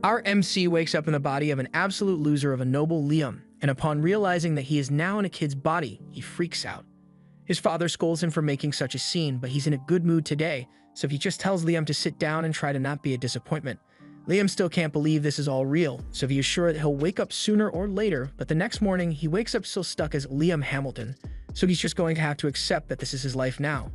Our MC wakes up in the body of an absolute loser of a noble Liam, and upon realizing that he is now in a kid's body, he freaks out. His father scolds him for making such a scene, but he's in a good mood today, so he just tells Liam to sit down and try to not be a disappointment. Liam still can't believe this is all real, so he is sure that he'll wake up sooner or later, but the next morning, he wakes up still stuck as Liam Hamilton, so he's just going to have to accept that this is his life now.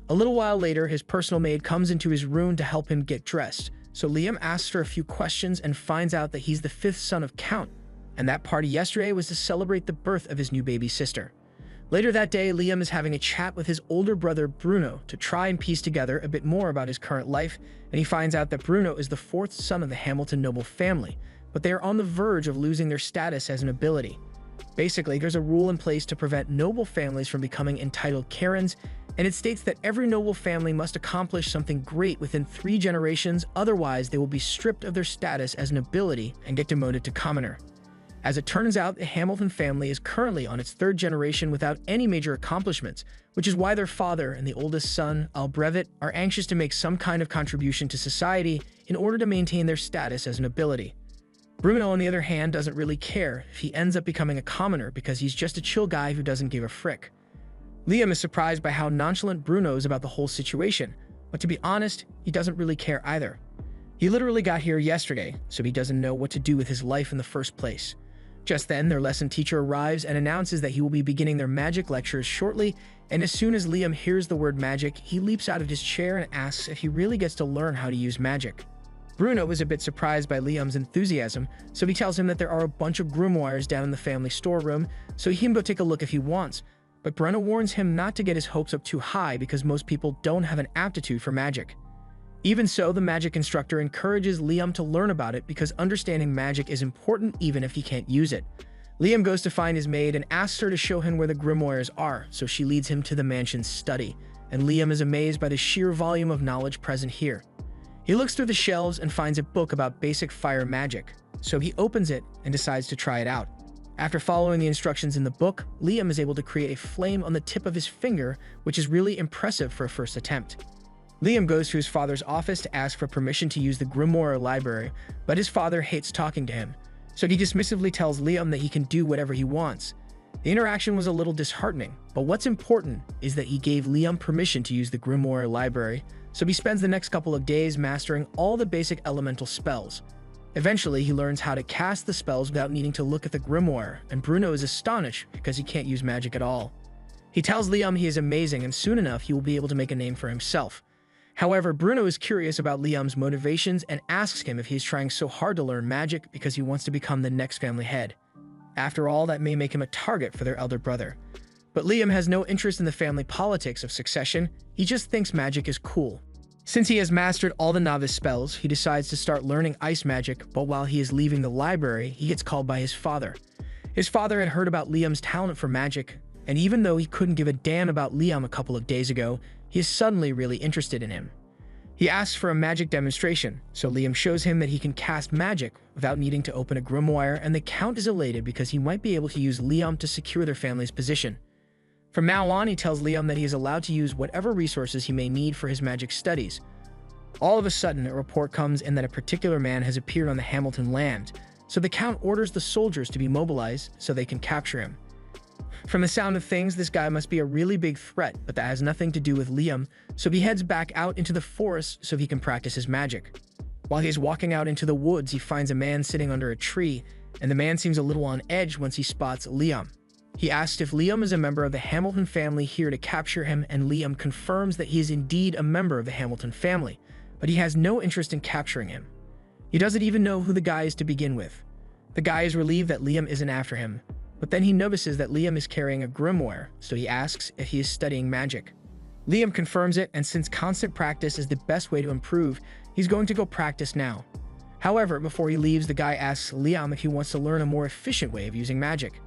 A little while later, his personal maid comes into his room to help him get dressed, so Liam asks her a few questions and finds out that he's the fifth son of Count, and that party yesterday was to celebrate the birth of his new baby sister. Later that day, Liam is having a chat with his older brother Bruno to try and piece together a bit more about his current life, and he finds out that Bruno is the fourth son of the Hamilton noble family, but they are on the verge of losing their status as an ability. Basically, there's a rule in place to prevent noble families from becoming entitled Karens, and it states that every noble family must accomplish something great within 3 generations, otherwise they will be stripped of their status as an ability and get demoted to commoner. As it turns out, the Hamilton family is currently on its 3rd generation without any major accomplishments, which is why their father and the oldest son, Albrevet, are anxious to make some kind of contribution to society in order to maintain their status as an ability. Bruno, on the other hand, doesn't really care if he ends up becoming a commoner because he's just a chill guy who doesn't give a frick. Liam is surprised by how nonchalant Bruno is about the whole situation, but to be honest, he doesn't really care either. He literally got here yesterday, so he doesn't know what to do with his life in the first place. Just then, their lesson teacher arrives and announces that he will be beginning their magic lectures shortly, and as soon as Liam hears the word magic, he leaps out of his chair and asks if he really gets to learn how to use magic. Bruno is a bit surprised by Liam's enthusiasm, so he tells him that there are a bunch of grimoires down in the family storeroom, so he can go take a look if he wants. But Bruno warns him not to get his hopes up too high because most people don't have an aptitude for magic. Even so, the magic instructor encourages Liam to learn about it because understanding magic is important even if he can't use it. Liam goes to find his maid and asks her to show him where the grimoires are, so she leads him to the mansion's study, and Liam is amazed by the sheer volume of knowledge present here. He looks through the shelves and finds a book about basic fire magic, so he opens it and decides to try it out. After following the instructions in the book, Liam is able to create a flame on the tip of his finger, which is really impressive for a first attempt. Liam goes to his father's office to ask for permission to use the grimoire library, but his father hates talking to him, so he dismissively tells Liam that he can do whatever he wants. The interaction was a little disheartening, but what's important is that he gave Liam permission to use the grimoire library, so he spends the next couple of days mastering all the basic elemental spells. Eventually, he learns how to cast the spells without needing to look at the grimoire, and Bruno is astonished because he can't use magic at all. He tells Liam he is amazing and soon enough he will be able to make a name for himself. However, Bruno is curious about Liam's motivations and asks him if he is trying so hard to learn magic because he wants to become the next family head. After all, that may make him a target for their elder brother. But Liam has no interest in the family politics of succession, he just thinks magic is cool. Since he has mastered all the novice spells, he decides to start learning ice magic, but while he is leaving the library, he gets called by his father. His father had heard about Liam's talent for magic, and even though he couldn't give a damn about Liam a couple of days ago, he is suddenly really interested in him. He asks for a magic demonstration, so Liam shows him that he can cast magic without needing to open a grimoire, and the Count is elated because he might be able to use Liam to secure their family's position. From now on, he tells Liam that he is allowed to use whatever resources he may need for his magic studies. All of a sudden, a report comes in that a particular man has appeared on the Hamilton land, so the Count orders the soldiers to be mobilized so they can capture him. From the sound of things, this guy must be a really big threat, but that has nothing to do with Liam, so he heads back out into the forest so he can practice his magic. While he's walking out into the woods, he finds a man sitting under a tree, and the man seems a little on edge once he spots Liam. He asks if Liam is a member of the Hamilton family here to capture him, and Liam confirms that he is indeed a member of the Hamilton family, but he has no interest in capturing him. He doesn't even know who the guy is to begin with. The guy is relieved that Liam isn't after him, but then he notices that Liam is carrying a grimoire, so he asks if he is studying magic. Liam confirms it, and since constant practice is the best way to improve, he's going to go practice now. However, before he leaves, the guy asks Liam if he wants to learn a more efficient way of using magic.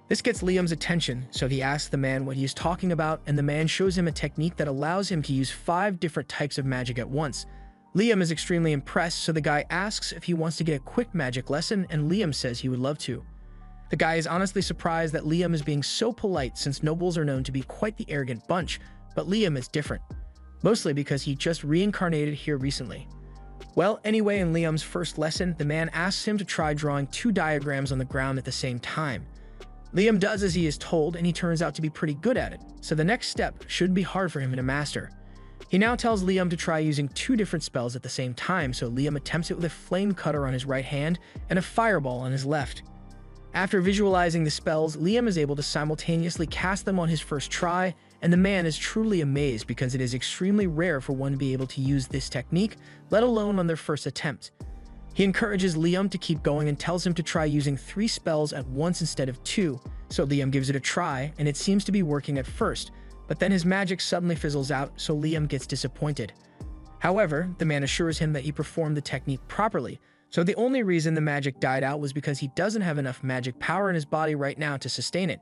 This gets Liam's attention, so he asks the man what he is talking about, and the man shows him a technique that allows him to use 5 different types of magic at once. Liam is extremely impressed, so the guy asks if he wants to get a quick magic lesson, and Liam says he would love to. The guy is honestly surprised that Liam is being so polite since nobles are known to be quite the arrogant bunch, but Liam is different, mostly because he just reincarnated here recently. Well, anyway, in Liam's first lesson, the man asks him to try drawing 2 diagrams on the ground at the same time. Liam does as he is told, and he turns out to be pretty good at it, so the next step shouldn't be hard for him to master. He now tells Liam to try using 2 different spells at the same time, so Liam attempts it with a flame cutter on his right hand and a fireball on his left. After visualizing the spells, Liam is able to simultaneously cast them on his first try, and the man is truly amazed because it is extremely rare for one to be able to use this technique, let alone on their first attempt. He encourages Liam to keep going and tells him to try using 3 spells at once instead of 2, so Liam gives it a try, and it seems to be working at first, but then his magic suddenly fizzles out, so Liam gets disappointed. However, the man assures him that he performed the technique properly, so the only reason the magic died out was because he doesn't have enough magic power in his body right now to sustain it.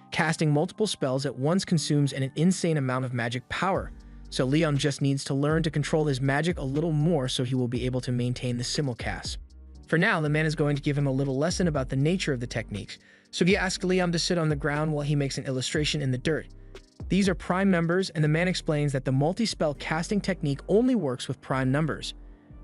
Casting multiple spells at once consumes an insane amount of magic power, so Liam just needs to learn to control his magic a little more so he will be able to maintain the simulcast. For now, the man is going to give him a little lesson about the nature of the techniques, so he asks Liam to sit on the ground while he makes an illustration in the dirt. These are prime numbers, and the man explains that the multi-spell casting technique only works with prime numbers.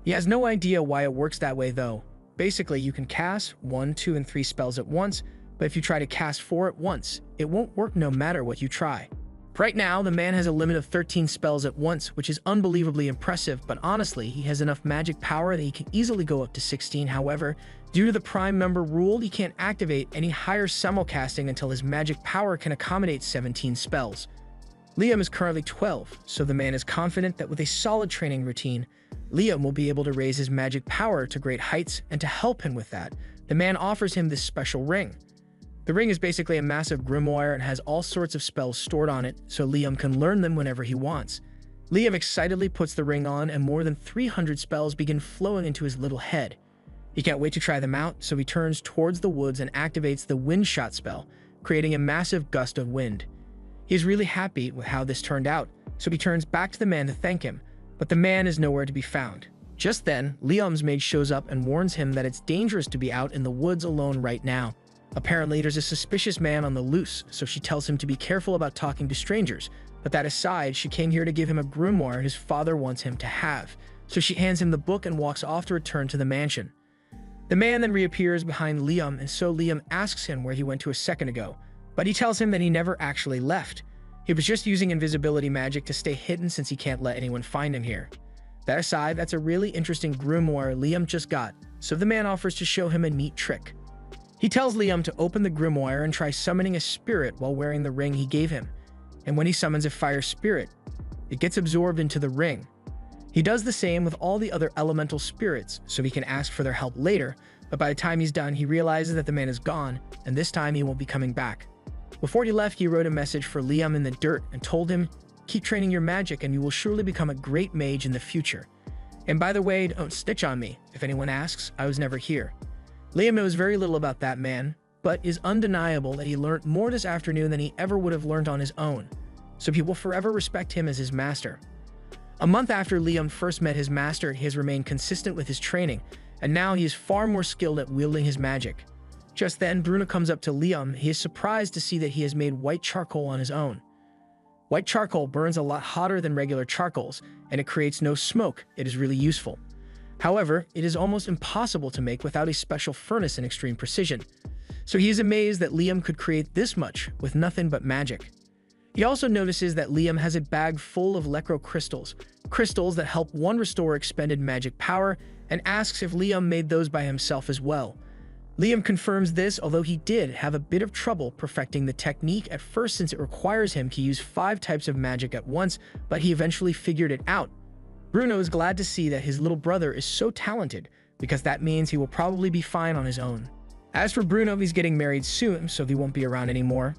He has no idea why it works that way though. Basically, you can cast 1, 2, and 3 spells at once, but if you try to cast 4 at once, it won't work no matter what you try. Right now, the man has a limit of 13 spells at once, which is unbelievably impressive, but honestly, he has enough magic power that he can easily go up to 16. However, due to the prime number rule, he can't activate any higher simulcasting until his magic power can accommodate 17 spells. Liam is currently 12, so the man is confident that with a solid training routine, Liam will be able to raise his magic power to great heights, and to help him with that, the man offers him this special ring. The ring is basically a massive grimoire and has all sorts of spells stored on it, so Liam can learn them whenever he wants. Liam excitedly puts the ring on, and more than 300 spells begin flowing into his little head. He can't wait to try them out, so he turns towards the woods and activates the wind shot spell, creating a massive gust of wind. He is really happy with how this turned out, so he turns back to the man to thank him, but the man is nowhere to be found. Just then, Liam's maid shows up and warns him that it's dangerous to be out in the woods alone right now. Apparently, there's a suspicious man on the loose, so she tells him to be careful about talking to strangers, but that aside, she came here to give him a grimoire his father wants him to have, so she hands him the book and walks off to return to the mansion. The man then reappears behind Liam, and so Liam asks him where he went to a second ago, but he tells him that he never actually left. He was just using invisibility magic to stay hidden since he can't let anyone find him here. That aside, that's a really interesting grimoire Liam just got, so the man offers to show him a neat trick. He tells Liam to open the grimoire and try summoning a spirit while wearing the ring he gave him, and when he summons a fire spirit, it gets absorbed into the ring. He does the same with all the other elemental spirits, so he can ask for their help later, but by the time he's done, he realizes that the man is gone, and this time he won't be coming back. Before he left, he wrote a message for Liam in the dirt and told him, "Keep training your magic and you will surely become a great mage in the future. And by the way, don't snitch on me. If anyone asks, I was never here." Liam knows very little about that man, but is undeniable that he learned more this afternoon than he ever would have learned on his own, so he will forever respect him as his master. A month after Liam first met his master, he has remained consistent with his training, and now he is far more skilled at wielding his magic. Just then, Bruno comes up to Liam. He is surprised to see that he has made white charcoal on his own. White charcoal burns a lot hotter than regular charcoals, and it creates no smoke. It is really useful. However, it is almost impossible to make without a special furnace and extreme precision. So he is amazed that Liam could create this much with nothing but magic. He also notices that Liam has a bag full of Lecro crystals, crystals that help one restore expended magic power, and asks if Liam made those by himself as well. Liam confirms this, although he did have a bit of trouble perfecting the technique at first since it requires him to use 5 types of magic at once, but he eventually figured it out. Bruno is glad to see that his little brother is so talented, because that means he will probably be fine on his own. As for Bruno, he's getting married soon, so he won't be around anymore.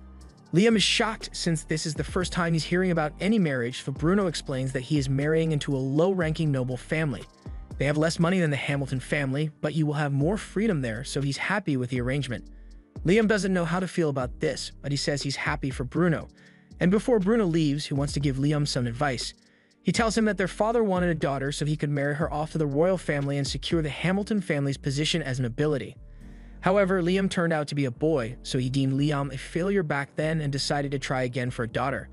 Liam is shocked since this is the first time he's hearing about any marriage, so Bruno explains that he is marrying into a low-ranking noble family. They have less money than the Hamilton family, but you will have more freedom there, so he's happy with the arrangement. Liam doesn't know how to feel about this, but he says he's happy for Bruno. And before Bruno leaves, he wants to give Liam some advice. He tells him that their father wanted a daughter so he could marry her off to the royal family and secure the Hamilton family's position as nobility. However, Liam turned out to be a boy, so he deemed Liam a failure back then and decided to try again for a daughter.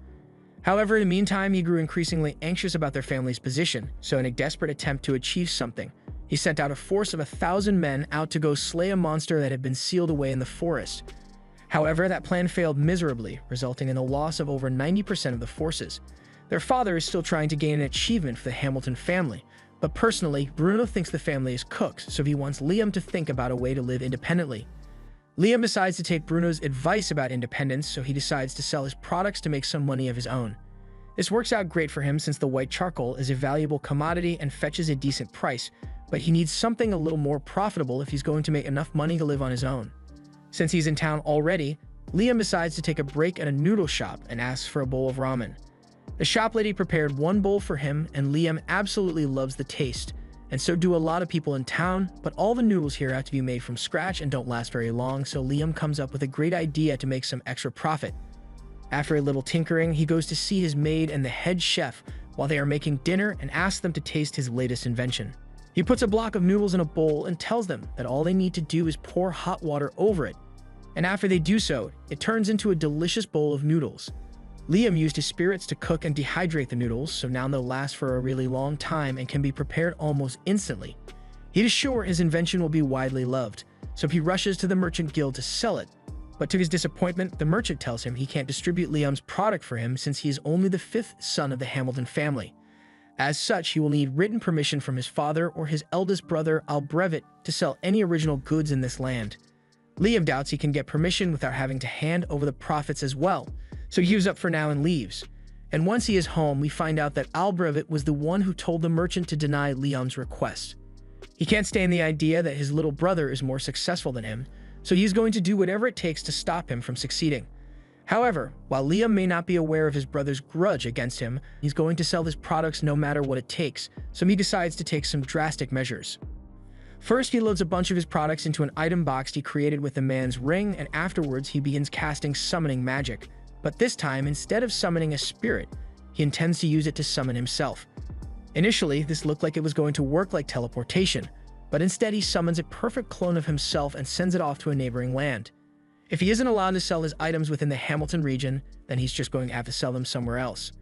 However, in the meantime, he grew increasingly anxious about their family's position, so in a desperate attempt to achieve something, he sent out a force of 1,000 men out to go slay a monster that had been sealed away in the forest. However, that plan failed miserably, resulting in the loss of over 90% of the forces. Their father is still trying to gain an achievement for the Hamilton family, but personally, Bruno thinks the family is cooked, so he wants Liam to think about a way to live independently. Liam decides to take Bruno's advice about independence, so he decides to sell his products to make some money of his own. This works out great for him since the white charcoal is a valuable commodity and fetches a decent price, but he needs something a little more profitable if he's going to make enough money to live on his own. Since he's in town already, Liam decides to take a break at a noodle shop and asks for a bowl of ramen. The shop lady prepared one bowl for him, and Liam absolutely loves the taste, and so do a lot of people in town, but all the noodles here have to be made from scratch and don't last very long, so Liam comes up with a great idea to make some extra profit. After a little tinkering, he goes to see his maid and the head chef while they are making dinner and asks them to taste his latest invention. He puts a block of noodles in a bowl and tells them that all they need to do is pour hot water over it, and after they do so, it turns into a delicious bowl of noodles. Liam used his spirits to cook and dehydrate the noodles, so now they'll last for a really long time and can be prepared almost instantly. He is sure his invention will be widely loved, so he rushes to the merchant guild to sell it. But to his disappointment, the merchant tells him he can't distribute Liam's product for him since he is only the 5th son of the Hamilton family. As such, he will need written permission from his father or his eldest brother Albrevet to sell any original goods in this land. Liam doubts he can get permission without having to hand over the profits as well, so he gives up for now and leaves. And once he is home, we find out that Albrevet was the one who told the merchant to deny Liam's request. He can't stand the idea that his little brother is more successful than him, so he's going to do whatever it takes to stop him from succeeding. However, while Liam may not be aware of his brother's grudge against him, he's going to sell his products no matter what it takes, so he decides to take some drastic measures. First, he loads a bunch of his products into an item box he created with the man's ring, and afterwards he begins casting summoning magic. But this time, instead of summoning a spirit, he intends to use it to summon himself. Initially, this looked like it was going to work like teleportation, but instead he summons a perfect clone of himself and sends it off to a neighboring land. If he isn't allowed to sell his items within the Hamilton region, then he's just going to have to sell them somewhere else.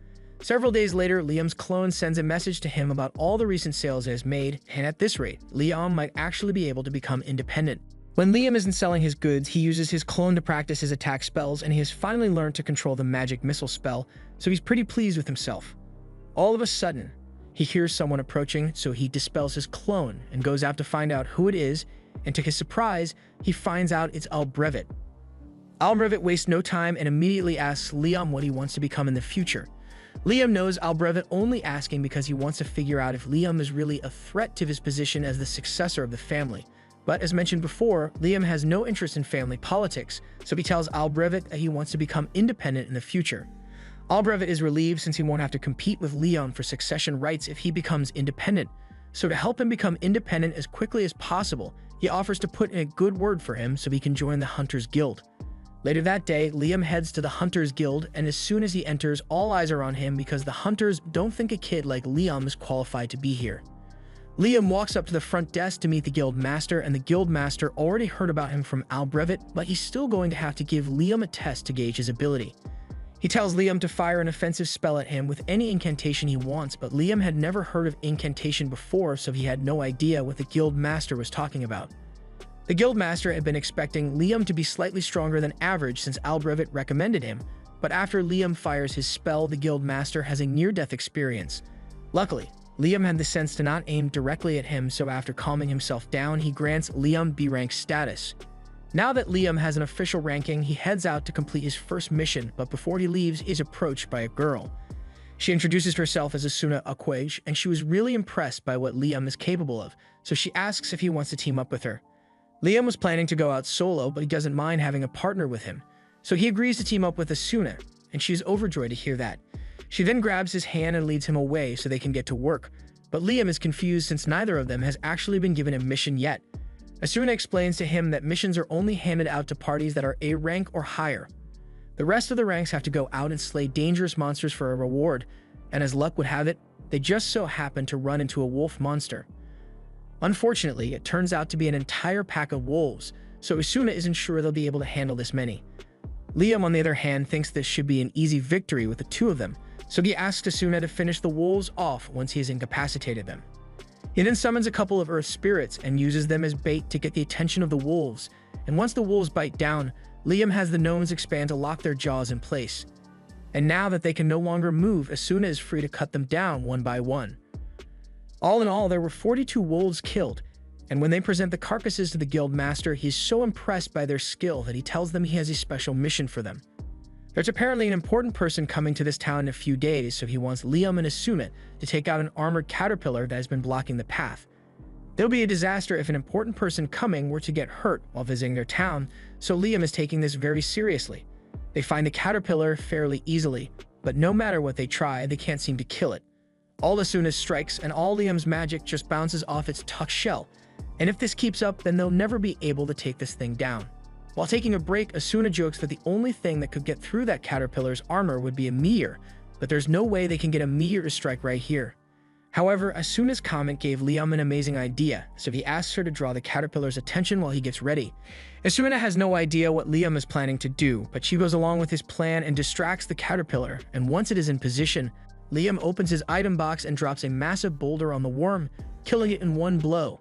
Several days later, Liam's clone sends a message to him about all the recent sales it has made, and at this rate, Liam might actually be able to become independent. When Liam isn't selling his goods, he uses his clone to practice his attack spells, and he has finally learned to control the magic missile spell, so he's pretty pleased with himself. All of a sudden, he hears someone approaching, so he dispels his clone and goes out to find out who it is, and to his surprise, he finds out it's Albrevet. Albrevet wastes no time and immediately asks Liam what he wants to become in the future. Liam knows Albrevet only asking because he wants to figure out if Liam is really a threat to his position as the successor of the family. But as mentioned before, Liam has no interest in family politics, so he tells Albrevet that he wants to become independent in the future. Albrevet is relieved since he won't have to compete with Liam for succession rights if he becomes independent. So to help him become independent as quickly as possible, he offers to put in a good word for him so he can join the Hunters Guild. Later that day, Liam heads to the Hunters Guild, and as soon as he enters, all eyes are on him because the Hunters don't think a kid like Liam is qualified to be here. Liam walks up to the front desk to meet the guild master, and the guild master already heard about him from Albrevet, but he's still going to have to give Liam a test to gauge his ability. He tells Liam to fire an offensive spell at him with any incantation he wants, but Liam had never heard of incantation before, so he had no idea what the guild master was talking about. The guild master had been expecting Liam to be slightly stronger than average since Albrevet recommended him, but after Liam fires his spell, the guild master has a near-death experience. Luckily, Liam had the sense to not aim directly at him, so after calming himself down, he grants Liam B-rank status. Now that Liam has an official ranking, he heads out to complete his first mission, but before he leaves, he is approached by a girl. She introduces herself as Asuna Aquage, and she was really impressed by what Liam is capable of, so she asks if he wants to team up with her. Liam was planning to go out solo, but he doesn't mind having a partner with him, so he agrees to team up with Asuna, and she's overjoyed to hear that. She then grabs his hand and leads him away so they can get to work, but Liam is confused since neither of them has actually been given a mission yet. Asuna explains to him that missions are only handed out to parties that are A rank or higher. The rest of the ranks have to go out and slay dangerous monsters for a reward, and as luck would have it, they just so happen to run into a wolf monster. Unfortunately, it turns out to be an entire pack of wolves, so Asuna isn't sure they'll be able to handle this many. Liam, on the other hand, thinks this should be an easy victory with the two of them, so he asks Asuna to finish the wolves off once he has incapacitated them. He then summons a couple of earth spirits and uses them as bait to get the attention of the wolves, and once the wolves bite down, Liam has the gnomes expand to lock their jaws in place. And now that they can no longer move, Asuna is free to cut them down one by one. All in all, there were 42 wolves killed, and when they present the carcasses to the guild master, he is so impressed by their skill that he tells them he has a special mission for them. There's apparently an important person coming to this town in a few days, so he wants Liam and Asuna to take out an armored caterpillar that has been blocking the path. There'll be a disaster if an important person coming were to get hurt while visiting their town, so Liam is taking this very seriously. They find the caterpillar fairly easily, but no matter what they try, they can't seem to kill it. All Asuna's strikes and all Liam's magic just bounces off its tucked shell, and if this keeps up, then they'll never be able to take this thing down. While taking a break, Asuna jokes that the only thing that could get through that caterpillar's armor would be a meteor, but there's no way they can get a meteor to strike right here. However, Asuna's comment gave Liam an amazing idea, so he asks her to draw the caterpillar's attention while he gets ready. Asuna has no idea what Liam is planning to do, but she goes along with his plan and distracts the caterpillar, and once it is in position, Liam opens his item box and drops a massive boulder on the worm, killing it in one blow.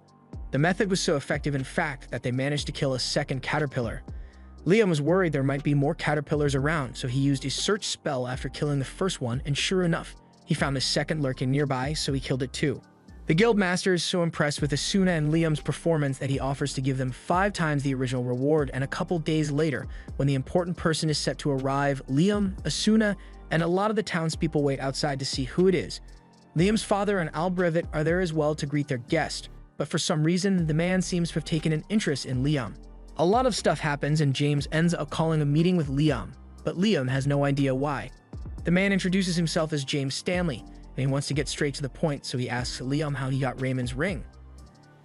The method was so effective, in fact, that they managed to kill a second caterpillar. Liam was worried there might be more caterpillars around, so he used his search spell after killing the first one, and sure enough, he found a second lurking nearby, so he killed it too. The guild master is so impressed with Asuna and Liam's performance that he offers to give them 5 times the original reward, and a couple days later, when the important person is set to arrive, Liam, Asuna, and a lot of the townspeople wait outside to see who it is. Liam's father and Albrevit are there as well to greet their guest, but for some reason, the man seems to have taken an interest in Liam. A lot of stuff happens and James ends up calling a meeting with Liam, but Liam has no idea why. The man introduces himself as James Stanley, and he wants to get straight to the point, so he asks Liam how he got Raymond's ring.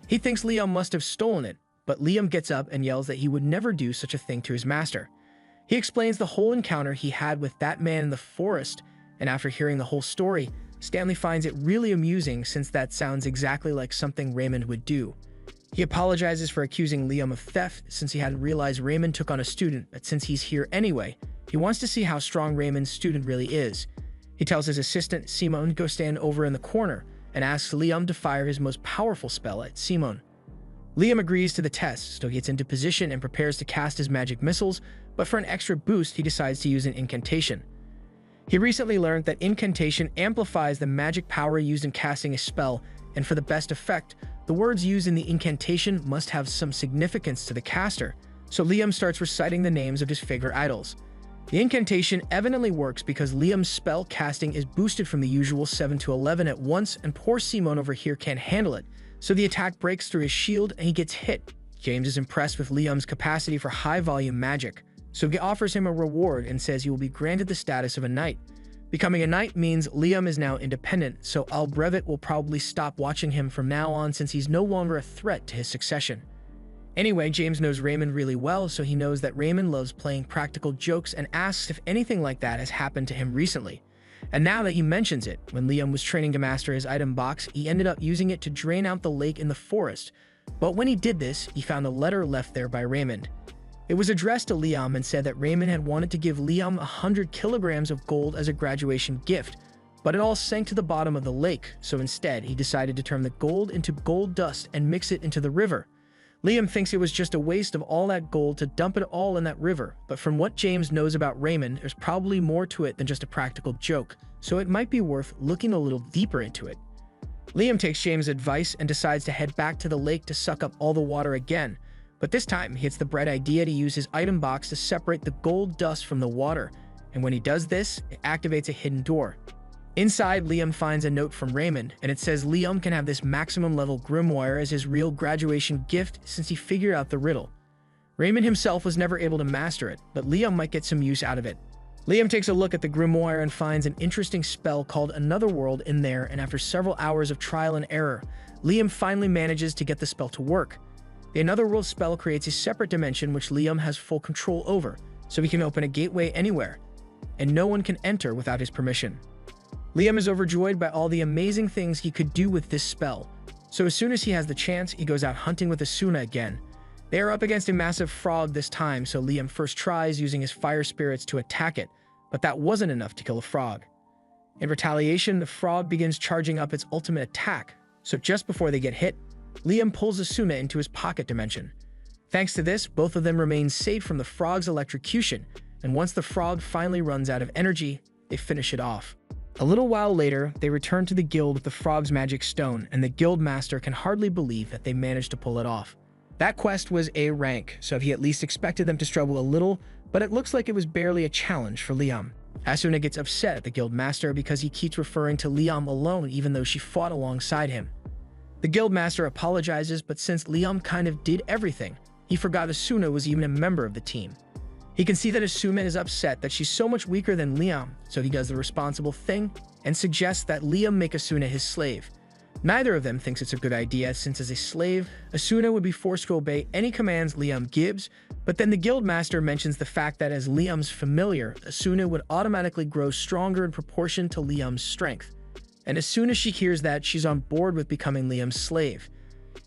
He thinks Liam must have stolen it, but Liam gets up and yells that he would never do such a thing to his master. He explains the whole encounter he had with that man in the forest, and after hearing the whole story, Stanley finds it really amusing since that sounds exactly like something Raymond would do. He apologizes for accusing Liam of theft since he hadn't realized Raymond took on a student, but since he's here anyway, he wants to see how strong Raymond's student really is. He tells his assistant, Simon, to go stand over in the corner and asks Liam to fire his most powerful spell at Simon. Liam agrees to the test, so he gets into position and prepares to cast his magic missiles, but for an extra boost, he decides to use an incantation. He recently learned that incantation amplifies the magic power used in casting a spell, and for the best effect, the words used in the incantation must have some significance to the caster, so Liam starts reciting the names of his favorite idols. The incantation evidently works because Liam's spell casting is boosted from the usual 7 to 11 at once, and poor Simon over here can't handle it, so the attack breaks through his shield and he gets hit. James is impressed with Liam's capacity for high-volume magic, so he offers him a reward and says he will be granted the status of a knight. Becoming a knight means Liam is now independent, so Albrevit will probably stop watching him from now on since he's no longer a threat to his succession. Anyway, James knows Raymond really well, so he knows that Raymond loves playing practical jokes and asks if anything like that has happened to him recently. And now that he mentions it, when Liam was training to master his item box, he ended up using it to drain out the lake in the forest. But when he did this, he found a letter left there by Raymond. It was addressed to Liam and said that Raymond had wanted to give Liam 100 kilograms of gold as a graduation gift, but it all sank to the bottom of the lake, so instead he decided to turn the gold into gold dust and mix it into the river. Liam thinks it was just a waste of all that gold to dump it all in that river, but from what James knows about Raymond, there's probably more to it than just a practical joke, so it might be worth looking a little deeper into it. Liam takes James' advice and decides to head back to the lake to suck up all the water again, but this time he gets the bright idea to use his item box to separate the gold dust from the water, and when he does this, it activates a hidden door. Inside, Liam finds a note from Raymond, and it says Liam can have this maximum level grimoire as his real graduation gift since he figured out the riddle. Raymond himself was never able to master it, but Liam might get some use out of it. Liam takes a look at the grimoire and finds an interesting spell called Another World in there, and after several hours of trial and error, Liam finally manages to get the spell to work. The Another World spell creates a separate dimension which Liam has full control over, so he can open a gateway anywhere, and no one can enter without his permission. Liam is overjoyed by all the amazing things he could do with this spell, so as soon as he has the chance, he goes out hunting with Asuna again. They are up against a massive frog this time, so Liam first tries using his fire spirits to attack it, but that wasn't enough to kill the frog. In retaliation, the frog begins charging up its ultimate attack, so just before they get hit, Liam pulls Asuna into his pocket dimension. Thanks to this, both of them remain safe from the frog's electrocution, and once the frog finally runs out of energy, they finish it off. A little while later, they return to the guild with the frog's magic stone, and the guild master can hardly believe that they managed to pull it off. That quest was A rank, so he at least expected them to struggle a little, but it looks like it was barely a challenge for Liam. Asuna gets upset at the guild master because he keeps referring to Liam alone even though she fought alongside him. The guild master apologizes, but since Liam kind of did everything, he forgot Asuna was even a member of the team. He can see that Asuna is upset that she's so much weaker than Liam, so he does the responsible thing and suggests that Liam make Asuna his slave. Neither of them thinks it's a good idea, since as a slave, Asuna would be forced to obey any commands Liam gives, but then the guild master mentions the fact that as Liam's familiar, Asuna would automatically grow stronger in proportion to Liam's strength. And as soon as she hears that, she's on board with becoming Liam's slave.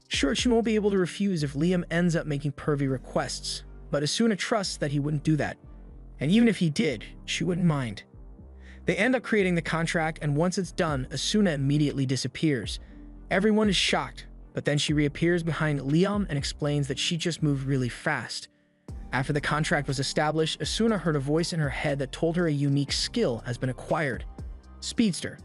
Sure, she won't be able to refuse if Liam ends up making pervy requests, but Asuna trusts that he wouldn't do that. And even if he did, she wouldn't mind. They end up creating the contract, and once it's done, Asuna immediately disappears. Everyone is shocked, but then she reappears behind Liam and explains that she just moved really fast. After the contract was established, Asuna heard a voice in her head that told her a unique skill has been acquired. Speedster.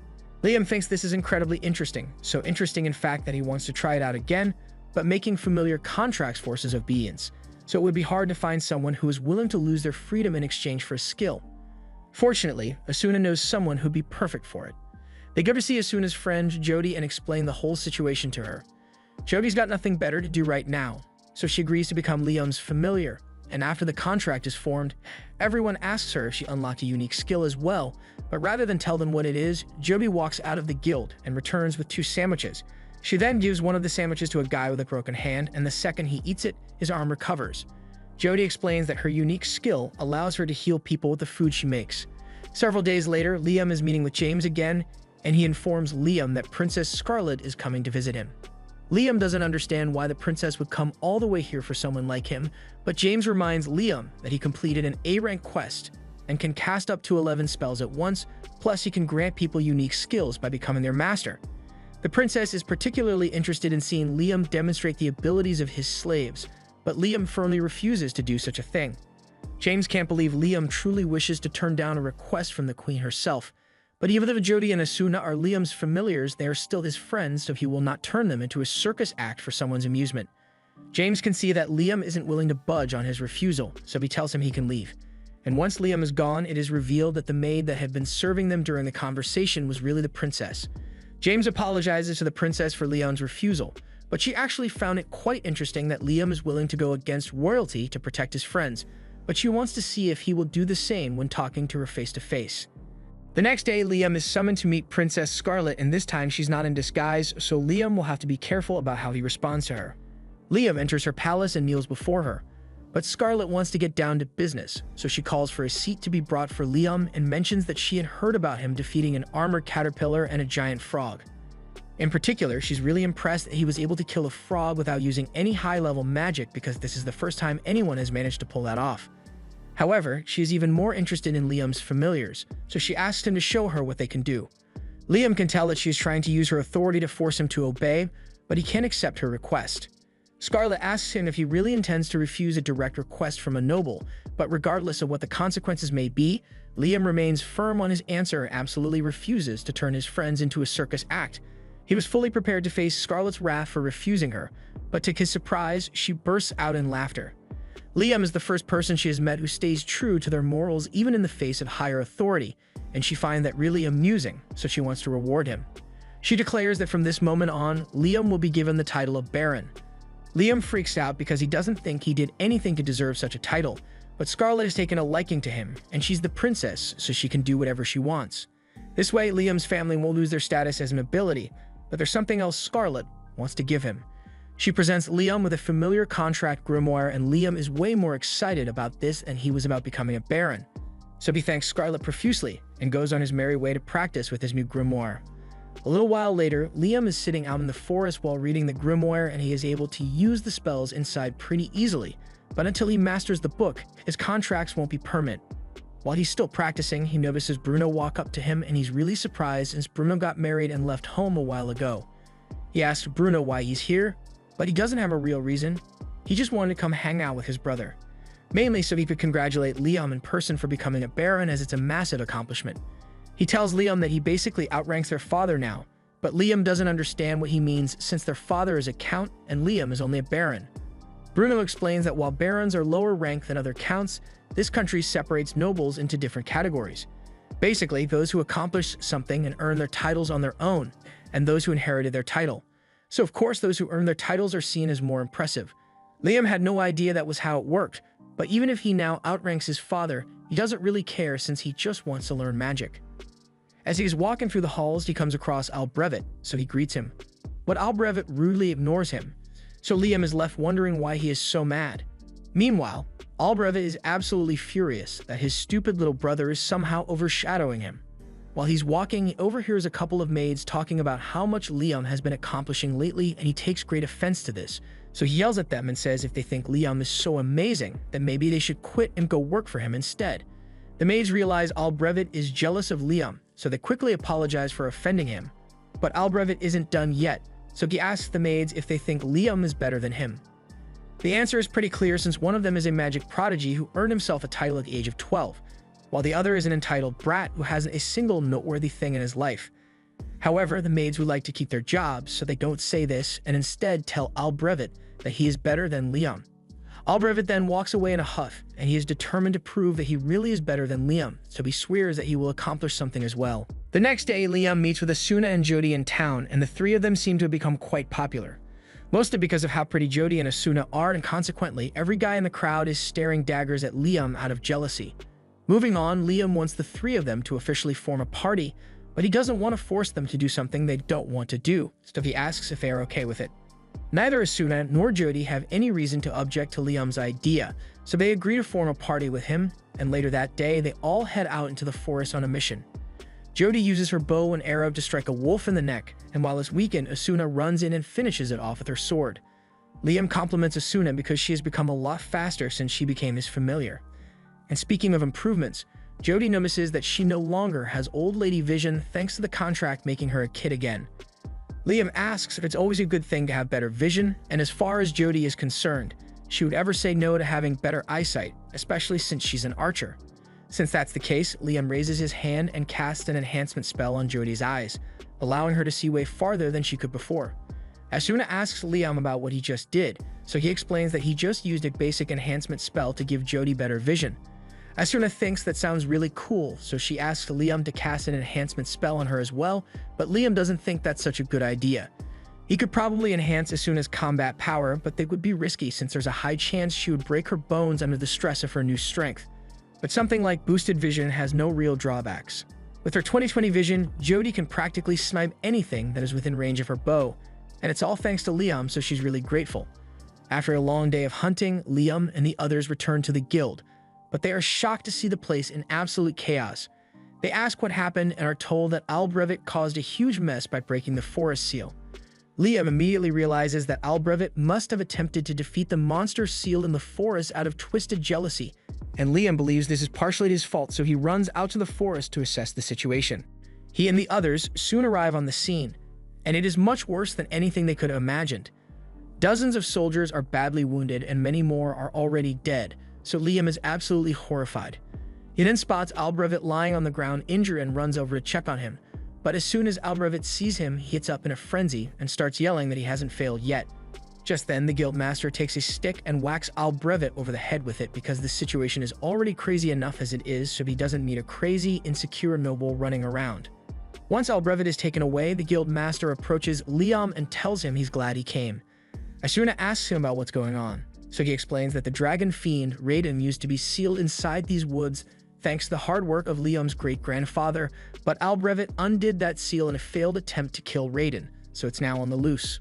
Liam thinks this is incredibly interesting, so interesting in fact that he wants to try it out again, but making familiar contracts forces obedience, so it would be hard to find someone who is willing to lose their freedom in exchange for a skill. Fortunately, Asuna knows someone who'd be perfect for it. They go to see Asuna's friend, Jody, and explain the whole situation to her. Jody's got nothing better to do right now, so she agrees to become Liam's familiar, and after the contract is formed, everyone asks her if she unlocked a unique skill as well, but rather than tell them what it is, Jody walks out of the guild and returns with 2 sandwiches. She then gives one of the sandwiches to a guy with a broken hand, and the second he eats it, his arm recovers. Jody explains that her unique skill allows her to heal people with the food she makes. Several days later, Liam is meeting with James again, and he informs Liam that Princess Scarlet is coming to visit him. Liam doesn't understand why the princess would come all the way here for someone like him, but James reminds Liam that he completed an A-rank quest and can cast up to 11 spells at once, plus he can grant people unique skills by becoming their master. The princess is particularly interested in seeing Liam demonstrate the abilities of his slaves, but Liam firmly refuses to do such a thing. James can't believe Liam truly wishes to turn down a request from the queen herself, but even though Jody and Asuna are Liam's familiars, they are still his friends, so he will not turn them into a circus act for someone's amusement. James can see that Liam isn't willing to budge on his refusal, so he tells him he can leave. And once Liam is gone, it is revealed that the maid that had been serving them during the conversation was really the princess. James apologizes to the princess for Liam's refusal, but she actually found it quite interesting that Liam is willing to go against royalty to protect his friends, but she wants to see if he will do the same when talking to her face-to-face. The next day, Liam is summoned to meet Princess Scarlet, and this time she's not in disguise, so Liam will have to be careful about how he responds to her. Liam enters her palace and kneels before her, but Scarlet wants to get down to business, so she calls for a seat to be brought for Liam and mentions that she had heard about him defeating an armored caterpillar and a giant frog. In particular, she's really impressed that he was able to kill a frog without using any high-level magic, because this is the first time anyone has managed to pull that off. However, she is even more interested in Liam's familiars, so she asks him to show her what they can do. Liam can tell that she is trying to use her authority to force him to obey, but he can't accept her request. Scarlet asks him if he really intends to refuse a direct request from a noble, but regardless of what the consequences may be, Liam remains firm on his answer and absolutely refuses to turn his friends into a circus act. He was fully prepared to face Scarlet's wrath for refusing her, but to his surprise, she bursts out in laughter. Liam is the first person she has met who stays true to their morals even in the face of higher authority, and she finds that really amusing, so she wants to reward him. She declares that from this moment on, Liam will be given the title of Baron. Liam freaks out because he doesn't think he did anything to deserve such a title, but Scarlet has taken a liking to him, and she's the princess, so she can do whatever she wants. This way, Liam's family won't lose their status as nobility, but there's something else Scarlet wants to give him. She presents Liam with a familiar contract grimoire, and Liam is way more excited about this than he was about becoming a baron. So he thanks Scarlet profusely and goes on his merry way to practice with his new grimoire. A little while later, Liam is sitting out in the forest while reading the grimoire, and he is able to use the spells inside pretty easily, but until he masters the book, his contracts won't be permanent. While he's still practicing, he notices Bruno walk up to him and he's really surprised since Bruno got married and left home a while ago. He asks Bruno why he's here, but he doesn't have a real reason. He just wanted to come hang out with his brother, mainly so he could congratulate Liam in person for becoming a baron, as it's a massive accomplishment. He tells Liam that he basically outranks their father now, but Liam doesn't understand what he means since their father is a count and Liam is only a baron. Bruno explains that while barons are lower ranked than other counts, this country separates nobles into different categories. Basically, those who accomplish something and earn their titles on their own, and those who inherited their title. So of course, those who earn their titles are seen as more impressive. Liam had no idea that was how it worked, but even if he now outranks his father, he doesn't really care since he just wants to learn magic. As he is walking through the halls, he comes across Albrevet, so he greets him. But Albrevet rudely ignores him, so Liam is left wondering why he is so mad. Meanwhile, Albrevet is absolutely furious that his stupid little brother is somehow overshadowing him. While he's walking, he overhears a couple of maids talking about how much Liam has been accomplishing lately, and he takes great offense to this. So he yells at them and says if they think Liam is so amazing, then maybe they should quit and go work for him instead. The maids realize Albrevet is jealous of Liam, so they quickly apologize for offending him. But Albrevet isn't done yet, so he asks the maids if they think Liam is better than him. The answer is pretty clear since one of them is a magic prodigy who earned himself a title at the age of 12, while the other is an entitled brat who hasn't a single noteworthy thing in his life. However, the maids would like to keep their jobs, so they don't say this and instead tell Albrevet that he is better than Liam. Albrevet then walks away in a huff, and he is determined to prove that he really is better than Liam, so he swears that he will accomplish something as well. The next day, Liam meets with Asuna and Jody in town, and the three of them seem to have become quite popular. Mostly because of how pretty Jody and Asuna are, and consequently, every guy in the crowd is staring daggers at Liam out of jealousy. Moving on, Liam wants the three of them to officially form a party, but he doesn't want to force them to do something they don't want to do, so he asks if they are okay with it. Neither Asuna nor Jody have any reason to object to Liam's idea, so they agree to form a party with him, and later that day, they all head out into the forest on a mission. Jody uses her bow and arrow to strike a wolf in the neck, and while it's weakened, Asuna runs in and finishes it off with her sword. Liam compliments Asuna because she has become a lot faster since she became his familiar. And speaking of improvements, Jody notices that she no longer has old lady vision thanks to the contract making her a kid again. Liam asks if it's always a good thing to have better vision, and as far as Jody is concerned, she would ever say no to having better eyesight, especially since she's an archer. Since that's the case, Liam raises his hand and casts an enhancement spell on Jody's eyes, allowing her to see way farther than she could before. Asuna asks Liam about what he just did, so he explains that he just used a basic enhancement spell to give Jody better vision. Asuna thinks that sounds really cool, so she asks Liam to cast an enhancement spell on her as well, but Liam doesn't think that's such a good idea. He could probably enhance Asuna's combat power, but they would be risky since there's a high chance she would break her bones under the stress of her new strength. But something like boosted vision has no real drawbacks. With her 20/20 vision, Jody can practically snipe anything that is within range of her bow, and it's all thanks to Liam, so she's really grateful. After a long day of hunting, Liam and the others return to the guild, but they are shocked to see the place in absolute chaos. They ask what happened and are told that Albrevet caused a huge mess by breaking the forest seal. Liam immediately realizes that Albrevet must have attempted to defeat the monster sealed in the forest out of twisted jealousy, and Liam believes this is partially his fault, so he runs out to the forest to assess the situation. He and the others soon arrive on the scene, and it is much worse than anything they could have imagined. Dozens of soldiers are badly wounded and many more are already dead, so Liam is absolutely horrified. He then spots Albrevet lying on the ground injured and runs over to check on him, but as soon as Albrevet sees him, he gets up in a frenzy and starts yelling that he hasn't failed yet. Just then, the guildmaster takes a stick and whacks Albrevet over the head with it because the situation is already crazy enough as it is, so he doesn't need a crazy, insecure noble running around. Once Albrevet is taken away, the guildmaster approaches Liam and tells him he's glad he came. Asuna asks him about what's going on, so he explains that the dragon fiend Raiden used to be sealed inside these woods thanks to the hard work of Liam's great-grandfather, but Albrevet undid that seal in a failed attempt to kill Raiden, so it's now on the loose.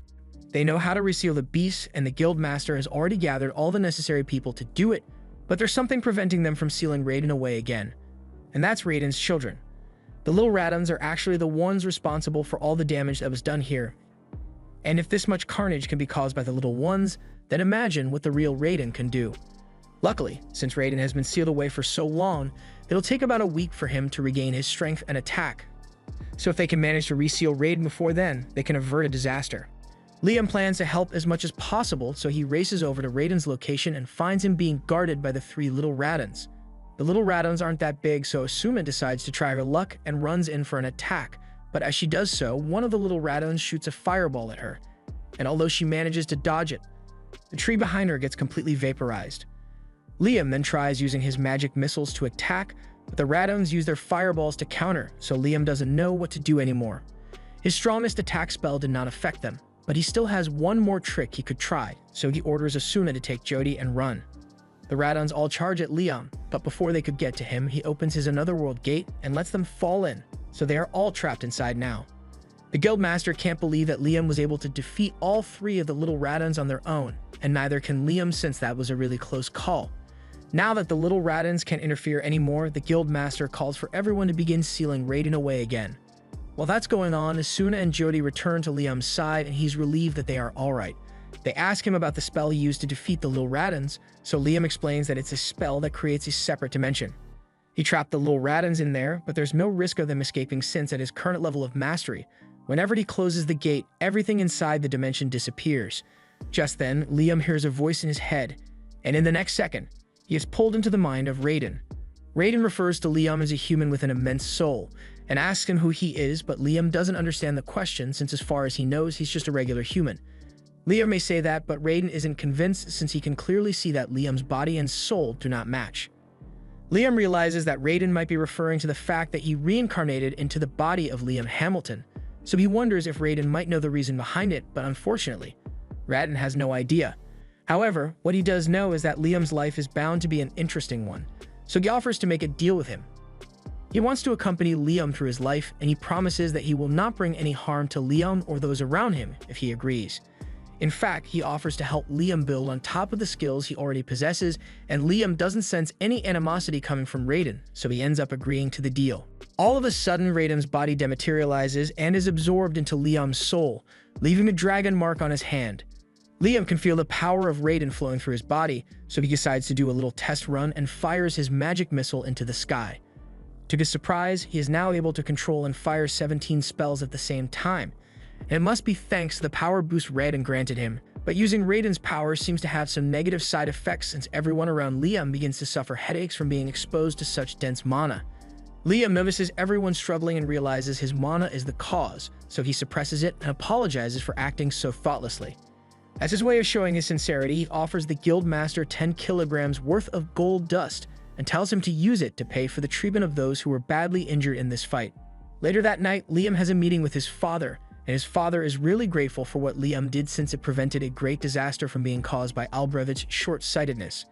They know how to reseal the beast, and the guildmaster has already gathered all the necessary people to do it, but there's something preventing them from sealing Raiden away again, and that's Raiden's children. The little Radons are actually the ones responsible for all the damage that was done here, and if this much carnage can be caused by the little ones, then imagine what the real Raiden can do. Luckily, since Raiden has been sealed away for so long, it'll take about a week for him to regain his strength and attack. So if they can manage to reseal Raiden before then, they can avert a disaster. Liam plans to help as much as possible, so he races over to Raiden's location and finds him being guarded by the 3 little Radons. The little Radons aren't that big, so Asuna decides to try her luck and runs in for an attack, but as she does so, one of the little Radons shoots a fireball at her, and although she manages to dodge it, the tree behind her gets completely vaporized. Liam then tries using his magic missiles to attack, but the Radons use their fireballs to counter, so Liam doesn't know what to do anymore. His strongest attack spell did not affect them, but he still has one more trick he could try, so he orders Asuna to take Jody and run. The Radons all charge at Liam, but before they could get to him, he opens his Anotherworld gate and lets them fall in, so they are all trapped inside now. The Guildmaster can't believe that Liam was able to defeat all 3 of the little Radons on their own, and neither can Liam since that was a really close call. Now that the little Radons can't interfere anymore, the Guildmaster calls for everyone to begin sealing Raiden away again. While that's going on, Asuna and Jody return to Liam's side and he's relieved that they are alright. They ask him about the spell he used to defeat the little Radons, so Liam explains that it's a spell that creates a separate dimension. He trapped the little Radons in there, but there's no risk of them escaping since at his current level of mastery, whenever he closes the gate, everything inside the dimension disappears. Just then, Liam hears a voice in his head, and in the next second, he is pulled into the mind of Raiden. Raiden refers to Liam as a human with an immense soul, and asks him who he is, but Liam doesn't understand the question since as far as he knows, he's just a regular human. Liam may say that, but Raiden isn't convinced since he can clearly see that Liam's body and soul do not match. Liam realizes that Raiden might be referring to the fact that he reincarnated into the body of Liam Hamilton, so he wonders if Raiden might know the reason behind it, but unfortunately, Raiden has no idea. However, what he does know is that Liam's life is bound to be an interesting one, so he offers to make a deal with him. He wants to accompany Liam through his life, and he promises that he will not bring any harm to Liam or those around him if he agrees. In fact, he offers to help Liam build on top of the skills he already possesses, and Liam doesn't sense any animosity coming from Raiden, so he ends up agreeing to the deal. All of a sudden, Raiden's body dematerializes and is absorbed into Liam's soul, leaving a dragon mark on his hand. Liam can feel the power of Raiden flowing through his body, so he decides to do a little test run and fires his magic missile into the sky. To his surprise, he is now able to control and fire 17 spells at the same time, and it must be thanks to the power boost Raiden granted him, but using Raiden's power seems to have some negative side effects since everyone around Liam begins to suffer headaches from being exposed to such dense mana. Liam notices everyone struggling and realizes his mana is the cause, so he suppresses it and apologizes for acting so thoughtlessly. As his way of showing his sincerity, he offers the Guildmaster 10 kilograms worth of gold dust and tells him to use it to pay for the treatment of those who were badly injured in this fight. Later that night, Liam has a meeting with his father, and his father is really grateful for what Liam did since it prevented a great disaster from being caused by Albrecht's short-sightedness.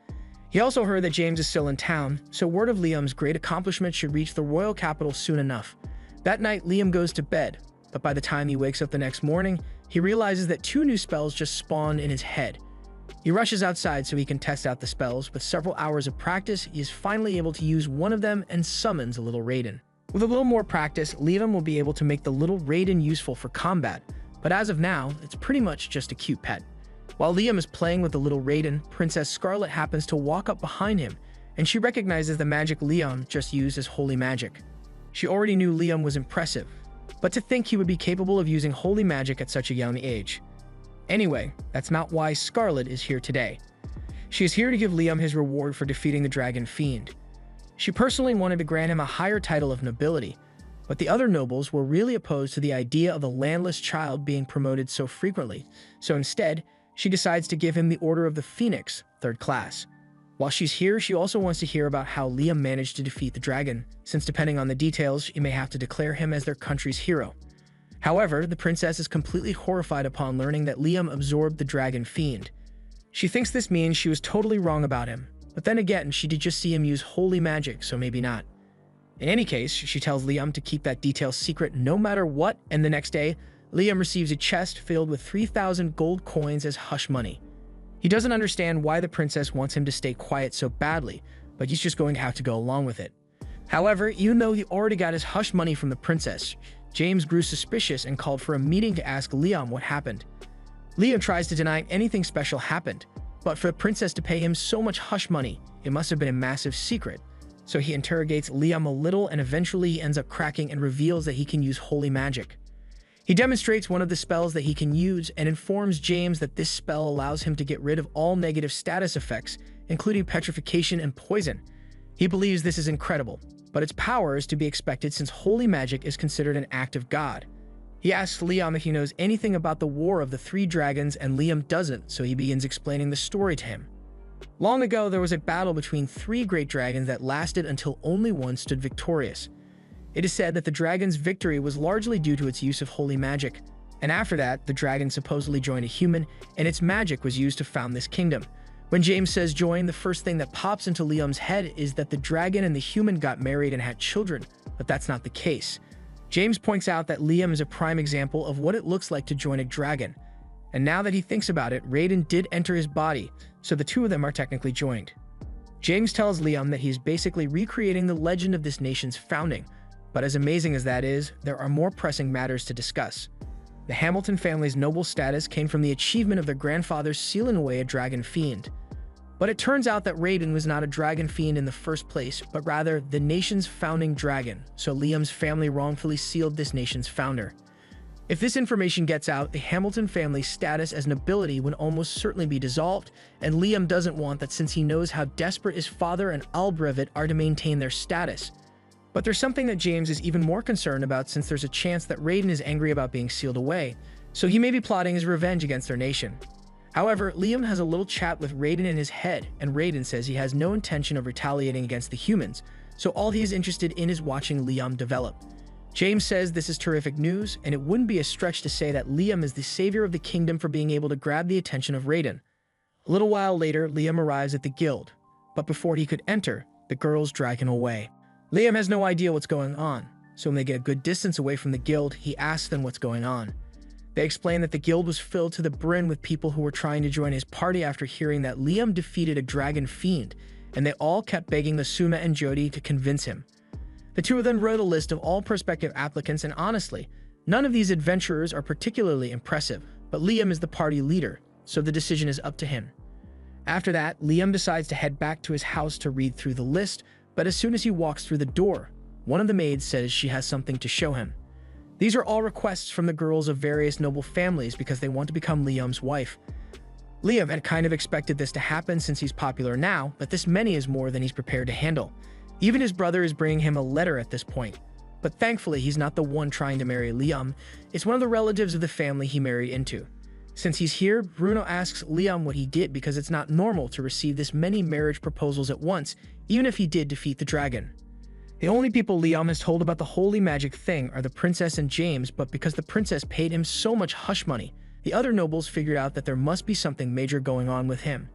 He also heard that James is still in town, so word of Liam's great accomplishment should reach the royal capital soon enough. That night, Liam goes to bed, but by the time he wakes up the next morning, he realizes that 2 new spells just spawned in his head. He rushes outside so he can test out the spells. With several hours of practice, he is finally able to use one of them and summons a little Raiden. With a little more practice, Liam will be able to make the little Raiden useful for combat, but as of now, it's pretty much just a cute pet. While Liam is playing with the little Raiden, Princess Scarlet happens to walk up behind him, and she recognizes the magic Liam just used as holy magic. She already knew Liam was impressive, but to think he would be capable of using holy magic at such a young age. Anyway, that's not why Scarlet is here today. She is here to give Liam his reward for defeating the Dragon Fiend. She personally wanted to grant him a higher title of nobility, but the other nobles were really opposed to the idea of a landless child being promoted so frequently, so instead, she decides to give him the Order of the Phoenix, 3rd class. While she's here, she also wants to hear about how Liam managed to defeat the dragon, since depending on the details, she may have to declare him as their country's hero. However, the princess is completely horrified upon learning that Liam absorbed the Dragon Fiend. She thinks this means she was totally wrong about him, but then again, she did just see him use holy magic, so maybe not. In any case, she tells Liam to keep that detail secret no matter what, and the next day, Liam receives a chest filled with 3,000 gold coins as hush money. He doesn't understand why the princess wants him to stay quiet so badly, but he's just going to have to go along with it. However, even though he already got his hush money from the princess, James grew suspicious and called for a meeting to ask Liam what happened. Liam tries to deny anything special happened, But for the princess to pay him so much hush money, it must have been a massive secret. So he interrogates Liam a little, and eventually he ends up cracking and reveals that he can use holy magic. He demonstrates one of the spells that he can use and informs James that this spell allows him to get rid of all negative status effects, including petrification and poison. He believes this is incredible, but its power is to be expected since holy magic is considered an act of God. He asks Liam if he knows anything about the War of the Three Dragons, and Liam doesn't, so he begins explaining the story to him. Long ago, there was a battle between three great dragons that lasted until only one stood victorious. It is said that the dragon's victory was largely due to its use of holy magic, and after that, the dragon supposedly joined a human, and its magic was used to found this kingdom. When James says join, the first thing that pops into Liam's head is that the dragon and the human got married and had children, but that's not the case. James points out that Liam is a prime example of what it looks like to join a dragon, and now that he thinks about it, Raiden did enter his body, so the two of them are technically joined. James tells Liam that he's basically recreating the legend of this nation's founding, but as amazing as that is, there are more pressing matters to discuss. The Hamilton family's noble status came from the achievement of their grandfathers sealing away a dragon fiend. But it turns out that Raiden was not a dragon fiend in the first place, but rather the nation's founding dragon, so Liam's family wrongfully sealed this nation's founder. If this information gets out, the Hamilton family's status as nobility would almost certainly be dissolved, and Liam doesn't want that since he knows how desperate his father and Albrevet are to maintain their status. But there's something that James is even more concerned about, since there's a chance that Raiden is angry about being sealed away, so he may be plotting his revenge against their nation. However, Liam has a little chat with Raiden in his head, and Raiden says he has no intention of retaliating against the humans, so all he is interested in is watching Liam develop. James says this is terrific news, and it wouldn't be a stretch to say that Liam is the savior of the kingdom for being able to grab the attention of Raiden. A little while later, Liam arrives at the guild, but before he could enter, the girls drag him away. Liam has no idea what's going on, so when they get a good distance away from the guild, he asks them what's going on. They explain that the guild was filled to the brim with people who were trying to join his party after hearing that Liam defeated a dragon fiend, and they all kept begging Asuna and Jody to convince him. The two of them wrote a list of all prospective applicants, and honestly, none of these adventurers are particularly impressive, but Liam is the party leader, so the decision is up to him. After that, Liam decides to head back to his house to read through the list, but as soon as he walks through the door, one of the maids says she has something to show him. These are all requests from the girls of various noble families because they want to become Liam's wife. Liam had kind of expected this to happen since he's popular now, but this many is more than he's prepared to handle. Even his brother is bringing him a letter at this point. But thankfully, he's not the one trying to marry Liam. It's one of the relatives of the family he married into. Since he's here, Bruno asks Liam what he did because it's not normal to receive this many marriage proposals at once, even if he did defeat the dragon. The only people Liam has told about the holy magic thing are the princess and James, but because the princess paid him so much hush money, the other nobles figured out that there must be something major going on with him.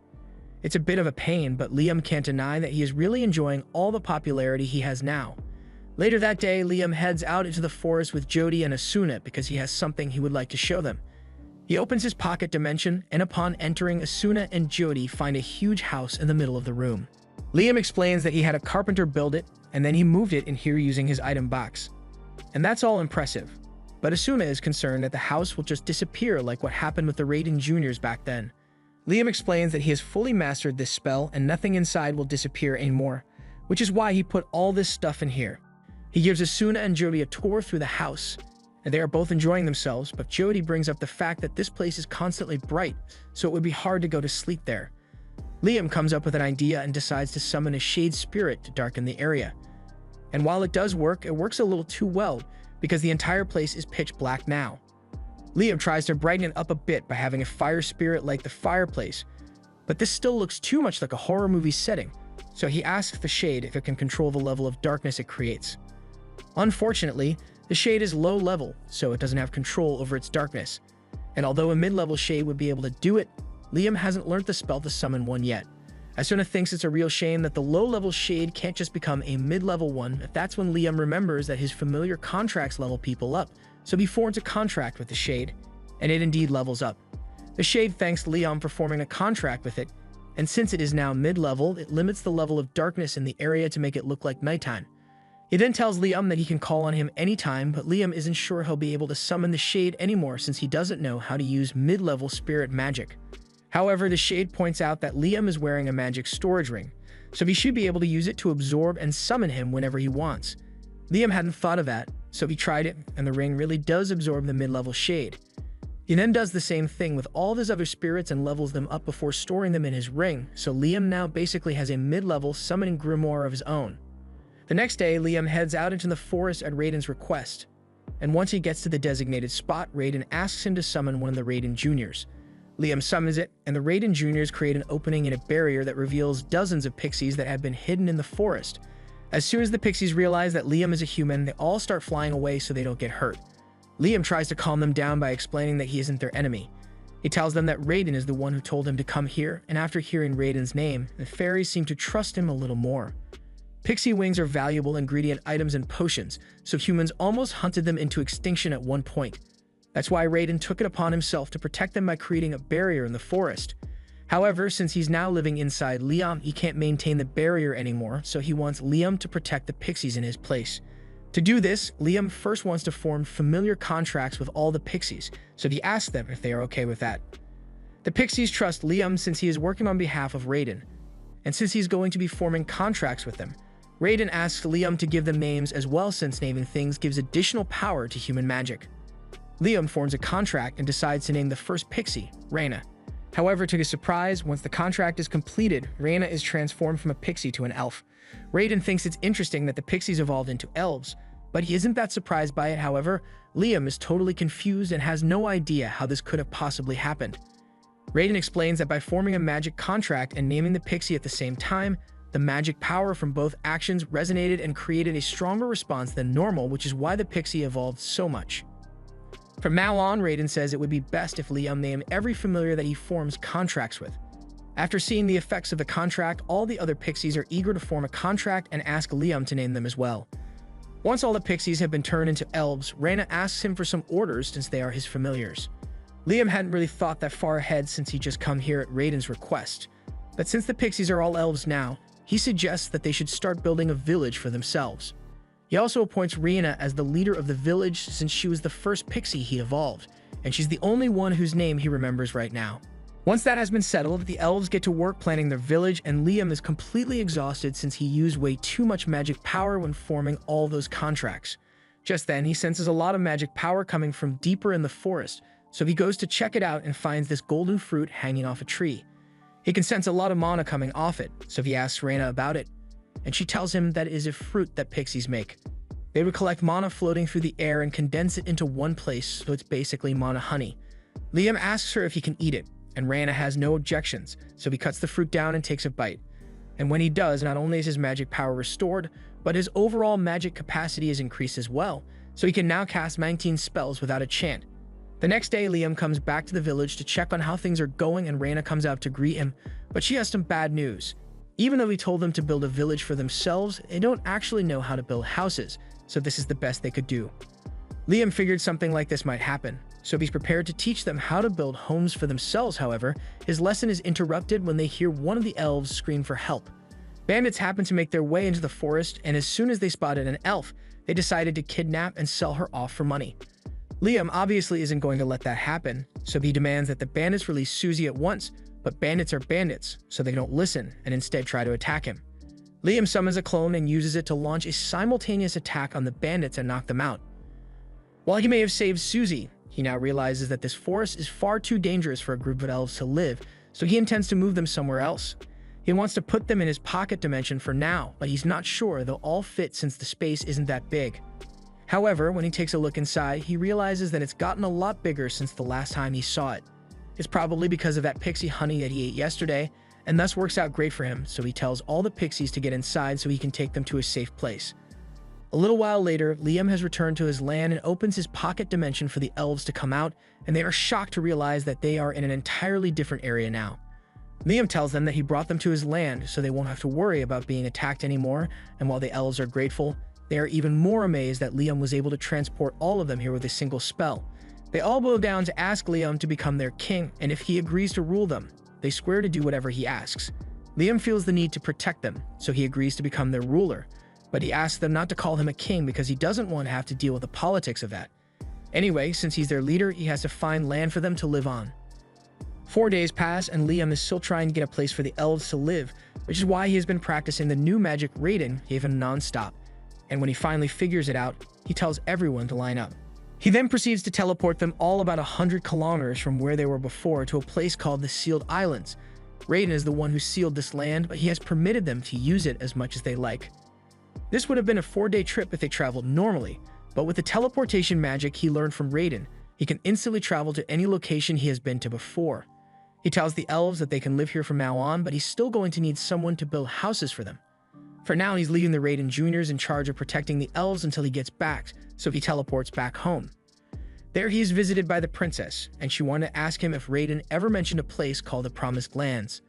It's a bit of a pain, but Liam can't deny that he is really enjoying all the popularity he has now. Later that day, Liam heads out into the forest with Jody and Asuna because he has something he would like to show them. He opens his pocket dimension, and upon entering, Asuna and Jody find a huge house in the middle of the room. Liam explains that he had a carpenter build it, and then he moved it in here using his item box. And that's all impressive. But Asuna is concerned that the house will just disappear like what happened with the Raiden Juniors back then. Liam explains that he has fully mastered this spell and nothing inside will disappear anymore, which is why he put all this stuff in here. He gives Asuna and Jody a tour through the house, and they are both enjoying themselves, but Jody brings up the fact that this place is constantly bright, so it would be hard to go to sleep there. Liam comes up with an idea and decides to summon a shade spirit to darken the area. And while it does work, it works a little too well, because the entire place is pitch black now. Liam tries to brighten it up a bit by having a fire spirit like the fireplace, but this still looks too much like a horror movie setting, so he asks the shade if it can control the level of darkness it creates. Unfortunately, the shade is low level, so it doesn't have control over its darkness. And although a mid-level shade would be able to do it, Liam hasn't learned the spell to summon one yet. Asuna thinks it's a real shame that the low-level shade can't just become a mid-level one, but that's when Liam remembers that his familiar contracts level people up, so he forms a contract with the shade, and it indeed levels up. The shade thanks Liam for forming a contract with it, and since it is now mid-level, it limits the level of darkness in the area to make it look like nighttime. He then tells Liam that he can call on him anytime, but Liam isn't sure he'll be able to summon the shade anymore since he doesn't know how to use mid-level spirit magic. However, the Shade points out that Liam is wearing a magic storage ring, so he should be able to use it to absorb and summon him whenever he wants. Liam hadn't thought of that, so he tried it, and the ring really does absorb the mid-level Shade. He then does the same thing with all of his other spirits and levels them up before storing them in his ring, so Liam now basically has a mid-level summoning grimoire of his own. The next day, Liam heads out into the forest at Raiden's request, and once he gets to the designated spot, Raiden asks him to summon one of the Raiden Juniors. Liam summons it, and the Raiden Juniors create an opening in a barrier that reveals dozens of pixies that have been hidden in the forest. As soon as the pixies realize that Liam is a human, they all start flying away so they don't get hurt. Liam tries to calm them down by explaining that he isn't their enemy. He tells them that Raiden is the one who told him to come here, and after hearing Raiden's name, the fairies seem to trust him a little more. Pixie wings are valuable ingredient items and potions, so humans almost hunted them into extinction at one point. That's why Raiden took it upon himself to protect them by creating a barrier in the forest. However, since he's now living inside Liam, he can't maintain the barrier anymore, so he wants Liam to protect the pixies in his place. To do this, Liam first wants to form familiar contracts with all the pixies, so he asks them if they are okay with that. The pixies trust Liam since he is working on behalf of Raiden, and since he's going to be forming contracts with them, Raiden asks Liam to give them names as well since naming things gives additional power to human magic. Liam forms a contract and decides to name the first pixie, Reina. However, to his surprise, once the contract is completed, Reina is transformed from a pixie to an elf. Raiden thinks it's interesting that the pixies evolved into elves, but he isn't that surprised by it. However, Liam is totally confused and has no idea how this could have possibly happened. Raiden explains that by forming a magic contract and naming the pixie at the same time, the magic power from both actions resonated and created a stronger response than normal, which is why the pixie evolved so much. From now on, Raiden says it would be best if Liam named every familiar that he forms contracts with. After seeing the effects of the contract, all the other pixies are eager to form a contract and ask Liam to name them as well. Once all the pixies have been turned into elves, Reina asks him for some orders since they are his familiars. Liam hadn't really thought that far ahead since he just come here at Raiden's request, but since the pixies are all elves now, he suggests that they should start building a village for themselves. He also appoints Reina as the leader of the village since she was the first pixie he evolved, and she's the only one whose name he remembers right now. Once that has been settled, the elves get to work planning their village, and Liam is completely exhausted since he used way too much magic power when forming all those contracts. Just then, he senses a lot of magic power coming from deeper in the forest, so he goes to check it out and finds this golden fruit hanging off a tree. He can sense a lot of mana coming off it, so he asks Reina about it, and she tells him that it is a fruit that pixies make. They would collect mana floating through the air and condense it into one place, so it's basically mana honey. Liam asks her if he can eat it, and Reina has no objections, so he cuts the fruit down and takes a bite. And when he does, not only is his magic power restored, but his overall magic capacity is increased as well, so he can now cast 19 spells without a chant. The next day, Liam comes back to the village to check on how things are going, and Reina comes out to greet him, but she has some bad news. Even though he told them to build a village for themselves, they don't actually know how to build houses, so this is the best they could do. Liam figured something like this might happen, so he's prepared to teach them how to build homes for themselves. However, his lesson is interrupted when they hear one of the elves scream for help. Bandits happen to make their way into the forest, and as soon as they spotted an elf, they decided to kidnap and sell her off for money. Liam obviously isn't going to let that happen, so he demands that the bandits release Susie at once, but bandits are bandits, so they don't listen and instead try to attack him. Liam summons a clone and uses it to launch a simultaneous attack on the bandits and knock them out. While he may have saved Susie, he now realizes that this forest is far too dangerous for a group of elves to live, so he intends to move them somewhere else. He wants to put them in his pocket dimension for now, but he's not sure they'll all fit since the space isn't that big. However, when he takes a look inside, he realizes that it's gotten a lot bigger since the last time he saw it. It's probably because of that pixie honey that he ate yesterday, and thus works out great for him, so he tells all the pixies to get inside so he can take them to a safe place. A little while later, Liam has returned to his land and opens his pocket dimension for the elves to come out, and they are shocked to realize that they are in an entirely different area now. Liam tells them that he brought them to his land so they won't have to worry about being attacked anymore, and while the elves are grateful, they are even more amazed that Liam was able to transport all of them here with a single spell. They all bow down to ask Liam to become their king, and if he agrees to rule them, they swear to do whatever he asks. Liam feels the need to protect them, so he agrees to become their ruler, but he asks them not to call him a king because he doesn't want to have to deal with the politics of that. Anyway, since he's their leader, he has to find land for them to live on. 4 days pass and Liam is still trying to get a place for the elves to live, which is why he has been practicing the new magic Raiden gave him non-stop. And when he finally figures it out, he tells everyone to line up. He then proceeds to teleport them all about 100 kilometers from where they were before to a place called the Sealed Islands. Raiden is the one who sealed this land, but he has permitted them to use it as much as they like. This would have been a 4-day trip if they traveled normally, but with the teleportation magic he learned from Raiden, he can instantly travel to any location he has been to before. He tells the elves that they can live here from now on, but he's still going to need someone to build houses for them. For now, he's leaving the Raiden Jr.'s in charge of protecting the elves until he gets back, so he teleports back home. There he is visited by the princess, and she wanted to ask him if Raiden ever mentioned a place called the Promised Lands.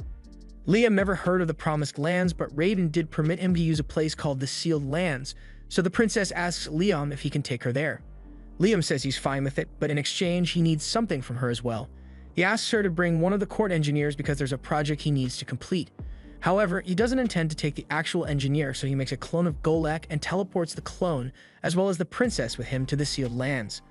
Liam never heard of the Promised Lands, but Raiden did permit him to use a place called the Sealed Lands, so the princess asks Liam if he can take her there. Liam says he's fine with it, but in exchange, he needs something from her as well. He asks her to bring one of the court engineers because there's a project he needs to complete. However, he doesn't intend to take the actual engineer, so he makes a clone of Golek and teleports the clone, as well as the princess with him to the Sealed Lands.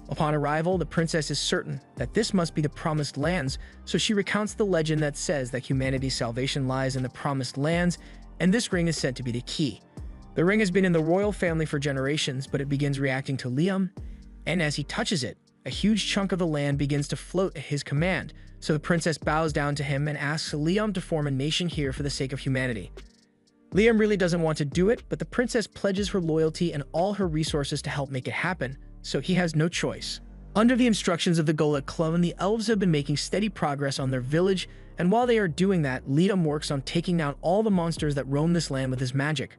Upon arrival, the princess is certain that this must be the Promised Lands, so she recounts the legend that says that humanity's salvation lies in the Promised Lands, and this ring is said to be the key. The ring has been in the royal family for generations, but it begins reacting to Liam, and as he touches it, a huge chunk of the land begins to float at his command, so the princess bows down to him and asks Liam to form a nation here for the sake of humanity. Liam really doesn't want to do it, but the princess pledges her loyalty and all her resources to help make it happen, so he has no choice. Under the instructions of the Golek clone, the elves have been making steady progress on their village, and while they are doing that, Liam works on taking down all the monsters that roam this land with his magic.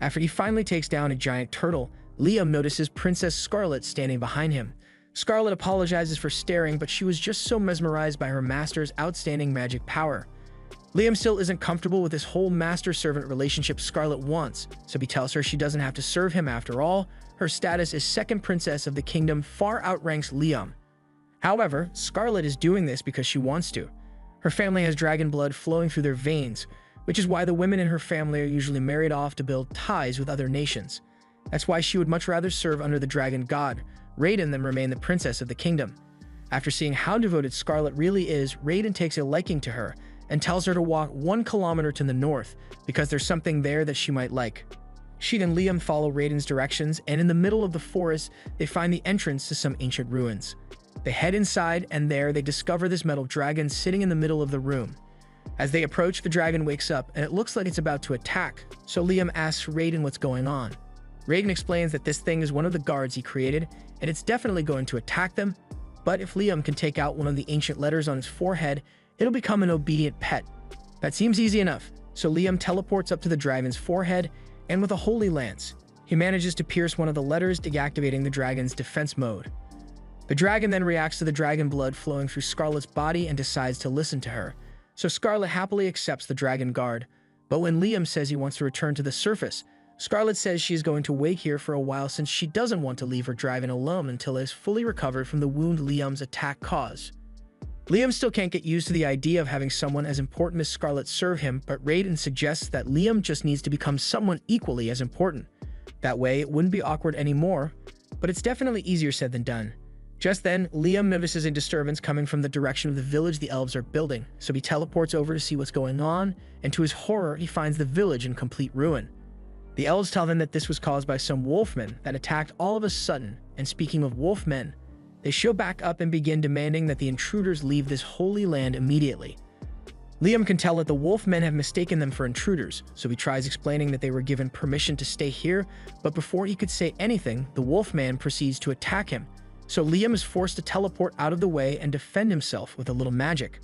After he finally takes down a giant turtle, Liam notices Princess Scarlet standing behind him. Scarlet apologizes for staring, but she was just so mesmerized by her master's outstanding magic power. Liam still isn't comfortable with this whole master-servant relationship Scarlet wants, so he tells her she doesn't have to serve him after all. Her status as second princess of the kingdom far outranks Liam. However, Scarlet is doing this because she wants to. Her family has dragon blood flowing through their veins, which is why the women in her family are usually married off to build ties with other nations. That's why she would much rather serve under the dragon god, Raiden, than remain the princess of the kingdom. After seeing how devoted Scarlet really is, Raiden takes a liking to her and tells her to walk 1 kilometer to the north because there's something there that she might like. She and Liam follow Raiden's directions, and in the middle of the forest, they find the entrance to some ancient ruins. They head inside, and there they discover this metal dragon sitting in the middle of the room. As they approach, the dragon wakes up, and it looks like it's about to attack, so Liam asks Raiden what's going on. Raiden explains that this thing is one of the guards he created, and it's definitely going to attack them, but if Liam can take out one of the ancient letters on his forehead, it'll become an obedient pet. That seems easy enough, so Liam teleports up to the dragon's forehead, and with a holy lance, he manages to pierce one of the letters, deactivating the dragon's defense mode. The dragon then reacts to the dragon blood flowing through Scarlet's body and decides to listen to her, so Scarlet happily accepts the dragon guard. But when Liam says he wants to return to the surface, Scarlet says she is going to wait here for a while since she doesn't want to leave her dragon alone until it is fully recovered from the wound Liam's attack caused. Liam still can't get used to the idea of having someone as important as Scarlet serve him, but Raiden suggests that Liam just needs to become someone equally as important. That way, it wouldn't be awkward anymore, but it's definitely easier said than done. Just then, Liam notices a disturbance coming from the direction of the village the elves are building, so he teleports over to see what's going on, and to his horror, he finds the village in complete ruin. The elves tell them that this was caused by some wolfmen that attacked all of a sudden, and speaking of wolfmen, they show back up and begin demanding that the intruders leave this holy land immediately. Liam can tell that the wolfmen have mistaken them for intruders, so he tries explaining that they were given permission to stay here, but before he could say anything, the wolfman proceeds to attack him, so Liam is forced to teleport out of the way and defend himself with a little magic.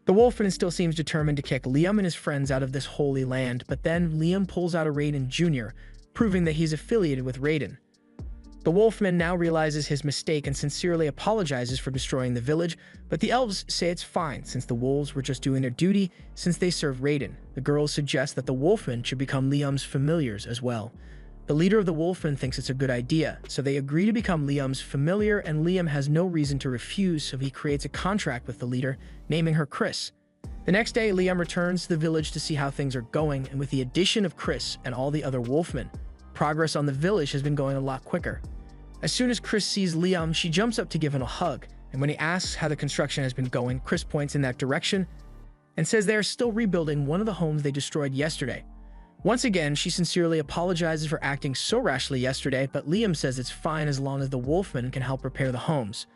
The wolfman still seems determined to kick Liam and his friends out of this holy land, but then Liam pulls out a Raiden Jr., proving that he's affiliated with Raiden. The wolfman now realizes his mistake and sincerely apologizes for destroying the village, but the elves say it's fine since the wolves were just doing their duty since they serve Raiden. The girls suggest that the wolfmen should become Liam's familiars as well. The leader of the wolfmen thinks it's a good idea, so they agree to become Liam's familiar, and Liam has no reason to refuse, so he creates a contract with the leader, naming her Chris. The next day, Liam returns to the village to see how things are going, and with the addition of Chris and all the other wolfmen, progress on the village has been going a lot quicker. As soon as Chris sees Liam, she jumps up to give him a hug, And when he asks how the construction has been going, Chris points in that direction and says they are still rebuilding one of the homes they destroyed yesterday. Once again, she sincerely apologizes for acting so rashly yesterday, but Liam says it's fine as long as the Wolfman can help repair the homes.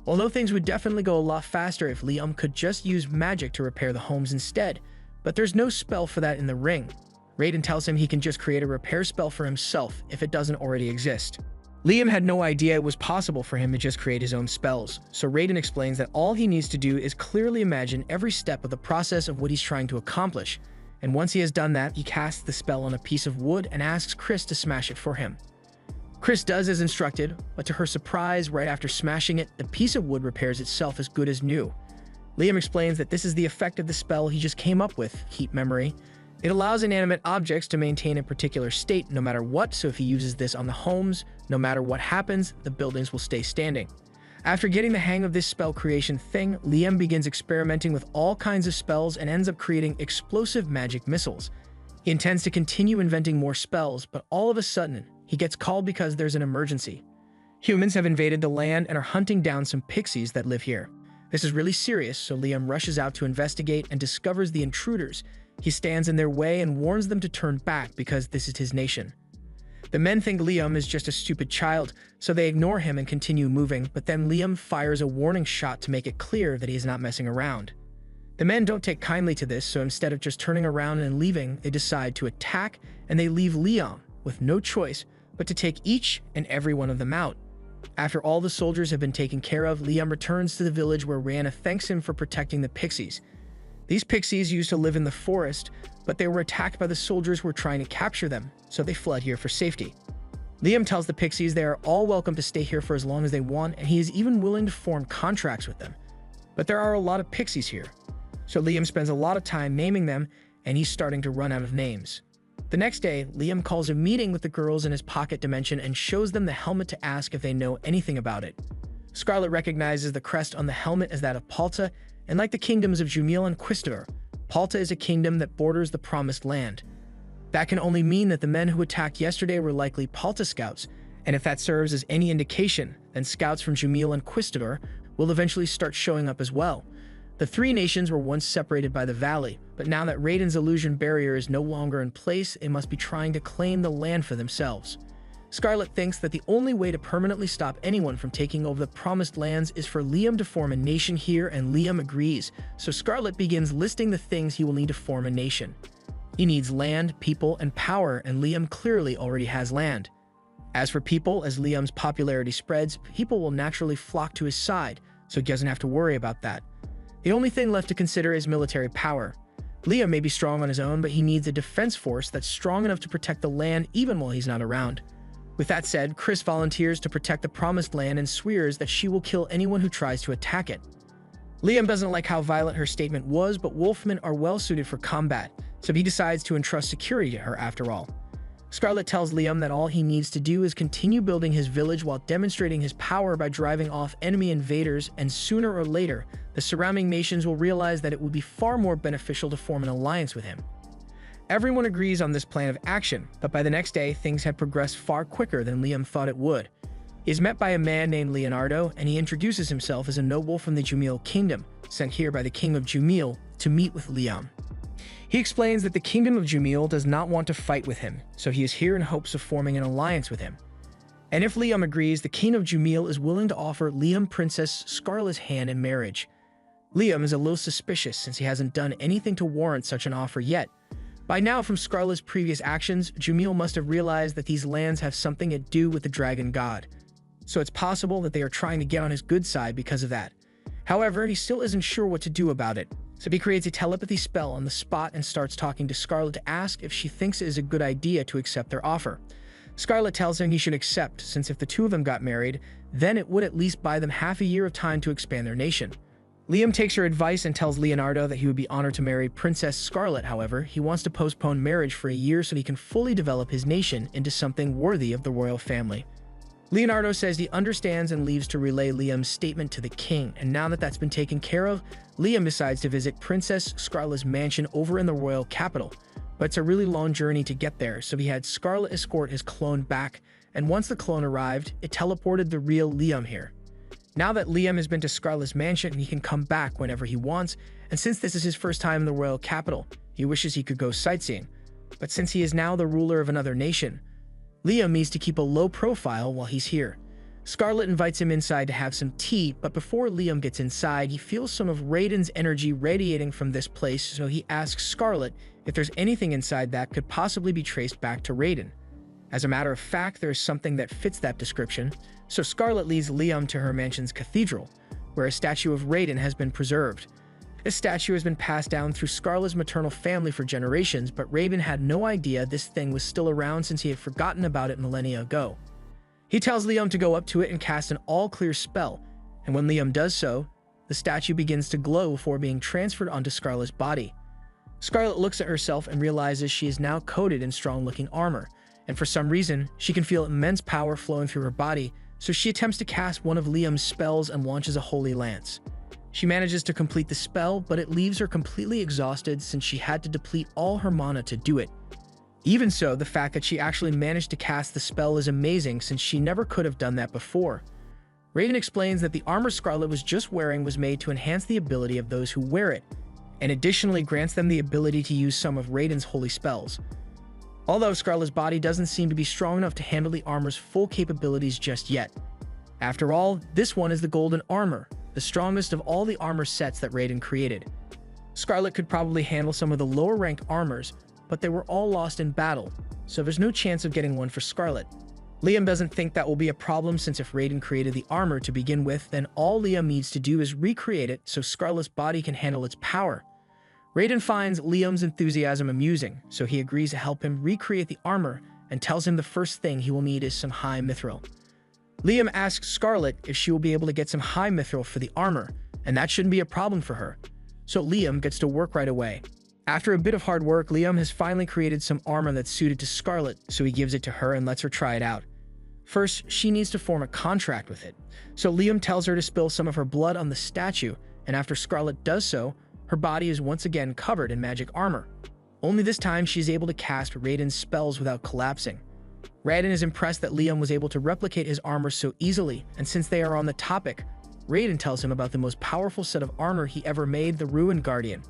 Although things would definitely go a lot faster if Liam could just use magic to repair the homes instead, but there's no spell for that in the ring. Raiden tells him he can just create a repair spell for himself if it doesn't already exist. Liam had no idea it was possible for him to just create his own spells, so Raiden explains that all he needs to do is clearly imagine every step of the process of what he's trying to accomplish, and once he has done that, he casts the spell on a piece of wood and asks Chris to smash it for him. Chris does as instructed, but to her surprise, right after smashing it, the piece of wood repairs itself as good as new. Liam explains that this is the effect of the spell he just came up with, Keep Memory. It allows inanimate objects to maintain a particular state no matter what, so if he uses this on the homes, no matter what happens, the buildings will stay standing. After getting the hang of this spell creation thing, Liam begins experimenting with all kinds of spells and ends up creating explosive magic missiles. He intends to continue inventing more spells, but all of a sudden, he gets called because there's an emergency. Humans have invaded the land and are hunting down some pixies that live here. This is really serious, so Liam rushes out to investigate and discovers the intruders. He stands in their way and warns them to turn back because this is his nation. The men think Liam is just a stupid child, so they ignore him and continue moving, but then Liam fires a warning shot to make it clear that he is not messing around. The men don't take kindly to this, so instead of just turning around and leaving, they decide to attack, and they leave Liam with no choice but to take each and every one of them out. After all the soldiers have been taken care of, Liam returns to the village where Rihanna thanks him for protecting the pixies. These pixies used to live in the forest, but they were attacked by the soldiers who were trying to capture them, so they fled here for safety. Liam tells the pixies they are all welcome to stay here for as long as they want, and he is even willing to form contracts with them. But there are a lot of pixies here, so Liam spends a lot of time naming them, and he's starting to run out of names. The next day, Liam calls a meeting with the girls in his pocket dimension and shows them the helmet to ask if they know anything about it. Scarlet recognizes the crest on the helmet as that of Palta, and like the kingdoms of Jumil and Quistor, Palta is a kingdom that borders the Promised Land. That can only mean that the men who attacked yesterday were likely Palta scouts, and if that serves as any indication, then scouts from Jumil and Quistor will eventually start showing up as well. The three nations were once separated by the valley, but now that Raiden's illusion barrier is no longer in place, they must be trying to claim the land for themselves. Scarlet thinks that the only way to permanently stop anyone from taking over the Promised Lands is for Liam to form a nation here, and Liam agrees, so Scarlet begins listing the things he will need to form a nation. He needs land, people, and power, and Liam clearly already has land. As for people, as Liam's popularity spreads, people will naturally flock to his side, so he doesn't have to worry about that. The only thing left to consider is military power. Liam may be strong on his own, but he needs a defense force that's strong enough to protect the land even while he's not around. With that said, Chris volunteers to protect the Promised Land and swears that she will kill anyone who tries to attack it. Liam doesn't like how violent her statement was, but wolfmen are well suited for combat, so he decides to entrust security to her after all. Scarlet tells Liam that all he needs to do is continue building his village while demonstrating his power by driving off enemy invaders, and sooner or later, the surrounding nations will realize that it would be far more beneficial to form an alliance with him. Everyone agrees on this plan of action, but by the next day, things had progressed far quicker than Liam thought it would. He is met by a man named Leonardo, and he introduces himself as a noble from the Jumil kingdom, sent here by the king of Jumil to meet with Liam. He explains that the kingdom of Jumil does not want to fight with him, so he is here in hopes of forming an alliance with him. And if Liam agrees, the king of Jumil is willing to offer Liam Princess Scarlet's hand in marriage. Liam is a little suspicious since he hasn't done anything to warrant such an offer yet. By now, from Scarlet's previous actions, Jumil must have realized that these lands have something to do with the dragon god, so it's possible that they are trying to get on his good side because of that. However, he still isn't sure what to do about it, so he creates a telepathy spell on the spot and starts talking to Scarlet to ask if she thinks it is a good idea to accept their offer. Scarlet tells him he should accept, since if the two of them got married, then it would at least buy them half a year of time to expand their nation. Liam takes her advice and tells Leonardo that he would be honored to marry Princess Scarlet. However, he wants to postpone marriage for a year so he can fully develop his nation into something worthy of the royal family. Leonardo says he understands and leaves to relay Liam's statement to the king, and now that that's been taken care of, Liam decides to visit Princess Scarlet's mansion over in the royal capital. But it's a really long journey to get there, so he had Scarlet escort his clone back, and once the clone arrived, it teleported the real Liam here. Now that Liam has been to Scarlet's mansion, he can come back whenever he wants, and since this is his first time in the royal capital, he wishes he could go sightseeing. But since he is now the ruler of another nation, Liam needs to keep a low profile while he's here. Scarlet invites him inside to have some tea, but before Liam gets inside, he feels some of Raiden's energy radiating from this place, so he asks Scarlet if there's anything inside that could possibly be traced back to Raiden. As a matter of fact, there is something that fits that description, so Scarlet leads Liam to her mansion's cathedral, where a statue of Raiden has been preserved. This statue has been passed down through Scarlet's maternal family for generations, but Raiden had no idea this thing was still around since he had forgotten about it millennia ago. He tells Liam to go up to it and cast an all-clear spell, and when Liam does so, the statue begins to glow before being transferred onto Scarlet's body. Scarlet looks at herself and realizes she is now coated in strong-looking armor, and for some reason, she can feel immense power flowing through her body, so she attempts to cast one of Liam's spells and launches a holy lance. She manages to complete the spell, but it leaves her completely exhausted since she had to deplete all her mana to do it. Even so, the fact that she actually managed to cast the spell is amazing since she never could have done that before. Raiden explains that the armor Scarlet was just wearing was made to enhance the ability of those who wear it, and additionally grants them the ability to use some of Raiden's holy spells. Although Scarlet's body doesn't seem to be strong enough to handle the armor's full capabilities just yet. After all, this one is the golden armor, the strongest of all the armor sets that Raiden created. Scarlet could probably handle some of the lower rank armors, but they were all lost in battle, so there's no chance of getting one for Scarlet. Liam doesn't think that will be a problem since if Raiden created the armor to begin with, then all Liam needs to do is recreate it so Scarlet's body can handle its power. Raiden finds Liam's enthusiasm amusing, so he agrees to help him recreate the armor and tells him the first thing he will need is some high mithril. Liam asks Scarlet if she will be able to get some high mithril for the armor, and that shouldn't be a problem for her, so Liam gets to work right away. After a bit of hard work, Liam has finally created some armor that's suited to Scarlet, so he gives it to her and lets her try it out. First, she needs to form a contract with it, so Liam tells her to spill some of her blood on the statue, and after Scarlet does so, her body is once again covered in magic armor. Only this time she is able to cast Raiden's spells without collapsing. Raiden is impressed that Liam was able to replicate his armor so easily, and since they are on the topic, Raiden tells him about the most powerful set of armor he ever made, the Ruined Guardian.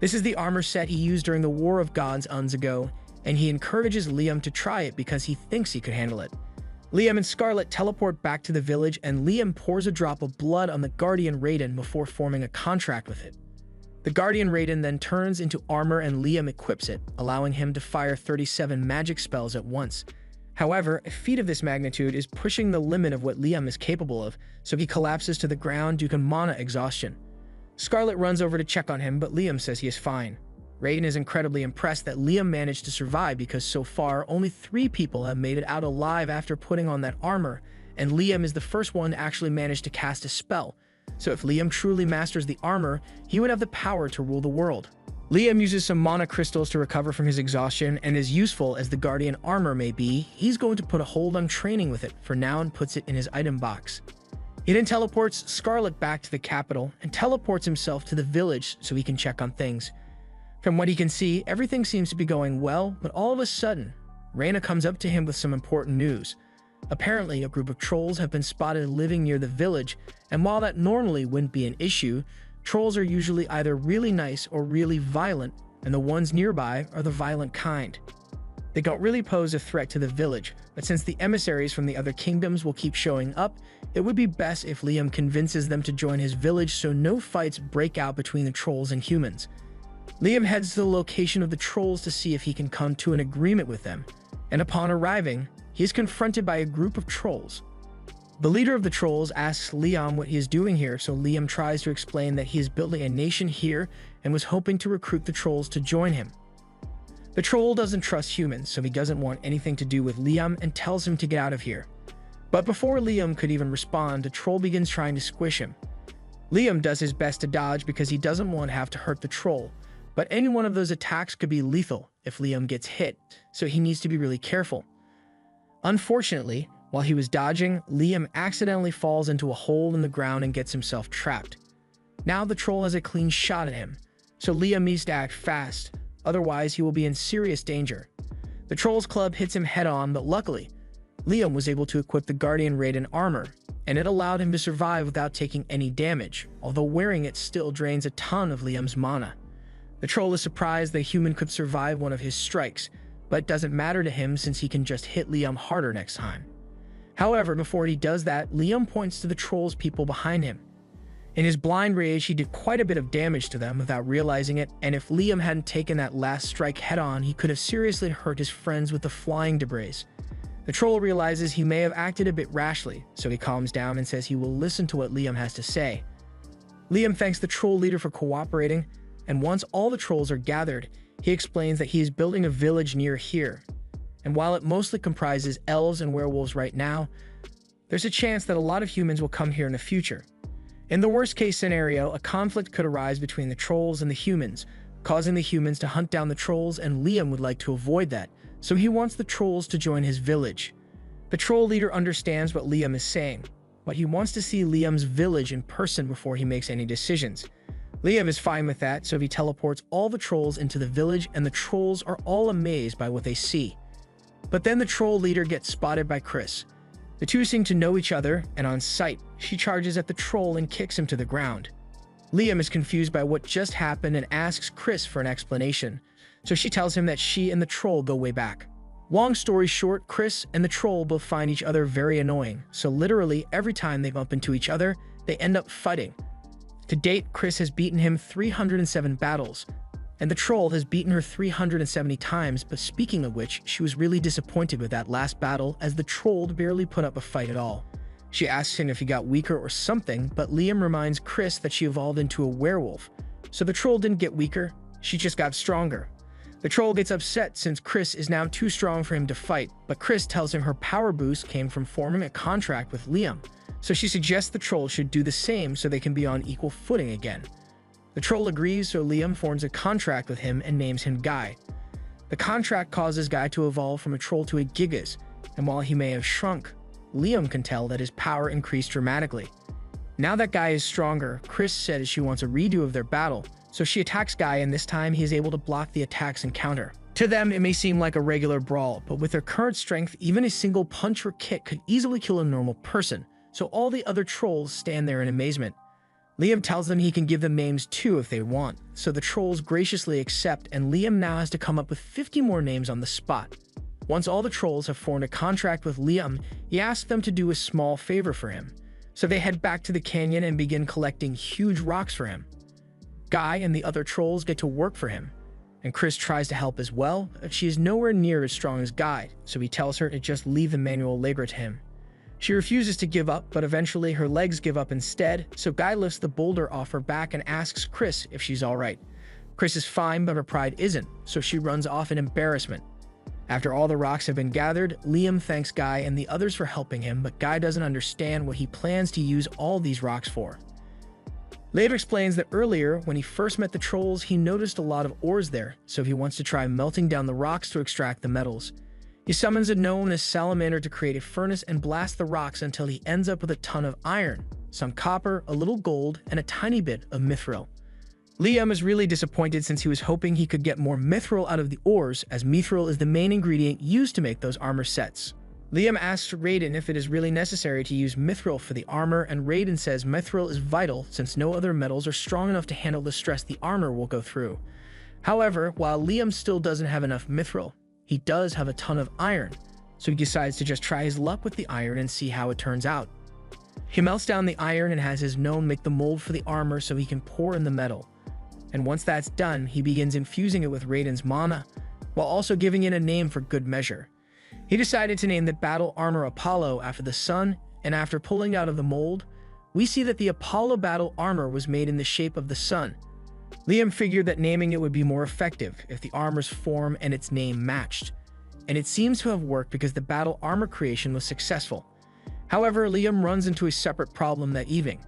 This is the armor set he used during the War of Gods eons ago, and he encourages Liam to try it because he thinks he could handle it. Liam and Scarlet teleport back to the village, and Liam pours a drop of blood on the Guardian Raiden before forming a contract with it. The Guardian Raiden then turns into armor and Liam equips it, allowing him to fire 37 magic spells at once. However, a feat of this magnitude is pushing the limit of what Liam is capable of, so he collapses to the ground due to mana exhaustion. Scarlet runs over to check on him, but Liam says he is fine. Raiden is incredibly impressed that Liam managed to survive because so far, only 3 people have made it out alive after putting on that armor, and Liam is the first one to actually manage to cast a spell. So if Liam truly masters the armor, he would have the power to rule the world. Liam uses some mana crystals to recover from his exhaustion, and as useful as the Guardian armor may be, he's going to put a hold on training with it for now and puts it in his item box. He then teleports Scarlet back to the capital and teleports himself to the village so he can check on things. From what he can see, everything seems to be going well, but all of a sudden, Reina comes up to him with some important news. Apparently, a group of trolls have been spotted living near the village, and while that normally wouldn't be an issue, trolls are usually either really nice or really violent, and the ones nearby are the violent kind. They don't really pose a threat to the village, but since the emissaries from the other kingdoms will keep showing up, it would be best if Liam convinces them to join his village so no fights break out between the trolls and humans. Liam heads to the location of the trolls to see if he can come to an agreement with them, and upon arriving, he is confronted by a group of trolls. The leader of the trolls asks Liam what he is doing here, so Liam tries to explain that he is building a nation here and was hoping to recruit the trolls to join him. The troll doesn't trust humans, so he doesn't want anything to do with Liam and tells him to get out of here. But before Liam could even respond, the troll begins trying to squish him. Liam does his best to dodge because he doesn't want to have to hurt the troll, but any one of those attacks could be lethal if Liam gets hit, so he needs to be really careful. Unfortunately, while he was dodging, Liam accidentally falls into a hole in the ground and gets himself trapped. Now the troll has a clean shot at him, so Liam needs to act fast, otherwise he will be in serious danger. The troll's club hits him head-on, but luckily, Liam was able to equip the Guardian Raiden armor, and it allowed him to survive without taking any damage, although wearing it still drains a ton of Liam's mana. The troll is surprised that a human could survive one of his strikes, but it doesn't matter to him since he can just hit Liam harder next time. However, before he does that, Liam points to the troll's people behind him. In his blind rage, he did quite a bit of damage to them without realizing it, and if Liam hadn't taken that last strike head-on, he could have seriously hurt his friends with the flying debris. The troll realizes he may have acted a bit rashly, so he calms down and says he will listen to what Liam has to say. Liam thanks the troll leader for cooperating, and once all the trolls are gathered, he explains that he is building a village near here. And while it mostly comprises elves and werewolves right now, there's a chance that a lot of humans will come here in the future. In the worst-case scenario, a conflict could arise between the trolls and the humans, causing the humans to hunt down the trolls, and Liam would like to avoid that, so he wants the trolls to join his village. The troll leader understands what Liam is saying, but he wants to see Liam's village in person before he makes any decisions. Liam is fine with that, so he teleports all the trolls into the village, and the trolls are all amazed by what they see. But then the troll leader gets spotted by Chris. The two seem to know each other, and on sight, she charges at the troll and kicks him to the ground. Liam is confused by what just happened and asks Chris for an explanation, so she tells him that she and the troll go way back. Long story short, Chris and the troll both find each other very annoying, so literally every time they bump into each other, they end up fighting. To date, Chris has beaten him 307 battles, and the troll has beaten her 370 times, but speaking of which, she was really disappointed with that last battle as the troll barely put up a fight at all. She asks him if he got weaker or something, but Liam reminds Chris that she evolved into a werewolf, so the troll didn't get weaker, she just got stronger. The troll gets upset since Chris is now too strong for him to fight, but Chris tells him her power boost came from forming a contract with Liam, so she suggests the troll should do the same so they can be on equal footing again. The troll agrees, so Liam forms a contract with him and names him Guy. The contract causes Guy to evolve from a troll to a Gigas, and while he may have shrunk, Liam can tell that his power increased dramatically. Now that Guy is stronger, Chris says she wants a redo of their battle, so she attacks Guy, and this time he is able to block the attacks and counter. To them, it may seem like a regular brawl, but with their current strength, even a single punch or kick could easily kill a normal person, so all the other trolls stand there in amazement. Liam tells them he can give them names too if they want, so the trolls graciously accept, and Liam now has to come up with 50 more names on the spot. Once all the trolls have formed a contract with Liam, he asks them to do a small favor for him, so they head back to the canyon and begin collecting huge rocks for him. Guy and the other trolls get to work for him, and Chris tries to help as well, but she is nowhere near as strong as Guy, so he tells her to just leave the manual labor to him. She refuses to give up, but eventually her legs give up instead, so Guy lifts the boulder off her back and asks Chris if she's alright. Chris is fine, but her pride isn't, so she runs off in embarrassment. After all the rocks have been gathered, Liam thanks Guy and the others for helping him, but Guy doesn't understand what he plans to use all these rocks for. Later explains that earlier, when he first met the trolls, he noticed a lot of ores there, so he wants to try melting down the rocks to extract the metals. He summons a gnome as salamander to create a furnace and blast the rocks until he ends up with a ton of iron, some copper, a little gold, and a tiny bit of mithril. Liam is really disappointed since he was hoping he could get more mithril out of the ores, as mithril is the main ingredient used to make those armor sets. Liam asks Raiden if it is really necessary to use mithril for the armor, and Raiden says mithril is vital since no other metals are strong enough to handle the stress the armor will go through. However, while Liam still doesn't have enough mithril, he does have a ton of iron, so he decides to just try his luck with the iron and see how it turns out. He melts down the iron and has his gnome make the mold for the armor so he can pour in the metal. And once that's done, he begins infusing it with Raiden's mana, while also giving it a name for good measure. He decided to name the battle armor Apollo after the sun, and after pulling out of the mold, we see that the Apollo battle armor was made in the shape of the sun. Liam figured that naming it would be more effective if the armor's form and its name matched, and it seems to have worked because the battle armor creation was successful. However, Liam runs into a separate problem that evening.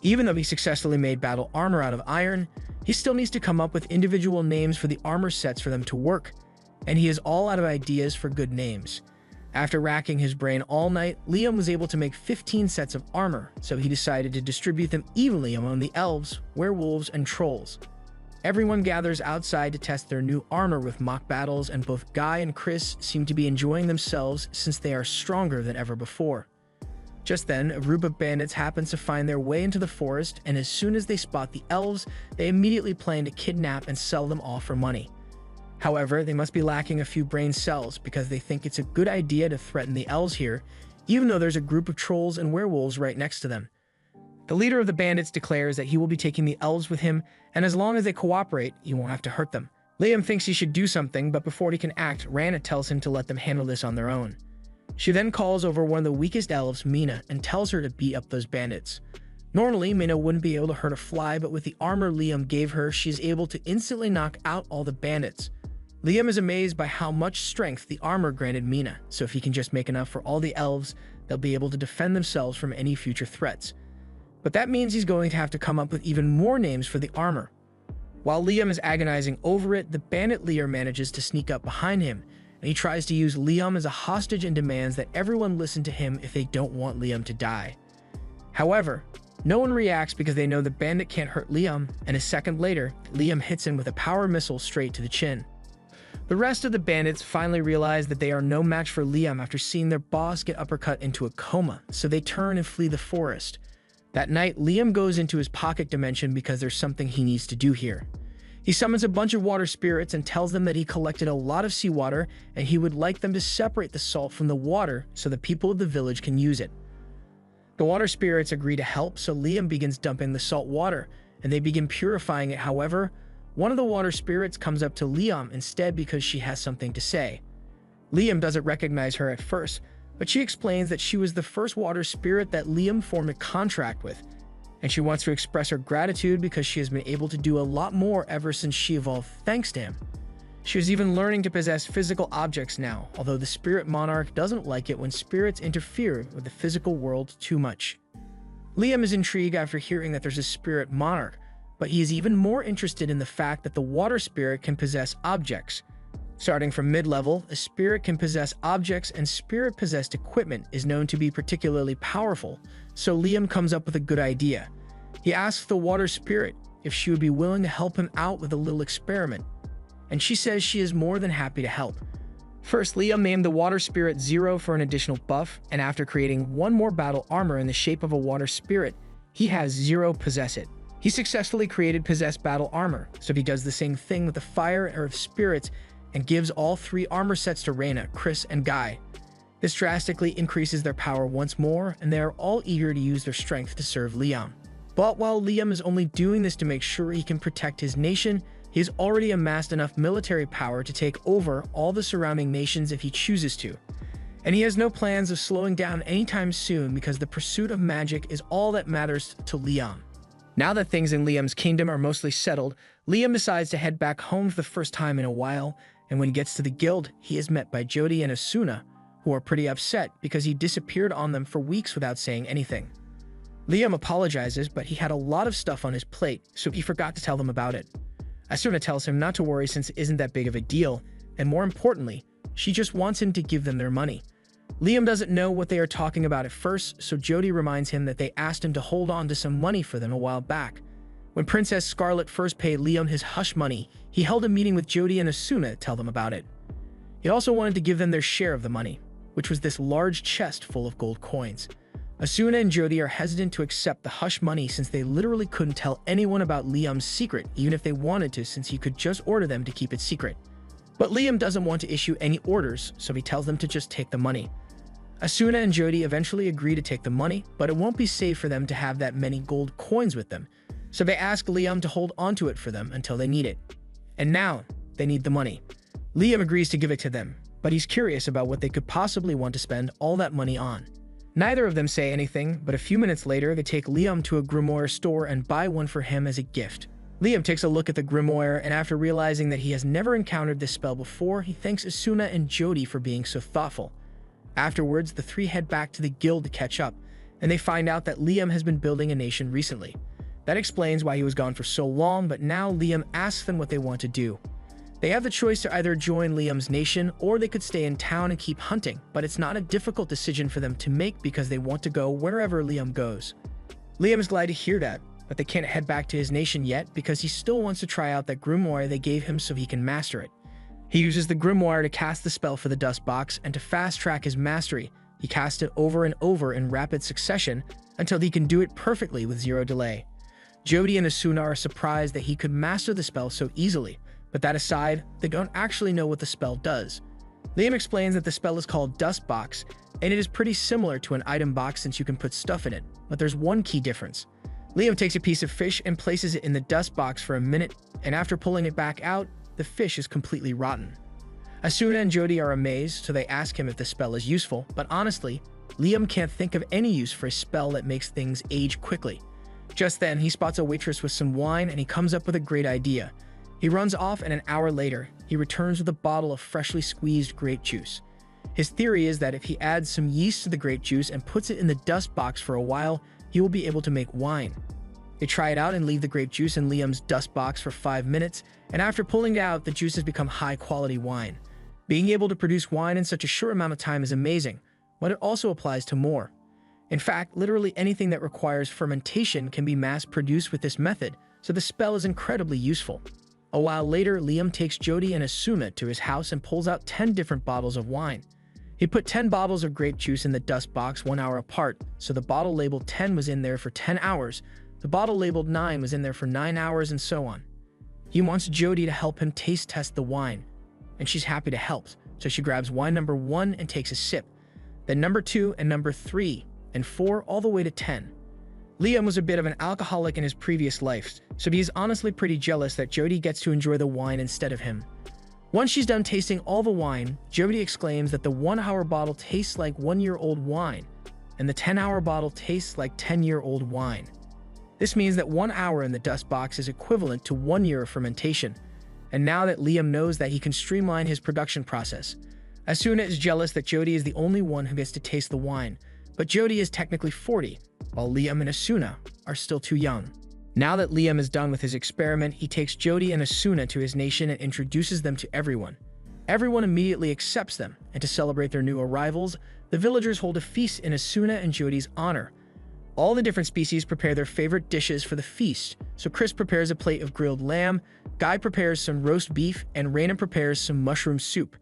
Even though he successfully made battle armor out of iron, he still needs to come up with individual names for the armor sets for them to work, and he is all out of ideas for good names. After racking his brain all night, Liam was able to make 15 sets of armor, so he decided to distribute them evenly among the elves, werewolves, and trolls. Everyone gathers outside to test their new armor with mock battles, and both Guy and Chris seem to be enjoying themselves since they are stronger than ever before. Just then, a group of bandits happens to find their way into the forest, and as soon as they spot the elves, they immediately plan to kidnap and sell them all for money. However, they must be lacking a few brain cells because they think it's a good idea to threaten the elves here, even though there's a group of trolls and werewolves right next to them. The leader of the bandits declares that he will be taking the elves with him, and as long as they cooperate, he won't have to hurt them. Liam thinks he should do something, but before he can act, Rana tells him to let them handle this on their own. She then calls over one of the weakest elves, Mina, and tells her to beat up those bandits. Normally, Mina wouldn't be able to hurt a fly, but with the armor Liam gave her, she's able to instantly knock out all the bandits. Liam is amazed by how much strength the armor granted Mina, so if he can just make enough for all the elves, they'll be able to defend themselves from any future threats. But that means he's going to have to come up with even more names for the armor. While Liam is agonizing over it, the bandit leader manages to sneak up behind him, and he tries to use Liam as a hostage and demands that everyone listen to him if they don't want Liam to die. However, no one reacts because they know the bandit can't hurt Liam, and a second later, Liam hits him with a power missile straight to the chin. The rest of the bandits finally realize that they are no match for Liam after seeing their boss get uppercut into a coma, so they turn and flee the forest. That night, Liam goes into his pocket dimension because there's something he needs to do here. He summons a bunch of water spirits and tells them that he collected a lot of seawater and he would like them to separate the salt from the water so the people of the village can use it. The water spirits agree to help, so Liam begins dumping the salt water and they begin purifying it. However, one of the water spirits comes up to Liam instead because she has something to say. Liam doesn't recognize her at first, but she explains that she was the first water spirit that Liam formed a contract with, and she wants to express her gratitude because she has been able to do a lot more ever since she evolved thanks to him. She was even learning to possess physical objects now, although the spirit monarch doesn't like it when spirits interfere with the physical world too much. Liam is intrigued after hearing that there's a spirit monarch, but he is even more interested in the fact that the water spirit can possess objects. Starting from mid-level, a spirit can possess objects, and spirit-possessed equipment is known to be particularly powerful, so Liam comes up with a good idea. He asks the water spirit if she would be willing to help him out with a little experiment, and she says she is more than happy to help. First, Liam named the water spirit Zero for an additional buff, and after creating one more battle armor in the shape of a water spirit, he has Zero possess it. He successfully created possessed battle armor, so he does the same thing with the fire and earth spirits and gives all 3 armor sets to Reyna, Chris, and Guy. This drastically increases their power once more, and they are all eager to use their strength to serve Liam. But while Liam is only doing this to make sure he can protect his nation, he has already amassed enough military power to take over all the surrounding nations if he chooses to. And he has no plans of slowing down anytime soon because the pursuit of magic is all that matters to Liam. Now that things in Liam's kingdom are mostly settled, Liam decides to head back home for the first time in a while, and when he gets to the guild, he is met by Jody and Asuna, who are pretty upset because he disappeared on them for weeks without saying anything. Liam apologizes, but he had a lot of stuff on his plate, so he forgot to tell them about it. Asuna tells him not to worry since it isn't that big of a deal, and more importantly, she just wants him to give them their money. Liam doesn't know what they are talking about at first, so Jody reminds him that they asked him to hold on to some money for them a while back. When Princess Scarlet first paid Liam his hush money, he held a meeting with Jody and Asuna to tell them about it. He also wanted to give them their share of the money, which was this large chest full of gold coins. Asuna and Jody are hesitant to accept the hush money since they literally couldn't tell anyone about Liam's secret, even if they wanted to, since he could just order them to keep it secret. But Liam doesn't want to issue any orders, so he tells them to just take the money. Asuna and Jody eventually agree to take the money, but it won't be safe for them to have that many gold coins with them, so they ask Liam to hold onto it for them until they need it. And now, they need the money. Liam agrees to give it to them, but he's curious about what they could possibly want to spend all that money on. Neither of them say anything, but a few minutes later, they take Liam to a grimoire store and buy one for him as a gift. Liam takes a look at the grimoire, and after realizing that he has never encountered this spell before, he thanks Asuna and Jody for being so thoughtful. Afterwards, the 3 head back to the guild to catch up, and they find out that Liam has been building a nation recently. That explains why he was gone for so long, but now Liam asks them what they want to do. They have the choice to either join Liam's nation or they could stay in town and keep hunting, but it's not a difficult decision for them to make because they want to go wherever Liam goes. Liam is glad to hear that, but they can't head back to his nation yet because he still wants to try out that grimoire they gave him so he can master it. He uses the grimoire to cast the spell for the dust box and to fast track his mastery, He casts it over and over in rapid succession until he can do it perfectly with zero delay. Jody and Asuna are surprised that he could master the spell so easily, but that aside, they don't actually know what the spell does. Liam explains that the spell is called Dust Box, and it is pretty similar to an item box since you can put stuff in it, but there's one key difference. Liam takes a piece of fish and places it in the dust box for a minute, and after pulling it back out, the fish is completely rotten. Asuna and Jody are amazed, so they ask him if the spell is useful, but honestly, Liam can't think of any use for a spell that makes things age quickly. Just then, he spots a waitress with some wine and he comes up with a great idea. He runs off, and an hour later, he returns with a bottle of freshly squeezed grape juice. His theory is that if he adds some yeast to the grape juice and puts it in the dust box for a while, he will be able to make wine. They try it out and leave the grape juice in Liam's dust box for 5 minutes, and after pulling it out, the juice has become high-quality wine. Being able to produce wine in such a short amount of time is amazing, but it also applies to more. In fact, literally anything that requires fermentation can be mass-produced with this method, so the spell is incredibly useful. A while later, Liam takes Jody and Asuna to his house and pulls out 10 different bottles of wine. He put 10 bottles of grape juice in the dust box 1 hour apart, so the bottle labeled 10 was in there for 10 hours, the bottle labeled 9 was in there for 9 hours, and so on. He wants Jody to help him taste test the wine, and she's happy to help, so she grabs wine number 1 and takes a sip, then number 2 and number 3 and 4 all the way to 10. Liam was a bit of an alcoholic in his previous life, so he's honestly pretty jealous that Jody gets to enjoy the wine instead of him. Once she's done tasting all the wine, Jody exclaims that the 1 hour bottle tastes like 1-year-old wine, and the 10-hour bottle tastes like 10-year-old wine. This means that 1 hour in the dust box is equivalent to 1 year of fermentation, and now that Liam knows that he can streamline his production process. Asuna is jealous that Jody is the only one who gets to taste the wine, but Jody is technically 40, while Liam and Asuna are still too young. Now that Liam is done with his experiment, he takes Jody and Asuna to his nation and introduces them to everyone. Everyone immediately accepts them, and to celebrate their new arrivals, the villagers hold a feast in Asuna and Jody's honor. All the different species prepare their favorite dishes for the feast, so Chris prepares a plate of grilled lamb, Guy prepares some roast beef, and Raina prepares some mushroom soup.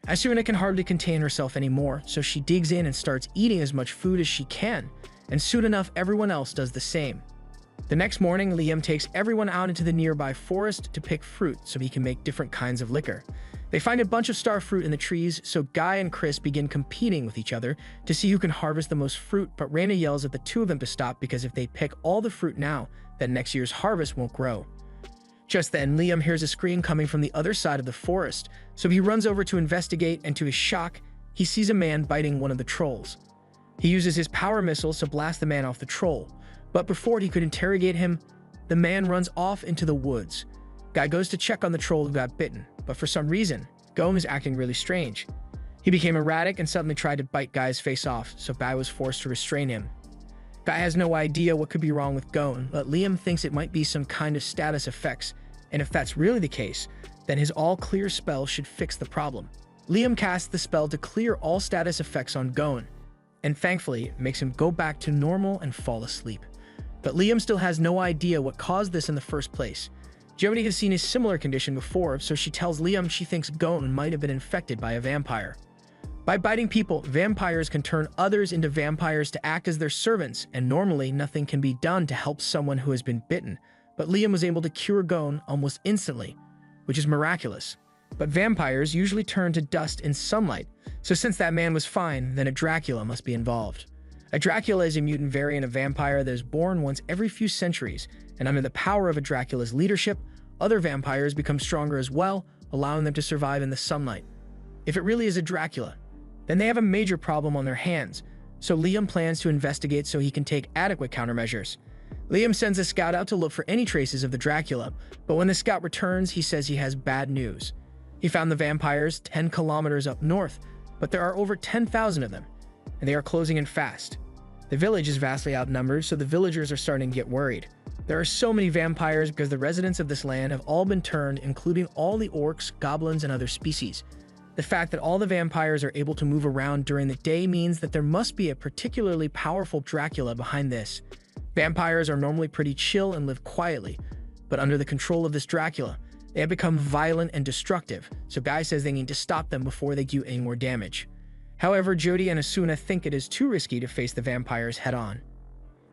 Asuna can hardly contain herself anymore, so she digs in and starts eating as much food as she can, and soon enough everyone else does the same. The next morning, Liam takes everyone out into the nearby forest to pick fruit so he can make different kinds of liquor. They find a bunch of star fruit in the trees, so Guy and Chris begin competing with each other to see who can harvest the most fruit, but Raina yells at the two of them to stop because if they pick all the fruit now, then next year's harvest won't grow. Just then, Liam hears a scream coming from the other side of the forest, so he runs over to investigate, and to his shock, he sees a man biting one of the trolls. He uses his power missiles to blast the man off the troll, but before he could interrogate him, the man runs off into the woods. Guy goes to check on the troll who got bitten, but for some reason, Goem is acting really strange. He became erratic and suddenly tried to bite Guy's face off, so Guy was forced to restrain him. Guy has no idea what could be wrong with Goem, but Liam thinks it might be some kind of status effects, and if that's really the case, then his all-clear spell should fix the problem. Liam casts the spell to clear all status effects on Goem, and thankfully, it makes him go back to normal and fall asleep. But Liam still has no idea what caused this in the first place. Jody has seen a similar condition before, so she tells Liam she thinks Goem might have been infected by a vampire. By biting people, vampires can turn others into vampires to act as their servants, and normally nothing can be done to help someone who has been bitten, but Liam was able to cure Goem almost instantly, which is miraculous. But vampires usually turn to dust in sunlight, so since that man was fine, then a Dracula must be involved. A Dracula is a mutant variant of vampire that is born once every few centuries, and under the power of a Dracula's leadership, other vampires become stronger as well, allowing them to survive in the sunlight. If it really is a Dracula, then they have a major problem on their hands, so Liam plans to investigate so he can take adequate countermeasures. Liam sends a scout out to look for any traces of the Dracula, but when the scout returns, he says he has bad news. He found the vampires 10 kilometers up north, but there are over 10,000 of them, and they are closing in fast. The village is vastly outnumbered, so the villagers are starting to get worried. There are so many vampires because the residents of this land have all been turned, including all the orcs, goblins, and other species. The fact that all the vampires are able to move around during the day means that there must be a particularly powerful Dracula behind this. Vampires are normally pretty chill and live quietly, but under the control of this Dracula, they have become violent and destructive, so Guy says they need to stop them before they do any more damage. However, Jody and Asuna think it is too risky to face the vampires head-on.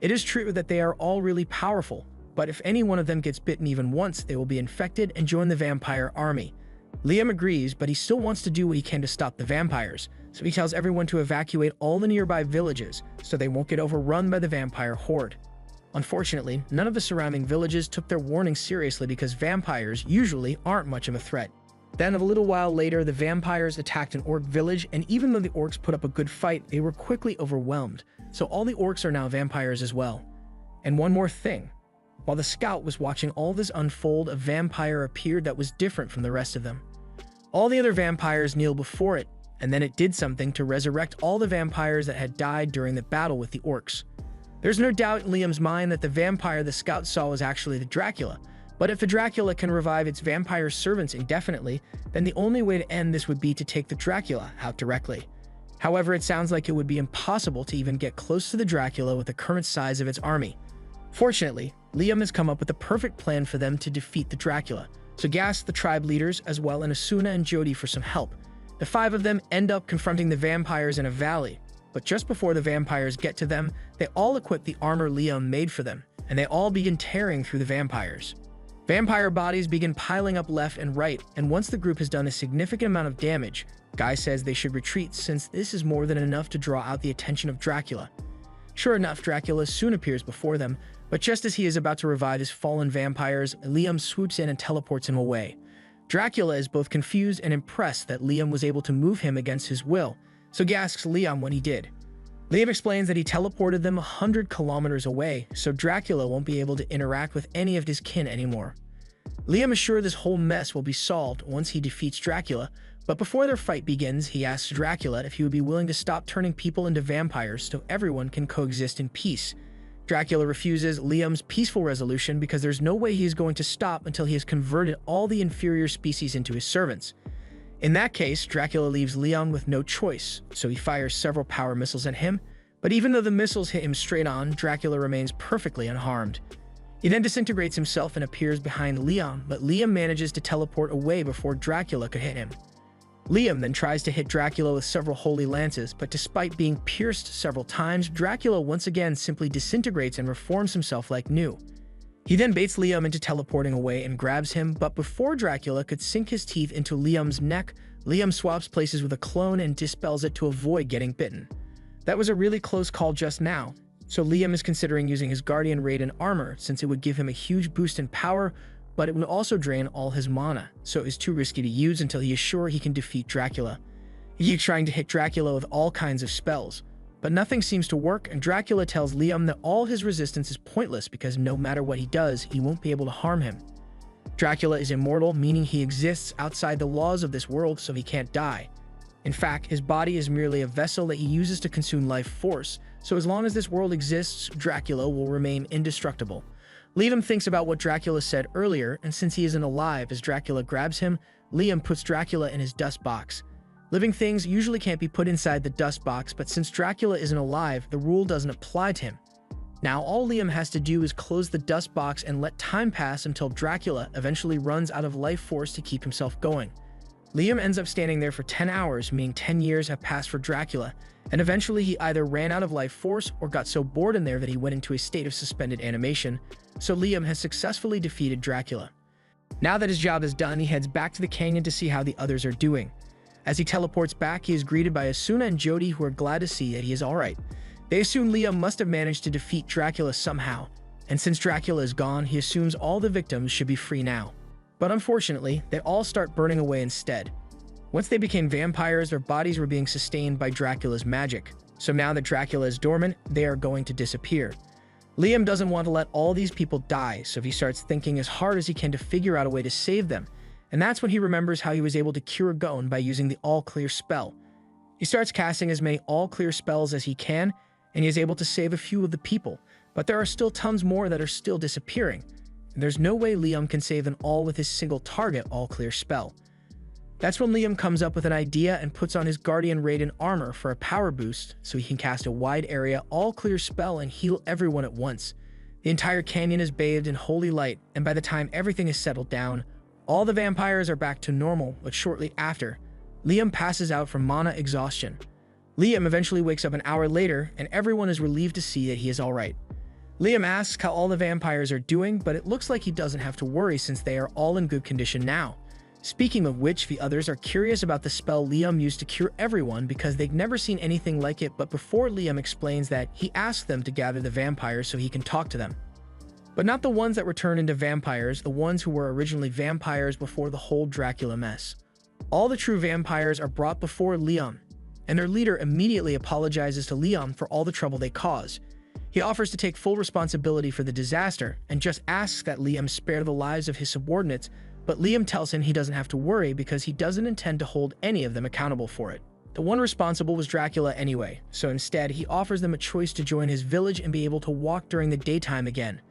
It is true that they are all really powerful, but if any one of them gets bitten even once, they will be infected and join the vampire army. Liam agrees, but he still wants to do what he can to stop the vampires, so he tells everyone to evacuate all the nearby villages so they won't get overrun by the vampire horde. Unfortunately, none of the surrounding villages took their warning seriously because vampires usually aren't much of a threat. Then, a little while later, the vampires attacked an orc village, and even though the orcs put up a good fight, they were quickly overwhelmed, so all the orcs are now vampires as well. And one more thing. While the scout was watching all this unfold, a vampire appeared that was different from the rest of them. All the other vampires kneeled before it, and then it did something to resurrect all the vampires that had died during the battle with the orcs. There's no doubt in Liam's mind that the vampire the scout saw was actually the Dracula, but if the Dracula can revive its vampire servants indefinitely, then the only way to end this would be to take the Dracula out directly. However, it sounds like it would be impossible to even get close to the Dracula with the current size of its army. Fortunately, Liam has come up with the perfect plan for them to defeat the Dracula, so he asks the tribe leaders as well and Asuna and Jody for some help. The 5 of them end up confronting the vampires in a valley, but just before the vampires get to them, they all equip the armor Liam made for them, and they all begin tearing through the vampires. Vampire bodies begin piling up left and right, and once the group has done a significant amount of damage, Guy says they should retreat since this is more than enough to draw out the attention of Dracula. Sure enough, Dracula soon appears before them, but just as he is about to revive his fallen vampires, Liam swoops in and teleports him away. Dracula is both confused and impressed that Liam was able to move him against his will, so he asks Liam what he did. Liam explains that he teleported them 100 kilometers away, so Dracula won't be able to interact with any of his kin anymore. Liam is sure this whole mess will be solved once he defeats Dracula, but before their fight begins, he asks Dracula if he would be willing to stop turning people into vampires so everyone can coexist in peace. Dracula refuses Liam's peaceful resolution because there's no way he is going to stop until he has converted all the inferior species into his servants. In that case, Dracula leaves Liam with no choice, so he fires several power missiles at him, but even though the missiles hit him straight on, Dracula remains perfectly unharmed. He then disintegrates himself and appears behind Liam, but Liam manages to teleport away before Dracula could hit him. Liam then tries to hit Dracula with several holy lances, but despite being pierced several times, Dracula once again simply disintegrates and reforms himself like new. He then baits Liam into teleporting away and grabs him, but before Dracula could sink his teeth into Liam's neck, Liam swaps places with a clone and dispels it to avoid getting bitten. That was a really close call just now, so Liam is considering using his Guardian Raiden armor since it would give him a huge boost in power, but it would also drain all his mana, so it is too risky to use until he is sure he can defeat Dracula. He keeps trying to hit Dracula with all kinds of spells, but nothing seems to work, and Dracula tells Liam that all his resistance is pointless because no matter what he does, he won't be able to harm him. Dracula is immortal, meaning he exists outside the laws of this world, so he can't die. In fact, his body is merely a vessel that he uses to consume life force, so as long as this world exists, Dracula will remain indestructible. Liam thinks about what Dracula said earlier, and since he isn't alive as Dracula grabs him, Liam puts Dracula in his dust box. Living things usually can't be put inside the dust box, but since Dracula isn't alive, the rule doesn't apply to him. Now all Liam has to do is close the dust box and let time pass until Dracula eventually runs out of life force to keep himself going. Liam ends up standing there for 10 hours, meaning 10 years have passed for Dracula, and eventually he either ran out of life force or got so bored in there that he went into a state of suspended animation, so Liam has successfully defeated Dracula. Now that his job is done, he heads back to the canyon to see how the others are doing. As he teleports back, he is greeted by Asuna and Jody, who are glad to see that he is alright. They assume Liam must have managed to defeat Dracula somehow, and since Dracula is gone, he assumes all the victims should be free now. But unfortunately, they all start burning away instead. Once they became vampires, their bodies were being sustained by Dracula's magic, so now that Dracula is dormant, they are going to disappear. Liam doesn't want to let all these people die, so he starts thinking as hard as he can to figure out a way to save them, and that's when he remembers how he was able to cure Gon by using the All-Clear spell. He starts casting as many All-Clear spells as he can, and he is able to save a few of the people, but there are still tons more that are still disappearing, and there's no way Liam can save them all with his single target All-Clear spell. That's when Liam comes up with an idea and puts on his Guardian Raiden armor for a power boost so he can cast a wide area all-clear spell and heal everyone at once. The entire canyon is bathed in holy light, and by the time everything is settled down, all the vampires are back to normal, but shortly after, Liam passes out from mana exhaustion. Liam eventually wakes up an hour later, and everyone is relieved to see that he is alright. Liam asks how all the vampires are doing, but it looks like he doesn't have to worry since they are all in good condition now. Speaking of which, the others are curious about the spell Liam used to cure everyone because they've never seen anything like it, but before Liam explains that, he asks them to gather the vampires so he can talk to them. But not the ones that were turned into vampires, the ones who were originally vampires before the whole Dracula mess. All the true vampires are brought before Liam, and their leader immediately apologizes to Liam for all the trouble they caused. He offers to take full responsibility for the disaster and just asks that Liam spare the lives of his subordinates, but Liam tells him he doesn't have to worry because he doesn't intend to hold any of them accountable for it. The one responsible was Dracula anyway, so instead he offers them a choice to join his village and be able to walk during the daytime again.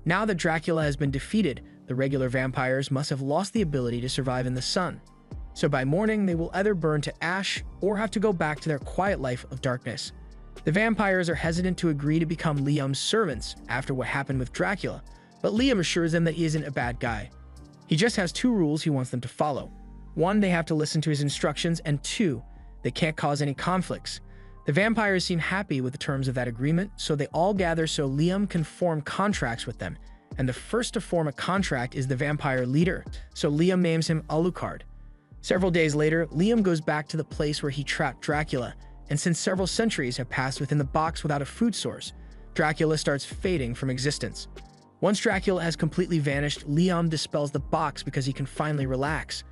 Now that Dracula has been defeated, the regular vampires must have lost the ability to survive in the sun. So by morning, they will either burn to ash or have to go back to their quiet life of darkness. The vampires are hesitant to agree to become Liam's servants after what happened with Dracula, but Liam assures them that he isn't a bad guy. He just has 2 rules he wants them to follow. 1, they have to listen to his instructions, and 2, they can't cause any conflicts. The vampires seem happy with the terms of that agreement, so they all gather so Liam can form contracts with them, and the first to form a contract is the vampire leader, so Liam names him Alucard. Several days later, Liam goes back to the place where he trapped Dracula, and since several centuries have passed within the box without a food source, Dracula starts fading from existence. Once Dracula has completely vanished, Liam dispels the box because he can finally relax.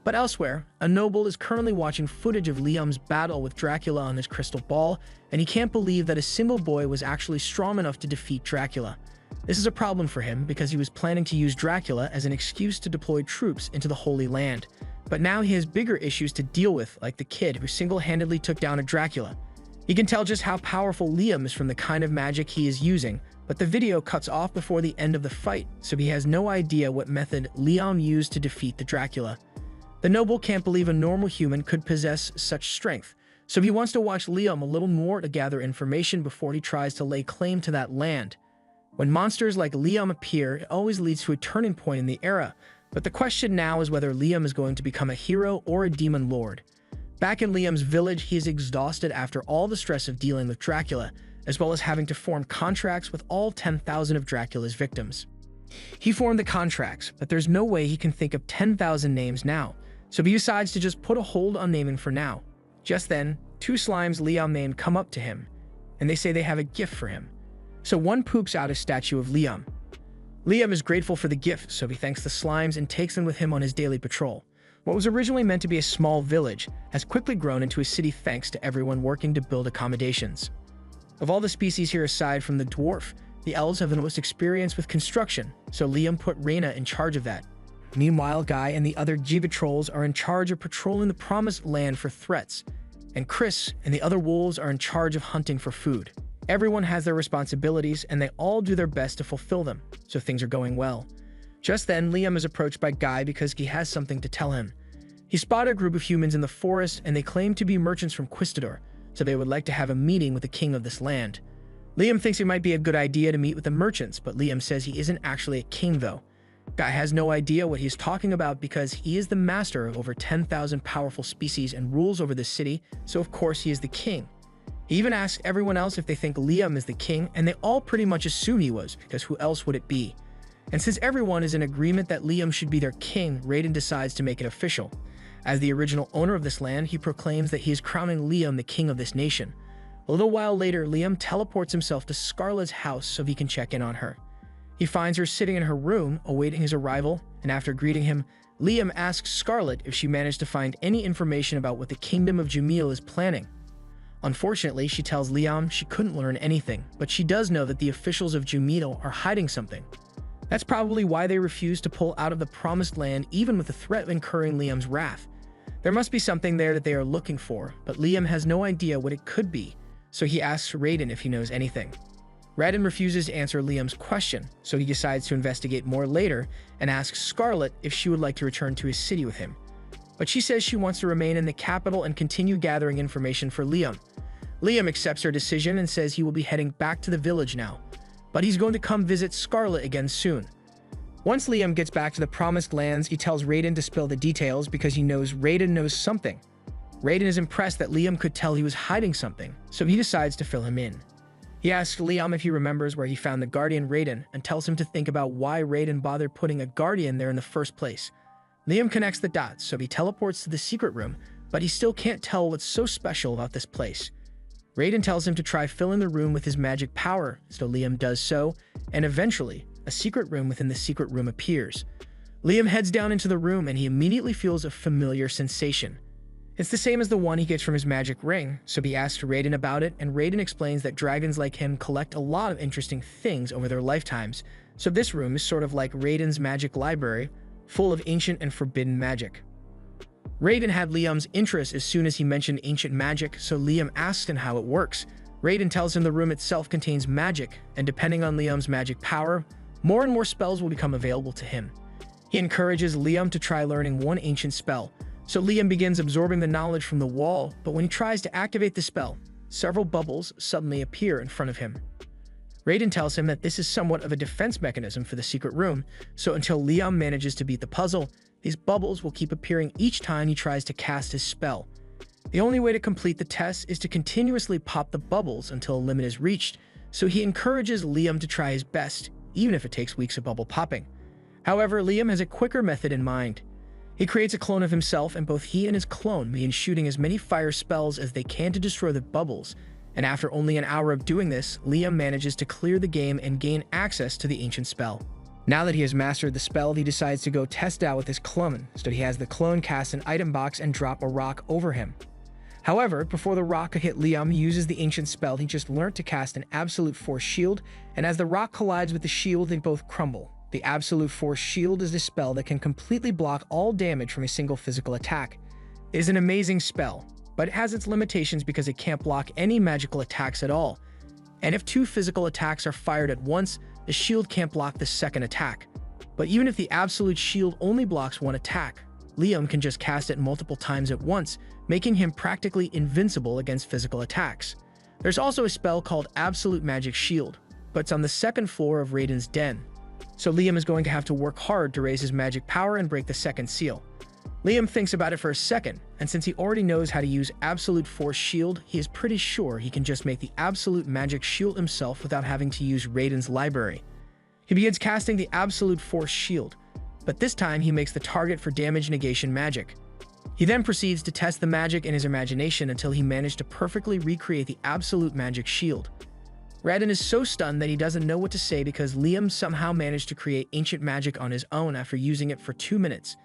But elsewhere, a noble is currently watching footage of Liam's battle with Dracula on his crystal ball, and he can't believe that a single boy was actually strong enough to defeat Dracula. This is a problem for him because he was planning to use Dracula as an excuse to deploy troops into the Holy Land. But now he has bigger issues to deal with, like the kid who single-handedly took down a Dracula. He can tell just how powerful Liam is from the kind of magic he is using, but the video cuts off before the end of the fight, so he has no idea what method Liam used to defeat the Dracula. The noble can't believe a normal human could possess such strength, so he wants to watch Liam a little more to gather information before he tries to lay claim to that land. When monsters like Liam appear, it always leads to a turning point in the era, but the question now is whether Liam is going to become a hero or a demon lord. Back in Liam's village, he is exhausted after all the stress of dealing with Dracula, as well as having to form contracts with all 10,000 of Dracula's victims. He formed the contracts, but there's no way he can think of 10,000 names now, so he decides to just put a hold on naming for now. Just then, 2 slimes Liam named come up to him, and they say they have a gift for him. So one poops out a statue of Liam. Liam is grateful for the gift, so he thanks the slimes and takes them with him on his daily patrol. What was originally meant to be a small village has quickly grown into a city thanks to everyone working to build accommodations. Of all the species here aside from the dwarf, the elves have the most experience with construction, so Liam put Reyna in charge of that. Meanwhile, Guy and the other G-Patrols are in charge of patrolling the Promised Land for threats, and Chris and the other wolves are in charge of hunting for food. Everyone has their responsibilities, and they all do their best to fulfill them, so things are going well. Just then, Liam is approached by Guy because he has something to tell him. He spotted a group of humans in the forest, and they claim to be merchants from Quistador, so they would like to have a meeting with the king of this land. Liam thinks it might be a good idea to meet with the merchants, but Liam says he isn't actually a king though. Guy has no idea what he's talking about because he is the master of over 10,000 powerful species and rules over the city, so of course he is the king. He even asks everyone else if they think Liam is the king, and they all pretty much assume he was, because who else would it be? And since everyone is in agreement that Liam should be their king, Raiden decides to make it official. As the original owner of this land, he proclaims that he is crowning Liam the king of this nation. A little while later, Liam teleports himself to Scarlet's house so he can check in on her. He finds her sitting in her room, awaiting his arrival, and after greeting him, Liam asks Scarlet if she managed to find any information about what the Kingdom of Jamil is planning. Unfortunately, she tells Liam she couldn't learn anything, but she does know that the officials of Jamil are hiding something. That's probably why they refuse to pull out of the Promised Land even with the threat of incurring Liam's wrath. There must be something there that they are looking for, but Liam has no idea what it could be, so he asks Raiden if he knows anything. Raiden refuses to answer Liam's question, so he decides to investigate more later and asks Scarlet if she would like to return to his city with him. But she says she wants to remain in the capital and continue gathering information for Liam. Liam accepts her decision and says he will be heading back to the village now, but he's going to come visit Scarlet again soon. Once Liam gets back to the Promised Lands, he tells Raiden to spill the details because he knows Raiden knows something. Raiden is impressed that Liam could tell he was hiding something, so he decides to fill him in. He asks Liam if he remembers where he found the Guardian Raiden and tells him to think about why Raiden bothered putting a Guardian there in the first place. Liam connects the dots, so he teleports to the secret room, but he still can't tell what's so special about this place. Raiden tells him to try filling the room with his magic power, so Liam does so, and eventually, a secret room within the secret room appears. Liam heads down into the room and he immediately feels a familiar sensation. It's the same as the one he gets from his magic ring, so he asks Raiden about it, and Raiden explains that dragons like him collect a lot of interesting things over their lifetimes, so this room is sort of like Raiden's magic library, full of ancient and forbidden magic. Raiden had Liam's interest as soon as he mentioned ancient magic, so Liam asks him how it works. Raiden tells him the room itself contains magic, and depending on Liam's magic power, more and more spells will become available to him. He encourages Liam to try learning one ancient spell, so Liam begins absorbing the knowledge from the wall, but when he tries to activate the spell, several bubbles suddenly appear in front of him. Raiden tells him that this is somewhat of a defense mechanism for the secret room, so until Liam manages to beat the puzzle, these bubbles will keep appearing each time he tries to cast his spell. The only way to complete the test is to continuously pop the bubbles until a limit is reached, so he encourages Liam to try his best, even if it takes weeks of bubble popping. However, Liam has a quicker method in mind. He creates a clone of himself, and both he and his clone begin shooting as many fire spells as they can to destroy the bubbles, and after only an hour of doing this, Liam manages to clear the game and gain access to the ancient spell. Now that he has mastered the spell, he decides to go test out with his clone, so he has the clone cast an item box and drop a rock over him. However, before the rock could hit Liam, he uses the ancient spell he just learned to cast an Absolute Force shield, and as the rock collides with the shield, they both crumble. The Absolute Force shield is a spell that can completely block all damage from a single physical attack. It is an amazing spell, but it has its limitations because it can't block any magical attacks at all. And if two physical attacks are fired at once, the shield can't block the second attack. But even if the Absolute Shield only blocks one attack, Liam can just cast it multiple times at once, making him practically invincible against physical attacks. There's also a spell called Absolute Magic Shield, but it's on the second floor of Raiden's den. So Liam is going to have to work hard to raise his magic power and break the second seal. Liam thinks about it for a second, and since he already knows how to use Absolute Force Shield, he is pretty sure he can just make the Absolute Magic Shield himself without having to use Raiden's library. He begins casting the Absolute Force Shield, but this time he makes the target for damage negation magic. He then proceeds to test the magic in his imagination until he managed to perfectly recreate the Absolute Magic Shield. Raiden is so stunned that he doesn't know what to say because Liam somehow managed to create ancient magic on his own after using it for 2 minutes.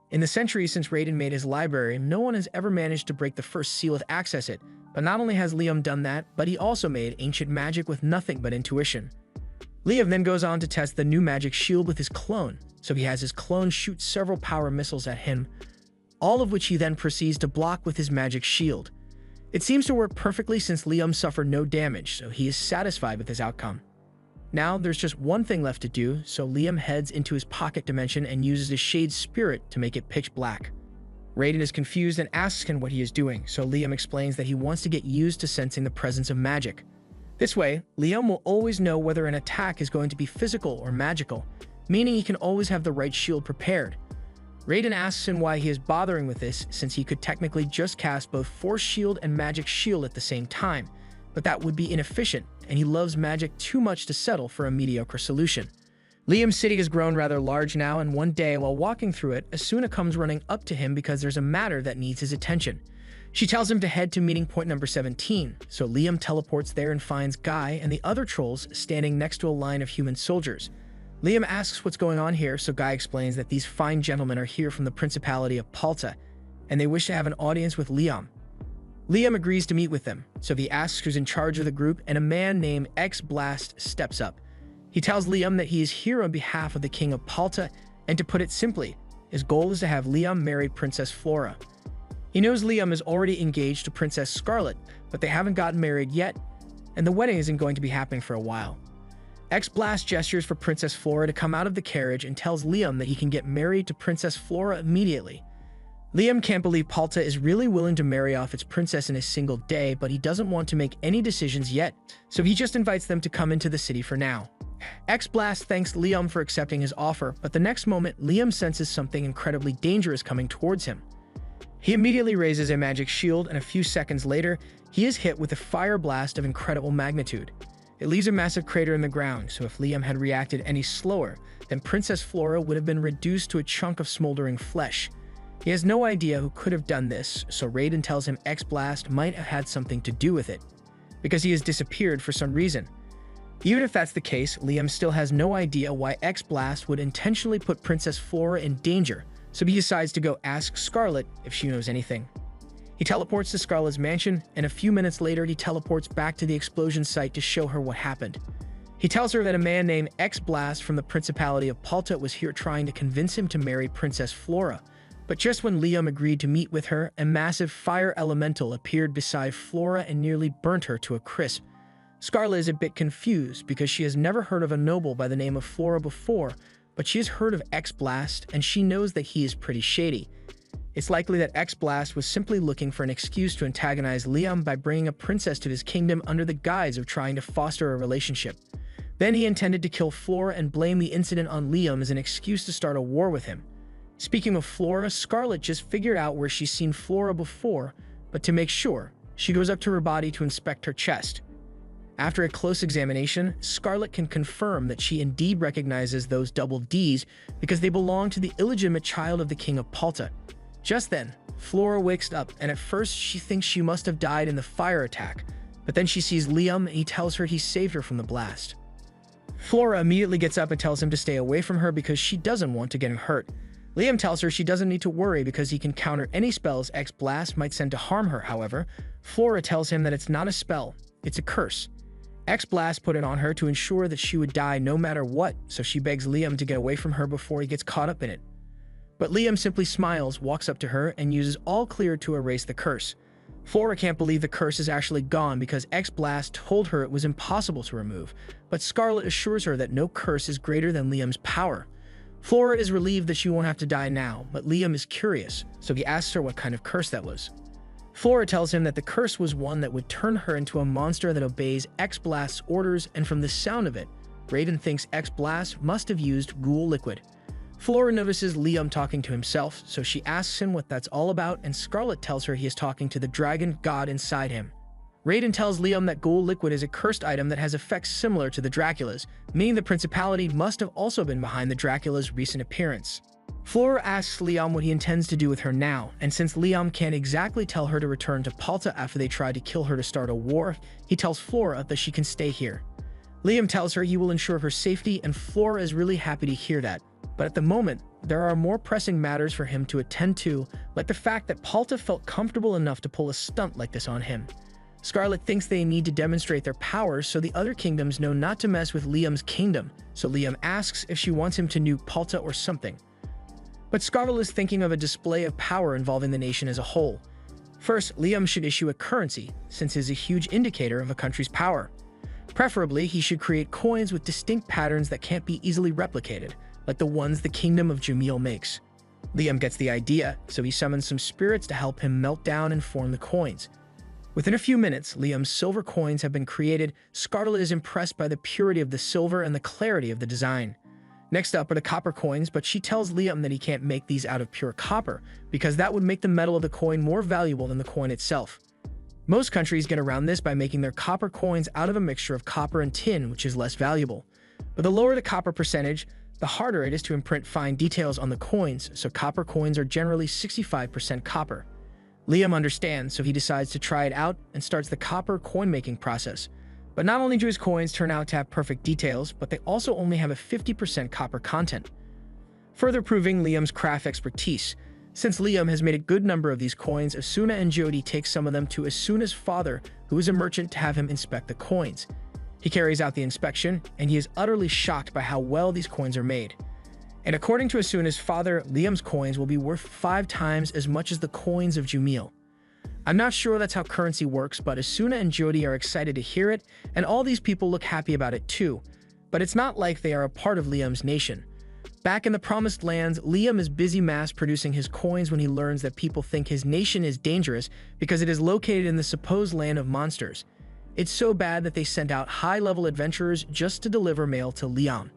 In the centuries since Raiden made his library, no one has ever managed to break the first seal to access it, but not only has Liam done that, but he also made ancient magic with nothing but intuition. Liam then goes on to test the new magic shield with his clone, so he has his clone shoot several power missiles at him, all of which he then proceeds to block with his magic shield. It seems to work perfectly since Liam suffered no damage, so he is satisfied with his outcome. Now, there's just one thing left to do, so Liam heads into his pocket dimension and uses his Shade Spirit to make it pitch black. Raiden is confused and asks him what he is doing, so Liam explains that he wants to get used to sensing the presence of magic. This way, Liam will always know whether an attack is going to be physical or magical, meaning he can always have the right shield prepared. Raiden asks him why he is bothering with this, since he could technically just cast both Force Shield and Magic Shield at the same time, but that would be inefficient, and he loves magic too much to settle for a mediocre solution. Liam's city has grown rather large now, and one day, while walking through it, Asuna comes running up to him because there's a matter that needs his attention. She tells him to head to meeting point number 17, so Liam teleports there and finds Guy and the other trolls standing next to a line of human soldiers. Liam asks what's going on here, so Guy explains that these fine gentlemen are here from the Principality of Palta, and they wish to have an audience with Liam. Liam agrees to meet with them, so he asks who's in charge of the group, and a man named X-Blast steps up. He tells Liam that he is here on behalf of the King of Palta, and to put it simply, his goal is to have Liam marry Princess Flora. He knows Liam is already engaged to Princess Scarlet, but they haven't gotten married yet, and the wedding isn't going to be happening for a while. X-Blast gestures for Princess Flora to come out of the carriage and tells Liam that he can get married to Princess Flora immediately. Liam can't believe Palta is really willing to marry off its princess in a single day, but he doesn't want to make any decisions yet, so he just invites them to come into the city for now. X-Blast thanks Liam for accepting his offer, but the next moment, Liam senses something incredibly dangerous coming towards him. He immediately raises a magic shield, and a few seconds later, he is hit with a fire blast of incredible magnitude. It leaves a massive crater in the ground, so if Liam had reacted any slower, then Princess Flora would have been reduced to a chunk of smoldering flesh. He has no idea who could have done this, so Raiden tells him X-Blast might have had something to do with it, because he has disappeared for some reason. Even if that's the case, Liam still has no idea why X-Blast would intentionally put Princess Flora in danger, so he decides to go ask Scarlet if she knows anything. He teleports to Scarlet's mansion, and a few minutes later he teleports back to the explosion site to show her what happened. He tells her that a man named X-Blast from the Principality of Palta was here trying to convince him to marry Princess Flora, but just when Liam agreed to meet with her, a massive fire elemental appeared beside Flora and nearly burnt her to a crisp. Scarlet is a bit confused because she has never heard of a noble by the name of Flora before, but she has heard of X-Blast and she knows that he is pretty shady. It's likely that X-Blast was simply looking for an excuse to antagonize Liam by bringing a princess to his kingdom under the guise of trying to foster a relationship. Then he intended to kill Flora and blame the incident on Liam as an excuse to start a war with him. Speaking of Flora, Scarlet just figured out where she's seen Flora before, but to make sure, she goes up to her body to inspect her chest. After a close examination, Scarlet can confirm that she indeed recognizes those double Ds because they belong to the illegitimate child of the King of Palta. Just then, Flora wakes up, and at first she thinks she must have died in the fire attack, but then she sees Liam and he tells her he saved her from the blast. Flora immediately gets up and tells him to stay away from her because she doesn't want to get him hurt. Liam tells her she doesn't need to worry because he can counter any spells X-Blast might send to harm her. However, Flora tells him that it's not a spell, it's a curse. X-Blast put it on her to ensure that she would die no matter what, so she begs Liam to get away from her before he gets caught up in it. But Liam simply smiles, walks up to her, and uses all clear to erase the curse. Flora can't believe the curse is actually gone because X-Blast told her it was impossible to remove, but Scarlet assures her that no curse is greater than Liam's power. Flora is relieved that she won't have to die now, but Liam is curious, so he asks her what kind of curse that was. Flora tells him that the curse was one that would turn her into a monster that obeys X-Blast's orders, and from the sound of it, Raiden thinks X-Blast must have used ghoul liquid. Flora notices Liam talking to himself, so she asks him what that's all about, and Scarlet tells her he is talking to the dragon god inside him. Raiden tells Liam that ghoul liquid is a cursed item that has effects similar to the Dracula's, meaning the Principality must have also been behind the Dracula's recent appearance. Flora asks Liam what he intends to do with her now, and since Liam can't exactly tell her to return to Palta after they tried to kill her to start a war, he tells Flora that she can stay here. Liam tells her he will ensure her safety, and Flora is really happy to hear that. But at the moment, there are more pressing matters for him to attend to, like the fact that Palta felt comfortable enough to pull a stunt like this on him. Scarlet thinks they need to demonstrate their powers so the other kingdoms know not to mess with Liam's kingdom, so Liam asks if she wants him to nuke Palta or something. But Scarlet is thinking of a display of power involving the nation as a whole. First, Liam should issue a currency, since it is a huge indicator of a country's power. Preferably, he should create coins with distinct patterns that can't be easily replicated, like the ones the Kingdom of Jamil makes. Liam gets the idea, so he summons some spirits to help him melt down and form the coins. Within a few minutes, Liam's silver coins have been created. Scarlet is impressed by the purity of the silver and the clarity of the design. Next up are the copper coins, but she tells Liam that he can't make these out of pure copper, because that would make the metal of the coin more valuable than the coin itself. Most countries get around this by making their copper coins out of a mixture of copper and tin, which is less valuable. But the lower the copper percentage, the harder it is to imprint fine details on the coins, so copper coins are generally 65% copper. Liam understands, so he decides to try it out and starts the copper coin-making process. But not only do his coins turn out to have perfect details, but they also only have a 50% copper content, further proving Liam's craft expertise. Since Liam has made a good number of these coins, Asuna and Jody take some of them to Asuna's father, who is a merchant, to have him inspect the coins. He carries out the inspection, and he is utterly shocked by how well these coins are made. And according to Asuna's father, Liam's coins will be worth 5 times as much as the coins of Jamil. I'm not sure that's how currency works, but Asuna and Jody are excited to hear it, and all these people look happy about it too. But it's not like they are a part of Liam's nation. Back in the Promised Lands, Liam is busy mass-producing his coins when he learns that people think his nation is dangerous because it is located in the supposed land of monsters. It's so bad that they send out high-level adventurers just to deliver mail to Liam.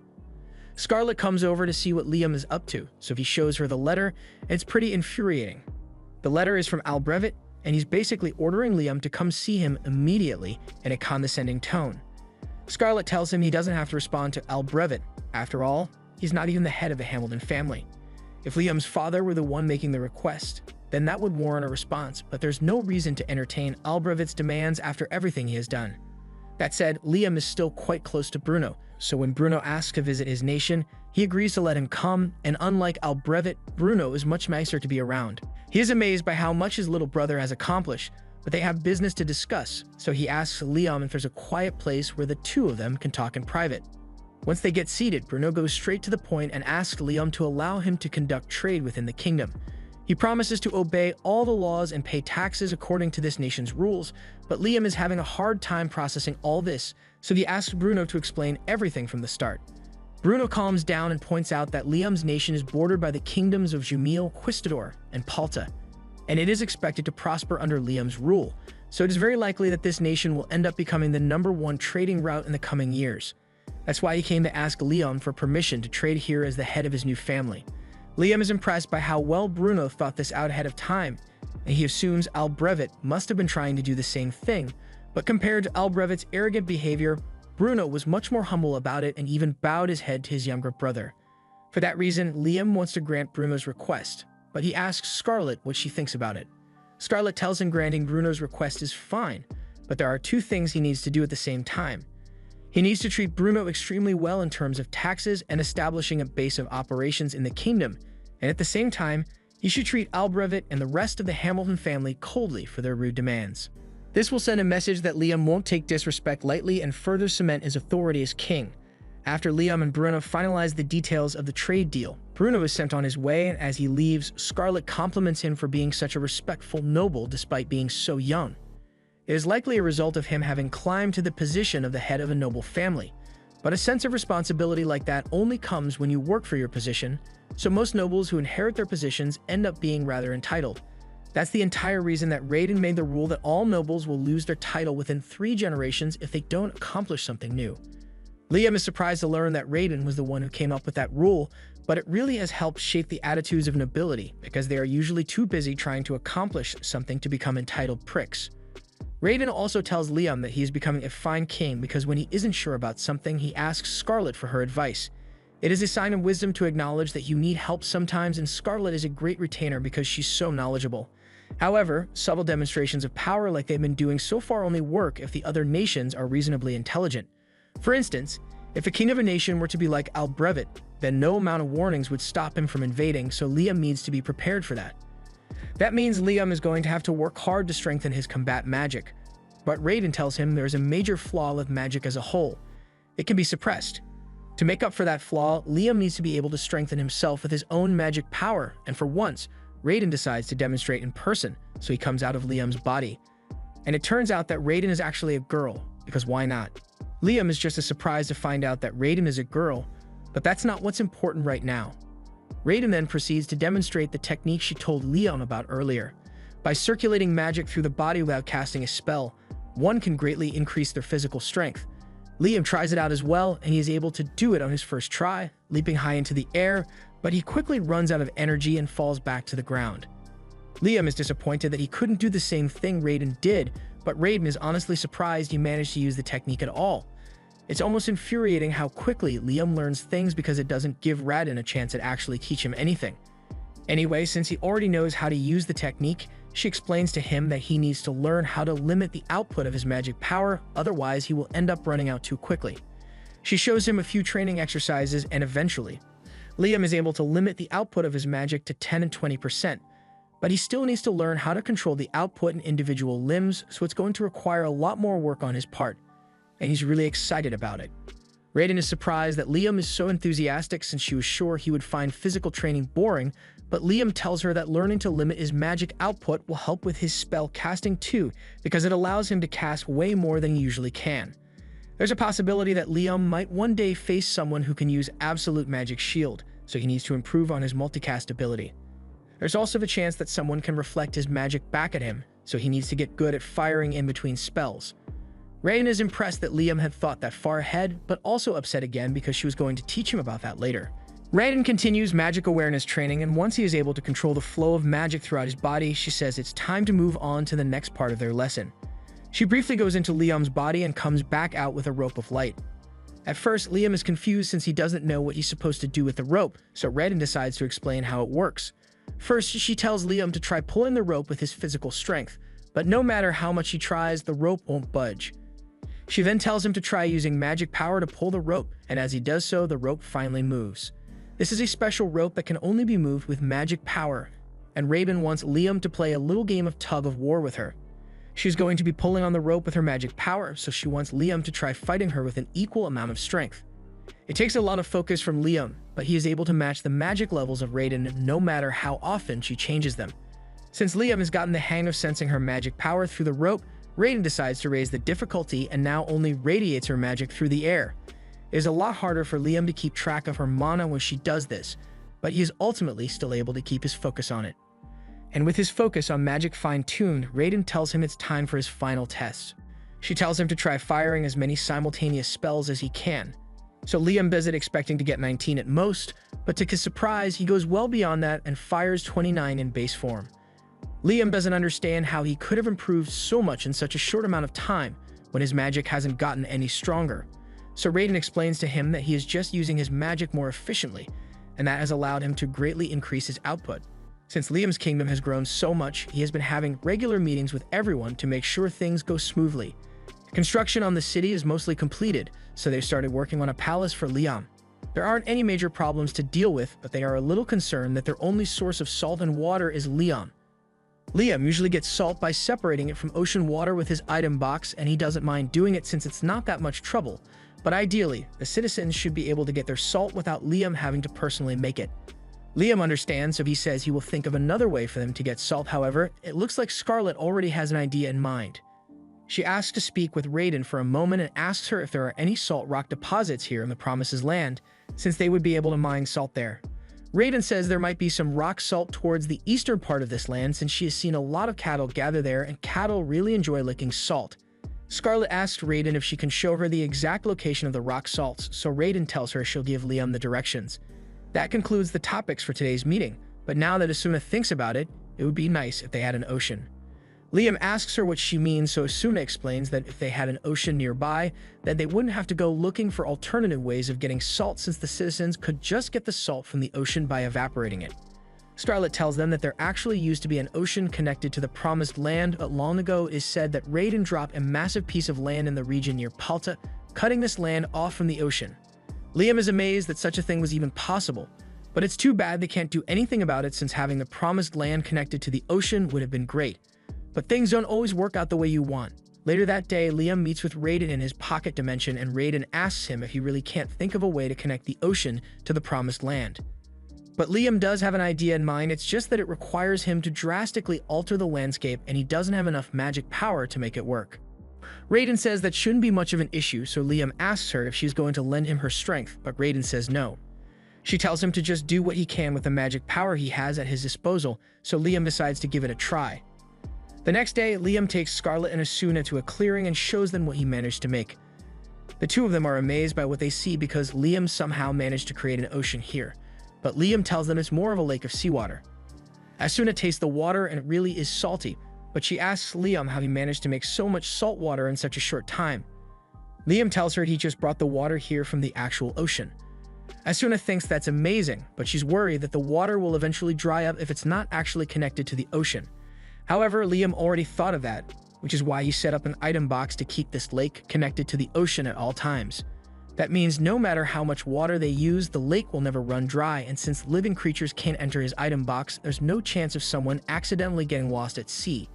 Scarlet comes over to see what Liam is up to, so he shows her the letter, and it's pretty infuriating. The letter is from Albrevet, and he's basically ordering Liam to come see him immediately in a condescending tone. Scarlett tells him he doesn't have to respond to Albrevet. After all, he's not even the head of the Hamilton family. If Liam's father were the one making the request, then that would warrant a response, but there's no reason to entertain Albrevet's demands after everything he has done. That said, Liam is still quite close to Bruno, so when Bruno asks to visit his nation, he agrees to let him come, and unlike Albrevet, Bruno is much nicer to be around. He is amazed by how much his little brother has accomplished, but they have business to discuss, so he asks Liam if there's a quiet place where the two of them can talk in private. Once they get seated, Bruno goes straight to the point and asks Liam to allow him to conduct trade within the kingdom. He promises to obey all the laws and pay taxes according to this nation's rules, but Liam is having a hard time processing all this, so he asks Bruno to explain everything from the start. Bruno calms down and points out that Liam's nation is bordered by the kingdoms of Jumil, Quistador, and Palta, and it is expected to prosper under Liam's rule, so it is very likely that this nation will end up becoming the #1 trading route in the coming years. That's why he came to ask Liam for permission to trade here as the head of his new family. Liam is impressed by how well Bruno thought this out ahead of time, and he assumes Albrevet must have been trying to do the same thing, but compared to Albrevet's arrogant behavior, Bruno was much more humble about it and even bowed his head to his younger brother. For that reason, Liam wants to grant Bruno's request, but he asks Scarlett what she thinks about it. Scarlett tells him granting Bruno's request is fine, but there are two things he needs to do at the same time. He needs to treat Bruno extremely well in terms of taxes and establishing a base of operations in the kingdom, and at the same time, he should treat Albrevet and the rest of the Hamilton family coldly for their rude demands. This will send a message that Liam won't take disrespect lightly and further cement his authority as king. After Liam and Bruno finalize the details of the trade deal, Bruno is sent on his way, and as he leaves, Scarlett compliments him for being such a respectful noble despite being so young. It is likely a result of him having climbed to the position of the head of a noble family. But a sense of responsibility like that only comes when you work for your position, so most nobles who inherit their positions end up being rather entitled. That's the entire reason that Raiden made the rule that all nobles will lose their title within 3 generations if they don't accomplish something new. Liam is surprised to learn that Raiden was the one who came up with that rule, but it really has helped shape the attitudes of nobility because they are usually too busy trying to accomplish something to become entitled pricks. Raiden also tells Liam that he is becoming a fine king because when he isn't sure about something, he asks Scarlett for her advice. It is a sign of wisdom to acknowledge that you need help sometimes, and Scarlett is a great retainer because she's so knowledgeable. However, subtle demonstrations of power like they've been doing so far only work if the other nations are reasonably intelligent. For instance, if a king of a nation were to be like Albrevet, then no amount of warnings would stop him from invading, so Liam needs to be prepared for that. That means Liam is going to have to work hard to strengthen his combat magic, but Raiden tells him there is a major flaw with magic as a whole. It can be suppressed. To make up for that flaw, Liam needs to be able to strengthen himself with his own magic power, and for once, Raiden decides to demonstrate in person, so he comes out of Liam's body. And it turns out that Raiden is actually a girl, because why not? Liam is just as surprised to find out that Raiden is a girl, but that's not what's important right now. Raiden then proceeds to demonstrate the technique she told Liam about earlier. By circulating magic through the body without casting a spell, one can greatly increase their physical strength. Liam tries it out as well, and he is able to do it on his first try, leaping high into the air, but he quickly runs out of energy and falls back to the ground. Liam is disappointed that he couldn't do the same thing Raiden did, but Raiden is honestly surprised he managed to use the technique at all. It's almost infuriating how quickly Liam learns things because it doesn't give Raiden a chance to actually teach him anything. Anyway, since he already knows how to use the technique, she explains to him that he needs to learn how to limit the output of his magic power, otherwise he will end up running out too quickly. She shows him a few training exercises, and eventually, Liam is able to limit the output of his magic to 10 and 20%, but he still needs to learn how to control the output in individual limbs, so it's going to require a lot more work on his part, and he's really excited about it. Raiden is surprised that Liam is so enthusiastic since she was sure he would find physical training boring, but Liam tells her that learning to limit his magic output will help with his spell casting too, because it allows him to cast way more than he usually can. There's a possibility that Liam might one day face someone who can use absolute magic shield, so he needs to improve on his multicast ability. There's also the chance that someone can reflect his magic back at him, so he needs to get good at firing in between spells. Raiden is impressed that Liam had thought that far ahead, but also upset again because she was going to teach him about that later. Raiden continues magic awareness training, and once he is able to control the flow of magic throughout his body, she says it's time to move on to the next part of their lesson. She briefly goes into Liam's body and comes back out with a rope of light. At first, Liam is confused since he doesn't know what he's supposed to do with the rope, so Raiden decides to explain how it works. First, she tells Liam to try pulling the rope with his physical strength, but no matter how much he tries, the rope won't budge. She then tells him to try using magic power to pull the rope, and as he does so, the rope finally moves. This is a special rope that can only be moved with magic power, and Raiden wants Liam to play a little game of tug of war with her. She's going to be pulling on the rope with her magic power, so she wants Liam to try fighting her with an equal amount of strength. It takes a lot of focus from Liam, but he is able to match the magic levels of Raiden no matter how often she changes them. Since Liam has gotten the hang of sensing her magic power through the rope, Raiden decides to raise the difficulty and now only radiates her magic through the air. It is a lot harder for Liam to keep track of her mana when she does this, but he is ultimately still able to keep his focus on it. And with his focus on magic fine-tuned, Raiden tells him it's time for his final test. She tells him to try firing as many simultaneous spells as he can. So Liam does it expecting to get 19 at most, but to his surprise, he goes well beyond that and fires 29 in base form. Liam doesn't understand how he could have improved so much in such a short amount of time when his magic hasn't gotten any stronger. So Raiden explains to him that he is just using his magic more efficiently, and that has allowed him to greatly increase his output. Since Liam's kingdom has grown so much, he has been having regular meetings with everyone to make sure things go smoothly. Construction on the city is mostly completed, so they've started working on a palace for Liam. There aren't any major problems to deal with, but they are a little concerned that their only source of salt and water is Liam. Liam usually gets salt by separating it from ocean water with his item box, and he doesn't mind doing it since it's not that much trouble. But ideally, the citizens should be able to get their salt without Liam having to personally make it. Liam understands, so he says he will think of another way for them to get salt. However, it looks like Scarlet already has an idea in mind. She asks to speak with Raiden for a moment and asks her if there are any salt rock deposits here in the Promises Land, since they would be able to mine salt there. Raiden says there might be some rock salt towards the eastern part of this land, since she has seen a lot of cattle gather there, and cattle really enjoy licking salt. Scarlet asks Raiden if she can show her the exact location of the rock salts, so Raiden tells her she'll give Liam the directions. That concludes the topics for today's meeting, but now that Asuna thinks about it, it would be nice if they had an ocean. Liam asks her what she means, so Asuna explains that if they had an ocean nearby, then they wouldn't have to go looking for alternative ways of getting salt, since the citizens could just get the salt from the ocean by evaporating it. Scarlet tells them that there actually used to be an ocean connected to the Promised Land, but long ago it is said that Raiden dropped a massive piece of land in the region near Palta, cutting this land off from the ocean. Liam is amazed that such a thing was even possible, but it's too bad they can't do anything about it, since having the Promised Land connected to the ocean would have been great. But things don't always work out the way you want. Later that day, Liam meets with Raiden in his pocket dimension, and Raiden asks him if he really can't think of a way to connect the ocean to the Promised Land. But Liam does have an idea in mind, it's just that it requires him to drastically alter the landscape, and he doesn't have enough magic power to make it work. Raiden says that shouldn't be much of an issue, so Liam asks her if she's going to lend him her strength, but Raiden says no. She tells him to just do what he can with the magic power he has at his disposal, so Liam decides to give it a try. The next day, Liam takes Scarlet and Asuna to a clearing and shows them what he managed to make. The two of them are amazed by what they see because Liam somehow managed to create an ocean here, but Liam tells them it's more of a lake of seawater. Asuna tastes the water and it really is salty, but she asks Liam how he managed to make so much salt water in such a short time. Liam tells her he just brought the water here from the actual ocean. Asuna thinks that's amazing, but she's worried that the water will eventually dry up if it's not actually connected to the ocean. However, Liam already thought of that, which is why he set up an item box to keep this lake connected to the ocean at all times. That means no matter how much water they use, the lake will never run dry, and since living creatures can't enter his item box, there's no chance of someone accidentally getting lost at sea.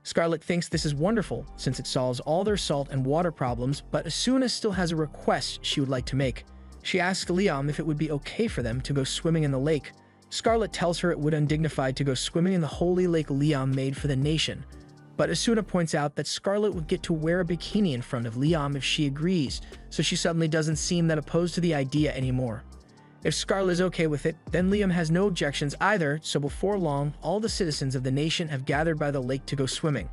Scarlet thinks this is wonderful, since it solves all their salt and water problems, but Asuna still has a request she would like to make. She asks Liam if it would be okay for them to go swimming in the lake. Scarlet tells her it would be undignified to go swimming in the holy lake Liam made for the nation, but Asuna points out that Scarlet would get to wear a bikini in front of Liam if she agrees, so she suddenly doesn't seem that opposed to the idea anymore. If Scarlet is okay with it, then Liam has no objections either, so before long, all the citizens of the nation have gathered by the lake to go swimming.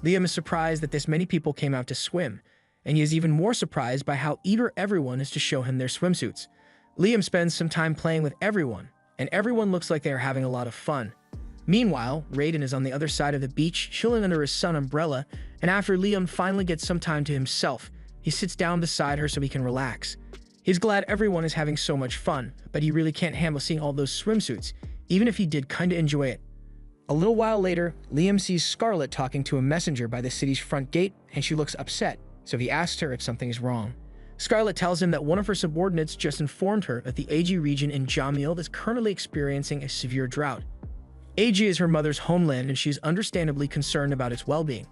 Liam is surprised that this many people came out to swim, and he is even more surprised by how eager everyone is to show him their swimsuits. Liam spends some time playing with everyone, and everyone looks like they are having a lot of fun. Meanwhile, Raiden is on the other side of the beach, chilling under his sun umbrella, and after Liam finally gets some time to himself, he sits down beside her so he can relax. He's glad everyone is having so much fun, but he really can't handle seeing all those swimsuits, even if he did kinda enjoy it. A little while later, Liam sees Scarlet talking to a messenger by the city's front gate, and she looks upset, so he asks her if something is wrong. Scarlet tells him that one of her subordinates just informed her that the AG region in Jamil is currently experiencing a severe drought. AG is her mother's homeland, and she is understandably concerned about its well-being.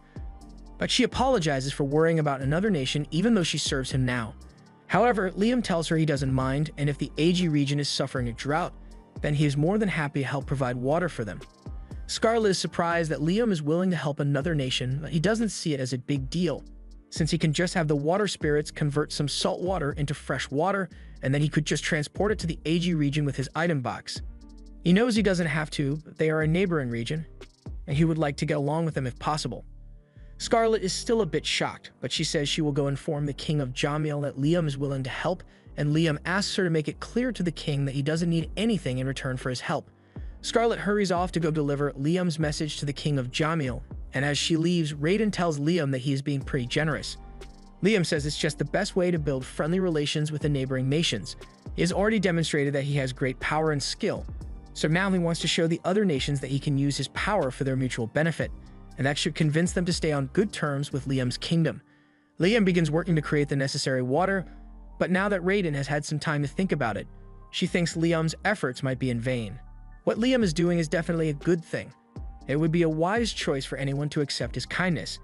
But she apologizes for worrying about another nation even though she serves him now. However, Liam tells her he doesn't mind, and if the AG region is suffering a drought, then he is more than happy to help provide water for them. Scarlet is surprised that Liam is willing to help another nation, but he doesn't see it as a big deal, since he can just have the water spirits convert some salt water into fresh water, and then he could just transport it to the AG region with his item box. He knows he doesn't have to, but they are a neighboring region, and he would like to get along with them if possible. Scarlet is still a bit shocked, but she says she will go inform the king of Jamil that Liam is willing to help, and Liam asks her to make it clear to the king that he doesn't need anything in return for his help. Scarlet hurries off to go deliver Liam's message to the king of Jamil, and as she leaves, Raiden tells Liam that he is being pretty generous. Liam says it's just the best way to build friendly relations with the neighboring nations. He has already demonstrated that he has great power and skill, so now he wants to show the other nations that he can use his power for their mutual benefit, and that should convince them to stay on good terms with Liam's kingdom. Liam begins working to create the necessary water, but now that Raiden has had some time to think about it, she thinks Liam's efforts might be in vain. What Liam is doing is definitely a good thing. It would be a wise choice for anyone to accept his kindness.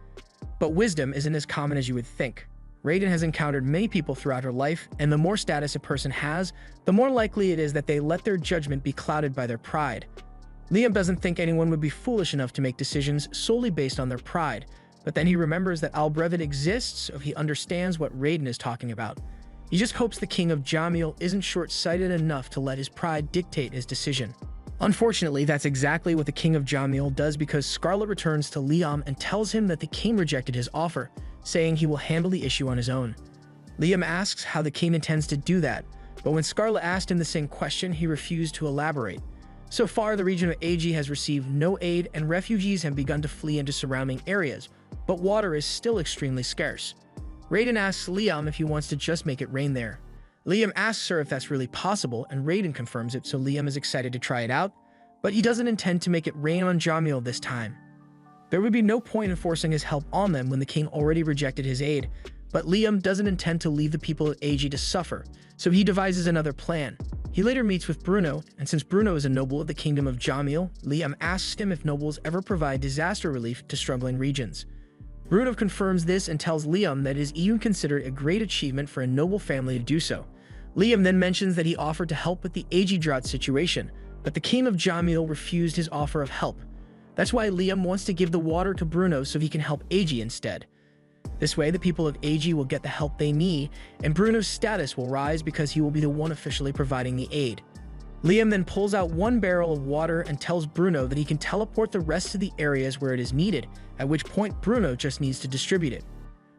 But wisdom isn't as common as you would think. Raiden has encountered many people throughout her life, and the more status a person has, the more likely it is that they let their judgment be clouded by their pride. Liam doesn't think anyone would be foolish enough to make decisions solely based on their pride, but then he remembers that Albrevit exists, so he understands what Raiden is talking about. He just hopes the king of Jamil isn't short-sighted enough to let his pride dictate his decision. Unfortunately, that's exactly what the king of Jamil does, because Scarlet returns to Liam and tells him that the king rejected his offer, saying he will handle the issue on his own. Liam asks how the king intends to do that, but when Scarlet asked him the same question, he refused to elaborate. So far, the region of AG has received no aid, and refugees have begun to flee into surrounding areas, but water is still extremely scarce. Raiden asks Liam if he wants to just make it rain there. Liam asks her if that's really possible, and Raiden confirms it, so Liam is excited to try it out, but he doesn't intend to make it rain on Jamil this time. There would be no point in forcing his help on them when the king already rejected his aid, but Liam doesn't intend to leave the people of AG to suffer, so he devises another plan. He later meets with Bruno, and since Bruno is a noble of the kingdom of Jamil, Liam asks him if nobles ever provide disaster relief to struggling regions. Bruno confirms this and tells Liam that it is even considered a great achievement for a noble family to do so. Liam then mentions that he offered to help with the AG drought situation, but the king of Jamil refused his offer of help. That's why Liam wants to give the water to Bruno so he can help AG instead. This way, the people of AG will get the help they need, and Bruno's status will rise because he will be the one officially providing the aid. Liam then pulls out one barrel of water and tells Bruno that he can teleport the rest to the areas where it is needed, at which point Bruno just needs to distribute it.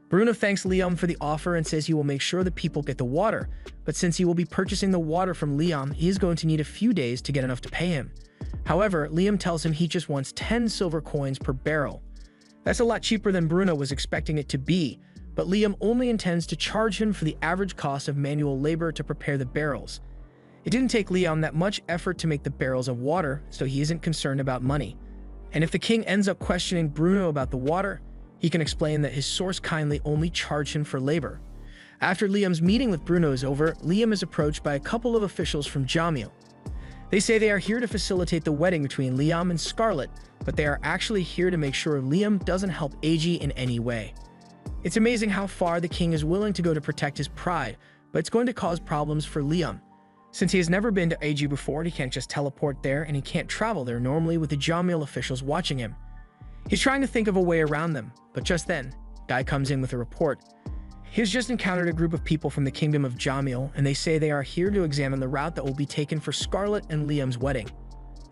Bruno thanks Liam for the offer and says he will make sure the people get the water, but since he will be purchasing the water from Liam, he is going to need a few days to get enough to pay him. However, Liam tells him he just wants 10 silver coins per barrel. That's a lot cheaper than Bruno was expecting it to be, but Liam only intends to charge him for the average cost of manual labor to prepare the barrels. It didn't take Liam that much effort to make the barrels of water, so he isn't concerned about money. And if the king ends up questioning Bruno about the water, he can explain that his source kindly only charged him for labor. After Liam's meeting with Bruno is over, Liam is approached by a couple of officials from Jamil. They say they are here to facilitate the wedding between Liam and Scarlet, but they are actually here to make sure Liam doesn't help AG in any way. It's amazing how far the king is willing to go to protect his pride, but it's going to cause problems for Liam. Since he has never been to AG before, he can't just teleport there, and he can't travel there normally with the Jamil officials watching him. He's trying to think of a way around them, but just then, Guy comes in with a report. He's just encountered a group of people from the kingdom of Jamil, and they say they are here to examine the route that will be taken for Scarlet and Liam's wedding.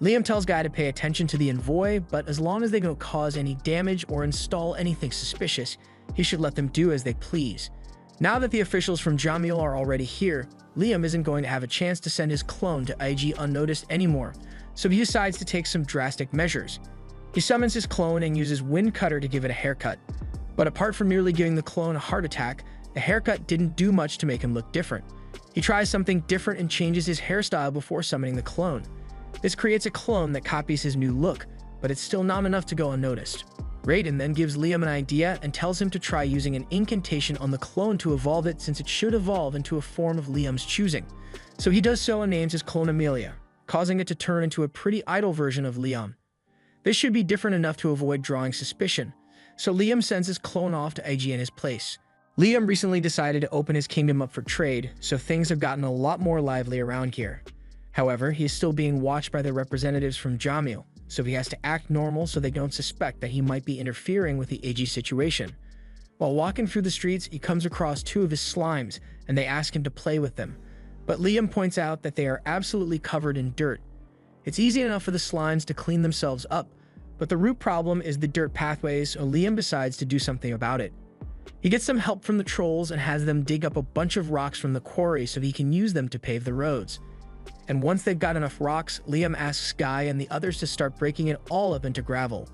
Liam tells Guy to pay attention to the envoy, but as long as they don't cause any damage or install anything suspicious, he should let them do as they please. Now that the officials from Jamil are already here, Liam isn't going to have a chance to send his clone to IG unnoticed anymore, so he decides to take some drastic measures. He summons his clone and uses Wind Cutter to give it a haircut. But apart from merely giving the clone a heart attack, the haircut didn't do much to make him look different. He tries something different and changes his hairstyle before summoning the clone. This creates a clone that copies his new look, but it's still not enough to go unnoticed. Raiden then gives Liam an idea and tells him to try using an incantation on the clone to evolve it, since it should evolve into a form of Liam's choosing. So he does so and names his clone Amelia, causing it to turn into a pretty idle version of Liam. This should be different enough to avoid drawing suspicion, so Liam sends his clone off to IG in his place. Liam recently decided to open his kingdom up for trade, so things have gotten a lot more lively around here. However, he is still being watched by the representatives from Jamil, so he has to act normal so they don't suspect that he might be interfering with the AG situation. While walking through the streets, he comes across two of his slimes, and they ask him to play with them. But Liam points out that they are absolutely covered in dirt. It's easy enough for the slimes to clean themselves up, but the root problem is the dirt pathways, so Liam decides to do something about it. He gets some help from the trolls and has them dig up a bunch of rocks from the quarry so he can use them to pave the roads. And once they've got enough rocks, Liam asks Sky and the others to start breaking it all up into gravel.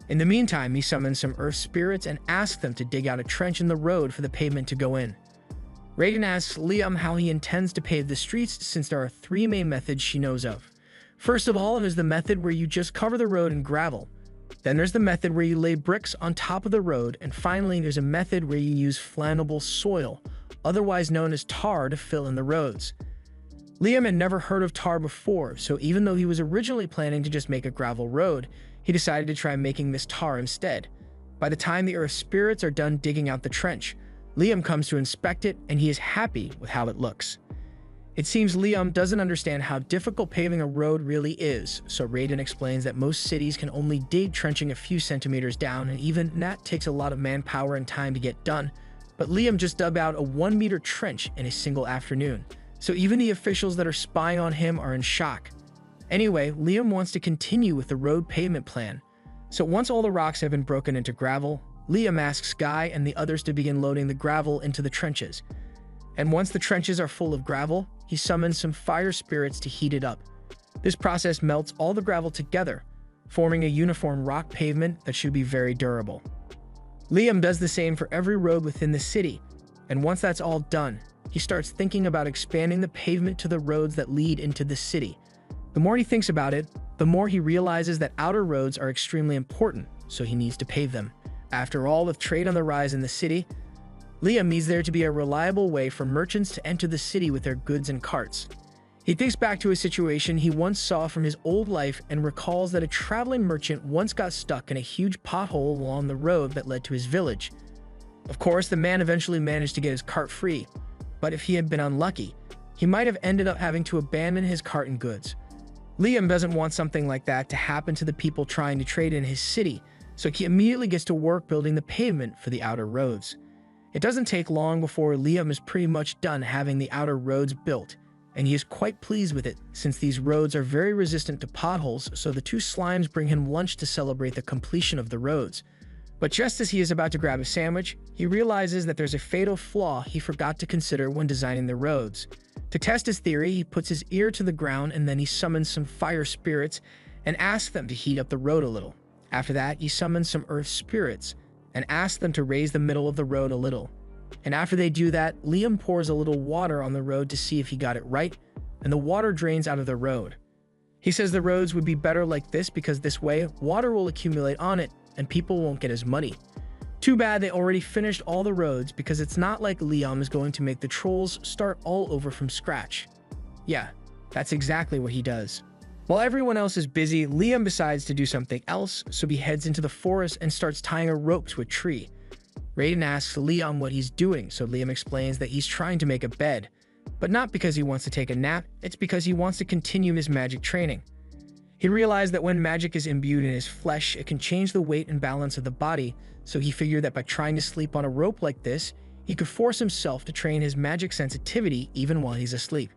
In the meantime, he summons some earth spirits and asks them to dig out a trench in the road for the pavement to go in. Raiden asks Liam how he intends to pave the streets, since there are three main methods she knows of. First of all, there's the method where you just cover the road in gravel. Then there's the method where you lay bricks on top of the road, and finally there's a method where you use flammable soil, otherwise known as tar, to fill in the roads. Liam had never heard of tar before, so even though he was originally planning to just make a gravel road, he decided to try making this tar instead. By the time the earth spirits are done digging out the trench, Liam comes to inspect it, and he is happy with how it looks. It seems Liam doesn't understand how difficult paving a road really is, so Raiden explains that most cities can only dig trenching a few centimeters down, and even that takes a lot of manpower and time to get done. But Liam just dug out a 1-meter trench in a single afternoon, so even the officials that are spying on him are in shock. Anyway, Liam wants to continue with the road pavement plan. So once all the rocks have been broken into gravel, Liam asks Sky and the others to begin loading the gravel into the trenches. And once the trenches are full of gravel, he summons some fire spirits to heat it up. This process melts all the gravel together, forming a uniform rock pavement that should be very durable. Liam does the same for every road within the city, and once that's all done, he starts thinking about expanding the pavement to the roads that lead into the city. The more he thinks about it, the more he realizes that outer roads are extremely important, so he needs to pave them. After all, with trade on the rise in the city, Liam needs there to be a reliable way for merchants to enter the city with their goods and carts. He thinks back to a situation he once saw from his old life and recalls that a traveling merchant once got stuck in a huge pothole along the road that led to his village. Of course, the man eventually managed to get his cart free, but if he had been unlucky, he might have ended up having to abandon his cart and goods. Liam doesn't want something like that to happen to the people trying to trade in his city, so he immediately gets to work building the pavement for the outer roads. It doesn't take long before Liam is pretty much done having the outer roads built, and he is quite pleased with it, since these roads are very resistant to potholes, so the two slimes bring him lunch to celebrate the completion of the roads. But just as he is about to grab a sandwich, he realizes that there's a fatal flaw he forgot to consider when designing the roads. To test his theory, he puts his ear to the ground and then he summons some fire spirits and asks them to heat up the road a little. After that, he summons some earth spirits and asks them to raise the middle of the road a little. And after they do that, Liam pours a little water on the road to see if he got it right, and the water drains out of the road. He says the roads would be better like this because this way, water will accumulate on it and people won't get as muddy. Too bad they already finished all the roads, because it's not like Liam is going to make the trolls start all over from scratch. Yeah, that's exactly what he does. While everyone else is busy, Liam decides to do something else, so he heads into the forest and starts tying a rope to a tree. Raiden asks Liam what he's doing, so Liam explains that he's trying to make a bed, but not because he wants to take a nap, it's because he wants to continue his magic training. He realized that when magic is imbued in his flesh, it can change the weight and balance of the body, so he figured that by trying to sleep on a rope like this, he could force himself to train his magic sensitivity even while he's asleep.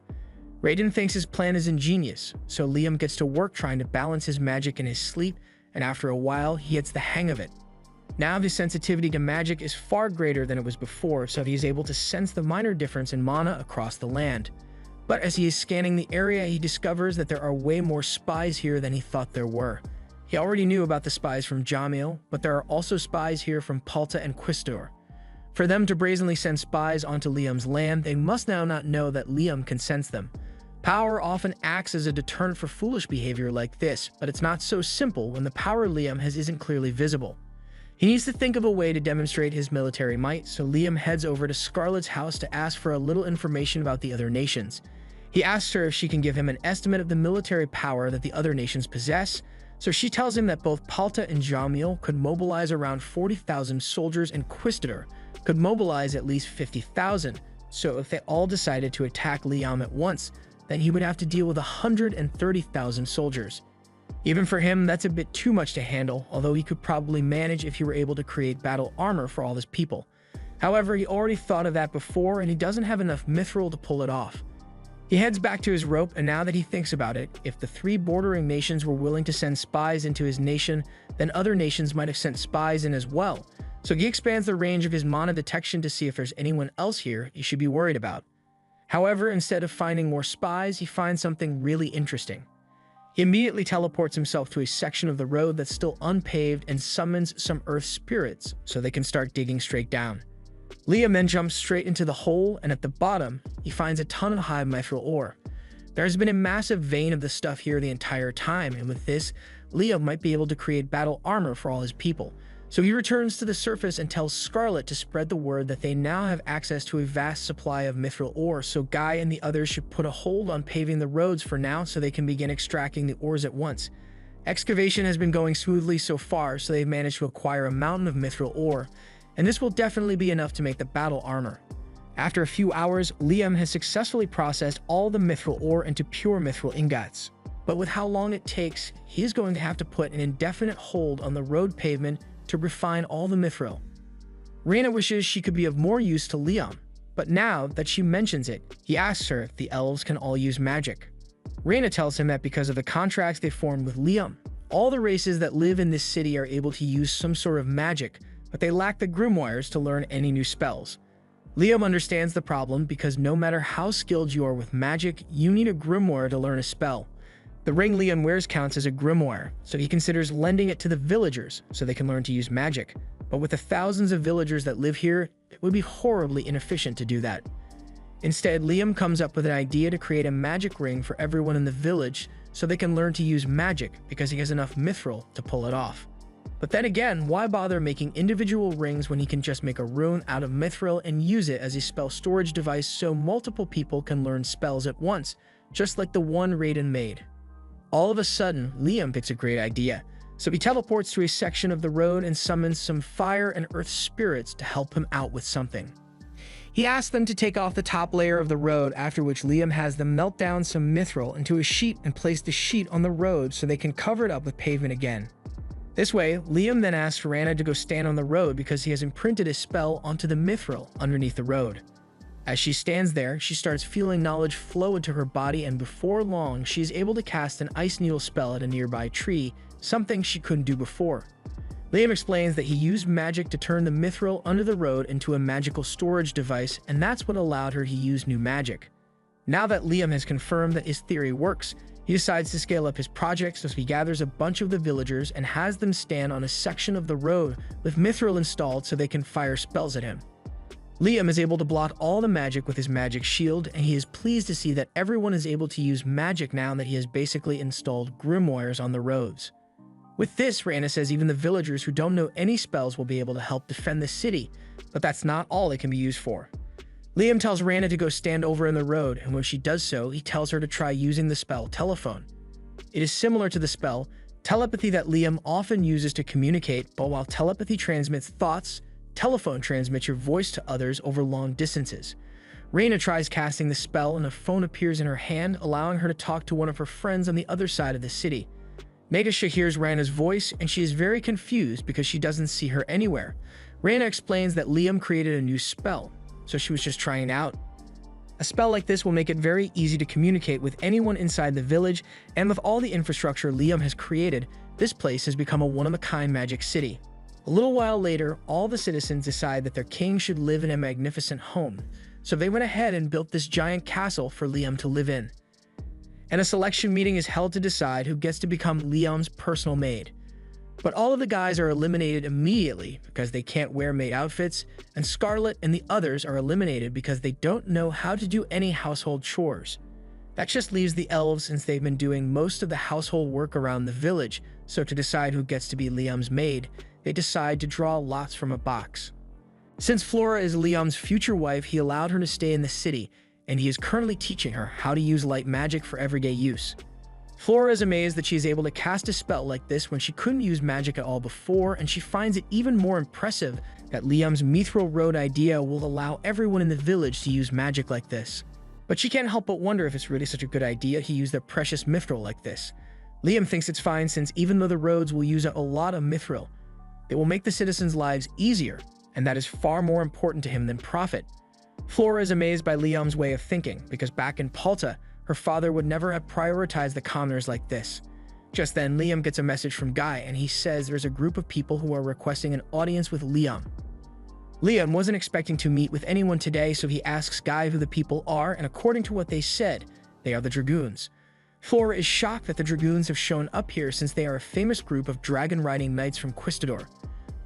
Raiden thinks his plan is ingenious, so Liam gets to work trying to balance his magic in his sleep, and after a while, he gets the hang of it. Now his sensitivity to magic is far greater than it was before, so he is able to sense the minor difference in mana across the land. But as he is scanning the area, he discovers that there are way more spies here than he thought there were. He already knew about the spies from Jamil, but there are also spies here from Palta and Quistor. For them to brazenly send spies onto Liam's land, they must now not know that Liam can sense them. Power often acts as a deterrent for foolish behavior like this, but it's not so simple when the power Liam has isn't clearly visible. He needs to think of a way to demonstrate his military might, so Liam heads over to Scarlet's house to ask for a little information about the other nations. He asks her if she can give him an estimate of the military power that the other nations possess, so she tells him that both Palta and Jamil could mobilize around 40,000 soldiers and Quistor could mobilize at least 50,000, so if they all decided to attack Liam at once, then he would have to deal with 130,000 soldiers. Even for him, that's a bit too much to handle, although he could probably manage if he were able to create battle armor for all his people. However, he already thought of that before, and he doesn't have enough mithril to pull it off. He heads back to his rope, and now that he thinks about it, if the 3 bordering nations were willing to send spies into his nation, then other nations might have sent spies in as well. So he expands the range of his mana detection to see if there's anyone else here he should be worried about. However, instead of finding more spies, he finds something really interesting. He immediately teleports himself to a section of the road that's still unpaved and summons some earth spirits so they can start digging straight down. Liam then jumps straight into the hole, and at the bottom, he finds a ton of high mithril ore. There has been a massive vein of the stuff here the entire time, and with this, Liam might be able to create battle armor for all his people. So he returns to the surface and tells Scarlet to spread the word that they now have access to a vast supply of mithril ore, so Guy and the others should put a hold on paving the roads for now so they can begin extracting the ores at once. Excavation has been going smoothly so far, so they've managed to acquire a mountain of mithril ore, and this will definitely be enough to make the battle armor. After a few hours, Liam has successfully processed all the mithril ore into pure mithril ingots. But with how long it takes, he is going to have to put an indefinite hold on the road pavement to refine all the mithril. Reyna wishes she could be of more use to Liam, but now that she mentions it, he asks her if the elves can all use magic. Reyna tells him that because of the contracts they formed with Liam, all the races that live in this city are able to use some sort of magic, but they lack the grimoires to learn any new spells. Liam understands the problem because no matter how skilled you are with magic, you need a grimoire to learn a spell. The ring Liam wears counts as a grimoire, so he considers lending it to the villagers so they can learn to use magic. But with the thousands of villagers that live here, it would be horribly inefficient to do that. Instead, Liam comes up with an idea to create a magic ring for everyone in the village so they can learn to use magic because he has enough mithril to pull it off. But then again, why bother making individual rings when he can just make a rune out of mithril and use it as a spell storage device so multiple people can learn spells at once, just like the one Raiden made. All of a sudden, Liam picks a great idea, so he teleports to a section of the road and summons some fire and earth spirits to help him out with something. He asks them to take off the top layer of the road, after which Liam has them melt down some mithril into a sheet and place the sheet on the road so they can cover it up with pavement again. This way, Liam then asks Reyna to go stand on the road because he has imprinted a spell onto the mithril underneath the road. As she stands there, she starts feeling knowledge flow into her body, and before long, she is able to cast an ice needle spell at a nearby tree, something she couldn't do before. Liam explains that he used magic to turn the mithril under the road into a magical storage device, and that's what allowed her to use new magic. Now that Liam has confirmed that his theory works, he decides to scale up his project, so he gathers a bunch of the villagers and has them stand on a section of the road with mithril installed so they can fire spells at him. Liam is able to block all the magic with his magic shield, and he is pleased to see that everyone is able to use magic now that he has basically installed grimoires on the roads. With this, Reyna says even the villagers who don't know any spells will be able to help defend the city, but that's not all it can be used for. Liam tells Reyna to go stand over in the road, and when she does so, he tells her to try using the spell Telephone. It is similar to the spell Telepathy that Liam often uses to communicate, but while telepathy transmits thoughts, Telephone transmits your voice to others over long distances. Reyna tries casting the spell and a phone appears in her hand, allowing her to talk to one of her friends on the other side of the city. Megasha hears Reyna's voice, and she is very confused because she doesn't see her anywhere. Reyna explains that Liam created a new spell, so she was just trying it out. A spell like this will make it very easy to communicate with anyone inside the village, and with all the infrastructure Liam has created, this place has become a one-of-a-kind magic city. A little while later, all the citizens decide that their king should live in a magnificent home, so they went ahead and built this giant castle for Liam to live in. And a selection meeting is held to decide who gets to become Liam's personal maid. But all of the guys are eliminated immediately because they can't wear maid outfits, and Scarlet and the others are eliminated because they don't know how to do any household chores. That just leaves the elves since they've been doing most of the household work around the village, so to decide who gets to be Liam's maid, they decide to draw lots from a box. Since Flora is Liam's future wife, he allowed her to stay in the city, and he is currently teaching her how to use light magic for everyday use. Flora is amazed that she is able to cast a spell like this when she couldn't use magic at all before, and she finds it even more impressive that Liam's mithril road idea will allow everyone in the village to use magic like this. But she can't help but wonder if it's really such a good idea to use their precious mithril like this. Liam thinks it's fine since even though the roads will use a lot of mithril, it will make the citizens' lives easier, and that is far more important to him than profit. Flora is amazed by Liam's way of thinking, because back in Palta, her father would never have prioritized the commoners like this. Just then, Liam gets a message from Guy, and he says there's a group of people who are requesting an audience with Liam. Liam wasn't expecting to meet with anyone today, so he asks Guy who the people are, and according to what they said, they are the Dragoons. Flora is shocked that the Dragoons have shown up here since they are a famous group of dragon-riding knights from Quistador.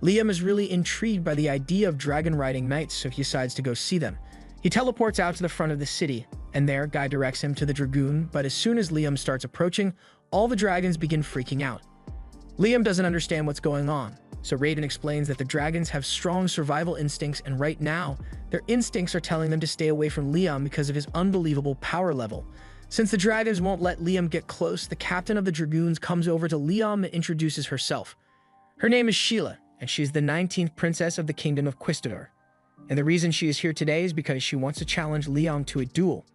Liam is really intrigued by the idea of dragon-riding knights, so he decides to go see them. He teleports out to the front of the city, and there, Guy directs him to the Dragoon, but as soon as Liam starts approaching, all the dragons begin freaking out. Liam doesn't understand what's going on, so Raiden explains that the dragons have strong survival instincts, and right now, their instincts are telling them to stay away from Liam because of his unbelievable power level. Since the dragons won't let Liam get close, the captain of the Dragoons comes over to Liam and introduces herself. Her name is Sheila, and she's the 19th princess of the Kingdom of Quistador. And the reason she is here today is because she wants to challenge Liam to a duel.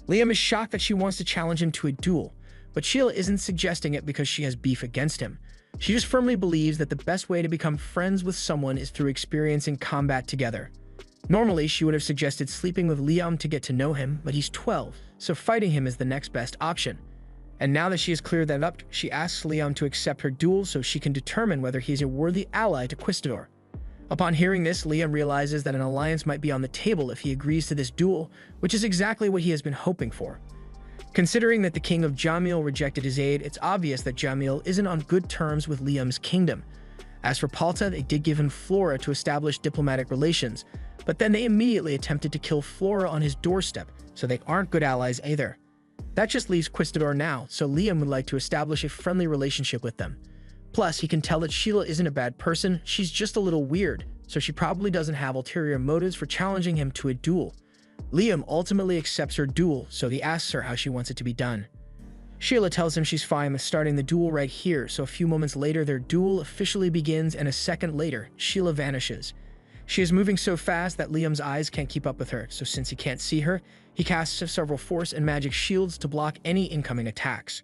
Liam is shocked that she wants to challenge him to a duel, but Sheila isn't suggesting it because she has beef against him. She just firmly believes that the best way to become friends with someone is through experiencing combat together. Normally, she would have suggested sleeping with Liam to get to know him, but he's 12, so fighting him is the next best option. And now that she has cleared that up, she asks Liam to accept her duel so she can determine whether he is a worthy ally to Quistador. Upon hearing this, Liam realizes that an alliance might be on the table if he agrees to this duel, which is exactly what he has been hoping for. Considering that the king of Jamil rejected his aid, it's obvious that Jamil isn't on good terms with Liam's kingdom. As for Palta, they did give him Flora to establish diplomatic relations, but then they immediately attempted to kill Flora on his doorstep, so they aren't good allies either. That just leaves Quistador now, so Liam would like to establish a friendly relationship with them. Plus, he can tell that Sheila isn't a bad person, she's just a little weird, so she probably doesn't have ulterior motives for challenging him to a duel. Liam ultimately accepts her duel, so he asks her how she wants it to be done. Sheila tells him she's fine with starting the duel right here, so a few moments later their duel officially begins, and a second later, Sheila vanishes. She is moving so fast that Liam's eyes can't keep up with her, so since he can't see her, he casts several force and magic shields to block any incoming attacks.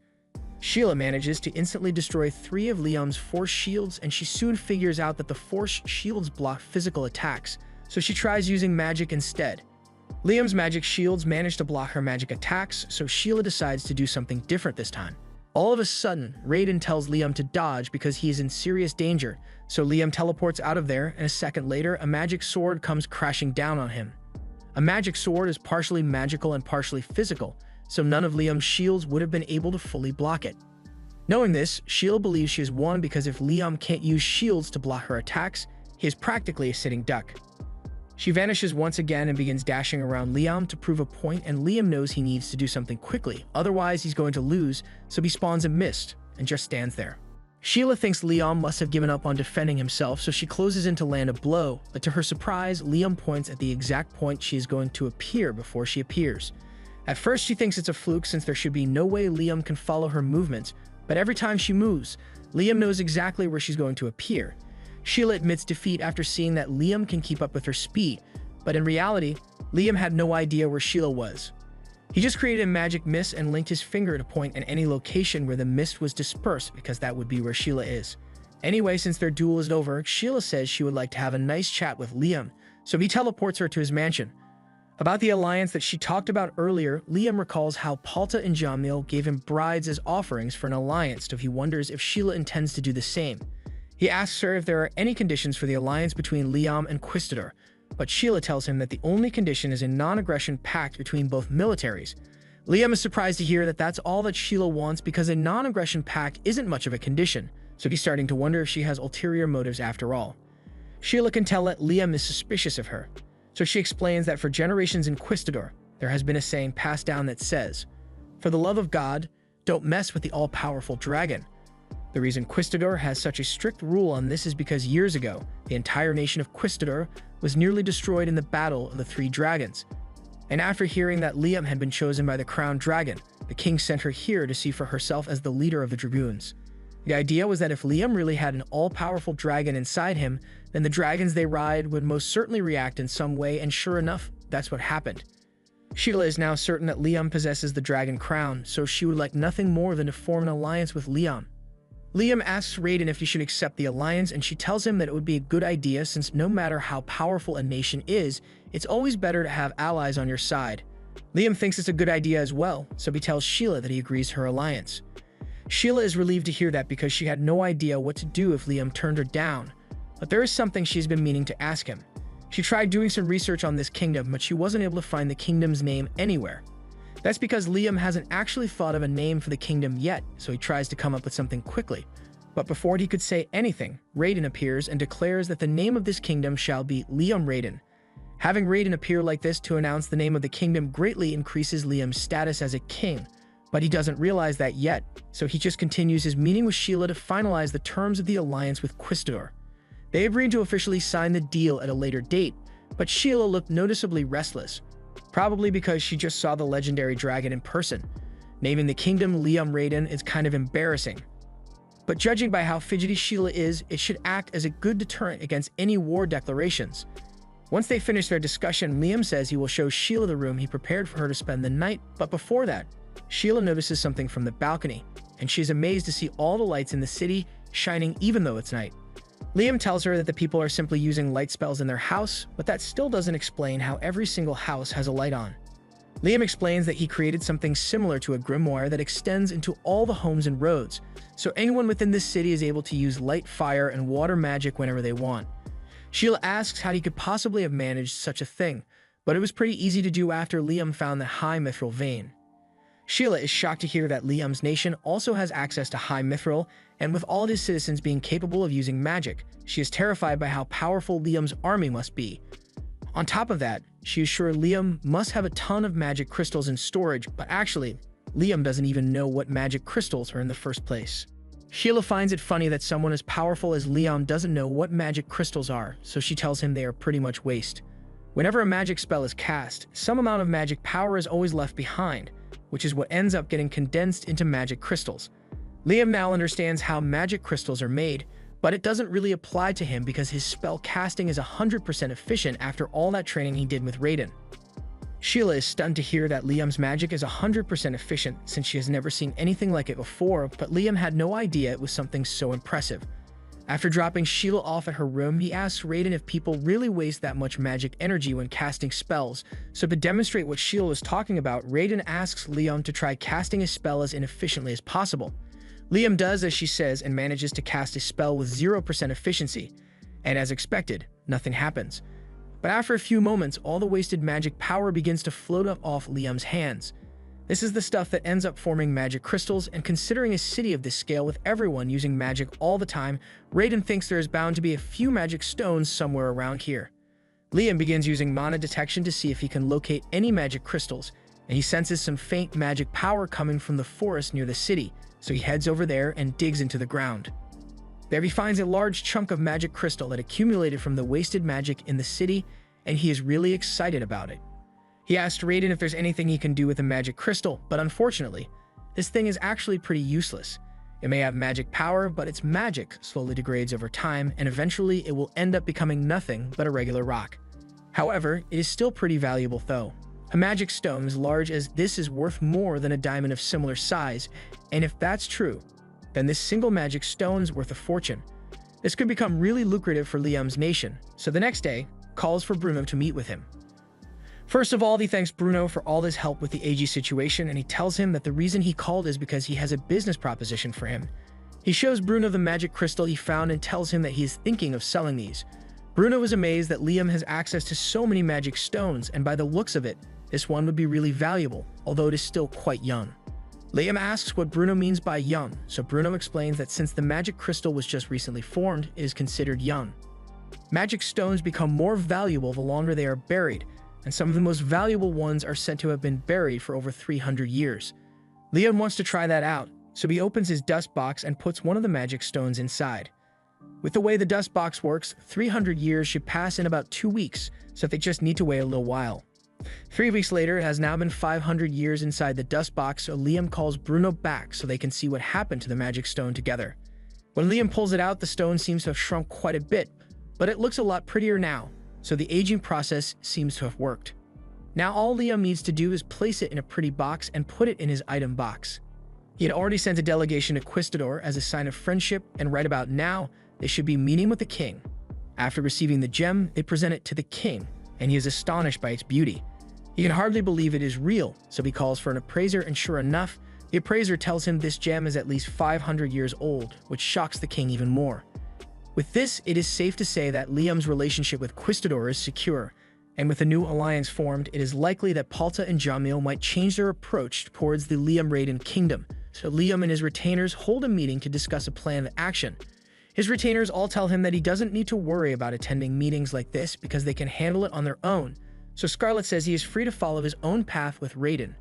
Sheila manages to instantly destroy 3 of Liam's force shields, and she soon figures out that the force shields block physical attacks, so she tries using magic instead. Liam's magic shields manage to block her magic attacks, so Sheila decides to do something different this time. All of a sudden, Raiden tells Liam to dodge because he is in serious danger, so Liam teleports out of there, and a second later, a magic sword comes crashing down on him. A magic sword is partially magical and partially physical, so none of Liam's shields would have been able to fully block it. Knowing this, Sheila believes she has won because if Liam can't use shields to block her attacks, he is practically a sitting duck. She vanishes once again and begins dashing around Liam to prove a point, and Liam knows he needs to do something quickly, otherwise he's going to lose, so he spawns a mist and just stands there. Sheila thinks Liam must have given up on defending himself, so she closes in to land a blow, but to her surprise, Liam points at the exact point she is going to appear before she appears. At first, she thinks it's a fluke since there should be no way Liam can follow her movements, but every time she moves, Liam knows exactly where she's going to appear. Sheila admits defeat after seeing that Liam can keep up with her speed, but in reality, Liam had no idea where Sheila was. He just created a magic mist and linked his finger to point at any location where the mist was dispersed because that would be where Sheila is. Anyway, since their duel is over, Sheila says she would like to have a nice chat with Liam, so he teleports her to his mansion. About the alliance that she talked about earlier, Liam recalls how Palta and Jamil gave him brides as offerings for an alliance, so he wonders if Sheila intends to do the same. He asks her if there are any conditions for the alliance between Liam and Quistador, but Sheila tells him that the only condition is a non-aggression pact between both militaries. Liam is surprised to hear that that's all that Sheila wants because a non-aggression pact isn't much of a condition, so he's starting to wonder if she has ulterior motives after all. Sheila can tell that Liam is suspicious of her, so she explains that for generations in Quistador, there has been a saying passed down that says, "For the love of God, don't mess with the all-powerful dragon." The reason Quistador has such a strict rule on this is because years ago, the entire nation of Quistador was nearly destroyed in the Battle of the Three Dragons. And after hearing that Liam had been chosen by the Crowned Dragon, the king sent her here to see for herself as the leader of the dragoons. The idea was that if Liam really had an all-powerful dragon inside him, then the dragons they ride would most certainly react in some way, and sure enough, that's what happened. Sheila is now certain that Liam possesses the dragon crown, so she would like nothing more than to form an alliance with Liam. Liam asks Raiden if he should accept the alliance, and she tells him that it would be a good idea since no matter how powerful a nation is, it's always better to have allies on your side. Liam thinks it's a good idea as well, so he tells Sheila that he agrees her alliance. Sheila is relieved to hear that because she had no idea what to do if Liam turned her down, but there is something she's been meaning to ask him. She tried doing some research on this kingdom, but she wasn't able to find the kingdom's name anywhere. That's because Liam hasn't actually thought of a name for the kingdom yet, so he tries to come up with something quickly. But before he could say anything, Raiden appears and declares that the name of this kingdom shall be Liam Raiden. Having Raiden appear like this to announce the name of the kingdom greatly increases Liam's status as a king, but he doesn't realize that yet, so he just continues his meeting with Sheila to finalize the terms of the alliance with Quistador. They agreed to officially sign the deal at a later date, but Sheila looked noticeably restless, probably because she just saw the legendary dragon in person. Naming the kingdom Liam Raiden is kind of embarrassing. But judging by how fidgety Sheila is, it should act as a good deterrent against any war declarations. Once they finish their discussion, Liam says he will show Sheila the room he prepared for her to spend the night, but before that, Sheila notices something from the balcony, and she's amazed to see all the lights in the city shining even though it's night. Liam tells her that the people are simply using light spells in their house, but that still doesn't explain how every single house has a light on. Liam explains that he created something similar to a grimoire that extends into all the homes and roads, so anyone within this city is able to use light, fire, and water magic whenever they want. Sheila asks how he could possibly have managed such a thing, but it was pretty easy to do after Liam found the High Mithril Vein. Sheila is shocked to hear that Liam's nation also has access to High Mithril, and with all his citizens being capable of using magic, she is terrified by how powerful Liam's army must be. On top of that, she is sure Liam must have a ton of magic crystals in storage, but actually, Liam doesn't even know what magic crystals are in the first place. Sheila finds it funny that someone as powerful as Liam doesn't know what magic crystals are, so she tells him they are pretty much waste. Whenever a magic spell is cast, some amount of magic power is always left behind, which is what ends up getting condensed into magic crystals. Liam now understands how magic crystals are made, but it doesn't really apply to him because his spell casting is 100% efficient after all that training he did with Raiden. Sheila is stunned to hear that Liam's magic is 100% efficient since she has never seen anything like it before, but Liam had no idea it was something so impressive. After dropping Sheila off at her room, he asks Raiden if people really waste that much magic energy when casting spells, so to demonstrate what Sheila was talking about, Raiden asks Liam to try casting a spell as inefficiently as possible. Liam does as she says and manages to cast a spell with 0% efficiency, and as expected, nothing happens. But after a few moments, all the wasted magic power begins to float up off Liam's hands. This is the stuff that ends up forming magic crystals, and considering a city of this scale with everyone using magic all the time, Raiden thinks there is bound to be a few magic stones somewhere around here. Liam begins using mana detection to see if he can locate any magic crystals, and he senses some faint magic power coming from the forest near the city, so he heads over there and digs into the ground. There he finds a large chunk of magic crystal that accumulated from the wasted magic in the city, and he is really excited about it. He asked Raiden if there's anything he can do with a magic crystal, but unfortunately, this thing is actually pretty useless. It may have magic power, but its magic slowly degrades over time, and eventually it will end up becoming nothing but a regular rock. However, it is still pretty valuable though. A magic stone as large as this is worth more than a diamond of similar size, and if that's true, then this single magic stone is worth a fortune. This could become really lucrative for Liam's nation, so the next day, calls for Bruno to meet with him. First of all, he thanks Bruno for all his help with the AG situation, and he tells him that the reason he called is because he has a business proposition for him. He shows Bruno the magic crystal he found and tells him that he is thinking of selling these. Bruno is amazed that Liam has access to so many magic stones, and by the looks of it, this one would be really valuable, although it is still quite young. Liam asks what Bruno means by young, so Bruno explains that since the magic crystal was just recently formed, it is considered young. Magic stones become more valuable the longer they are buried, and some of the most valuable ones are said to have been buried for over 300 years. Liam wants to try that out, so he opens his dust box and puts one of the magic stones inside. With the way the dust box works, 300 years should pass in about 2 weeks, so they just need to wait a little while. 3 weeks later, it has now been 500 years inside the dust box, so Liam calls Bruno back so they can see what happened to the magic stone together. When Liam pulls it out, the stone seems to have shrunk quite a bit, but it looks a lot prettier now, so the aging process seems to have worked. Now all Liam needs to do is place it in a pretty box and put it in his item box. He had already sent a delegation to Quistador as a sign of friendship, and right about now, they should be meeting with the king. After receiving the gem, they present it to the king, and he is astonished by its beauty. He can hardly believe it is real, so he calls for an appraiser, and sure enough, the appraiser tells him this gem is at least 500 years old, which shocks the king even more. With this, it is safe to say that Liam's relationship with Quistador is secure, and with a new alliance formed, it is likely that Palta and Jamil might change their approach towards the Liam Raiden kingdom, so Liam and his retainers hold a meeting to discuss a plan of action. His retainers all tell him that he doesn't need to worry about attending meetings like this because they can handle it on their own, so Scarlet says he is free to follow his own path with Raiden.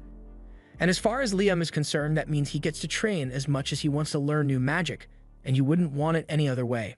And as far as Liam is concerned, that means he gets to train as much as he wants to learn new magic, and you wouldn't want it any other way.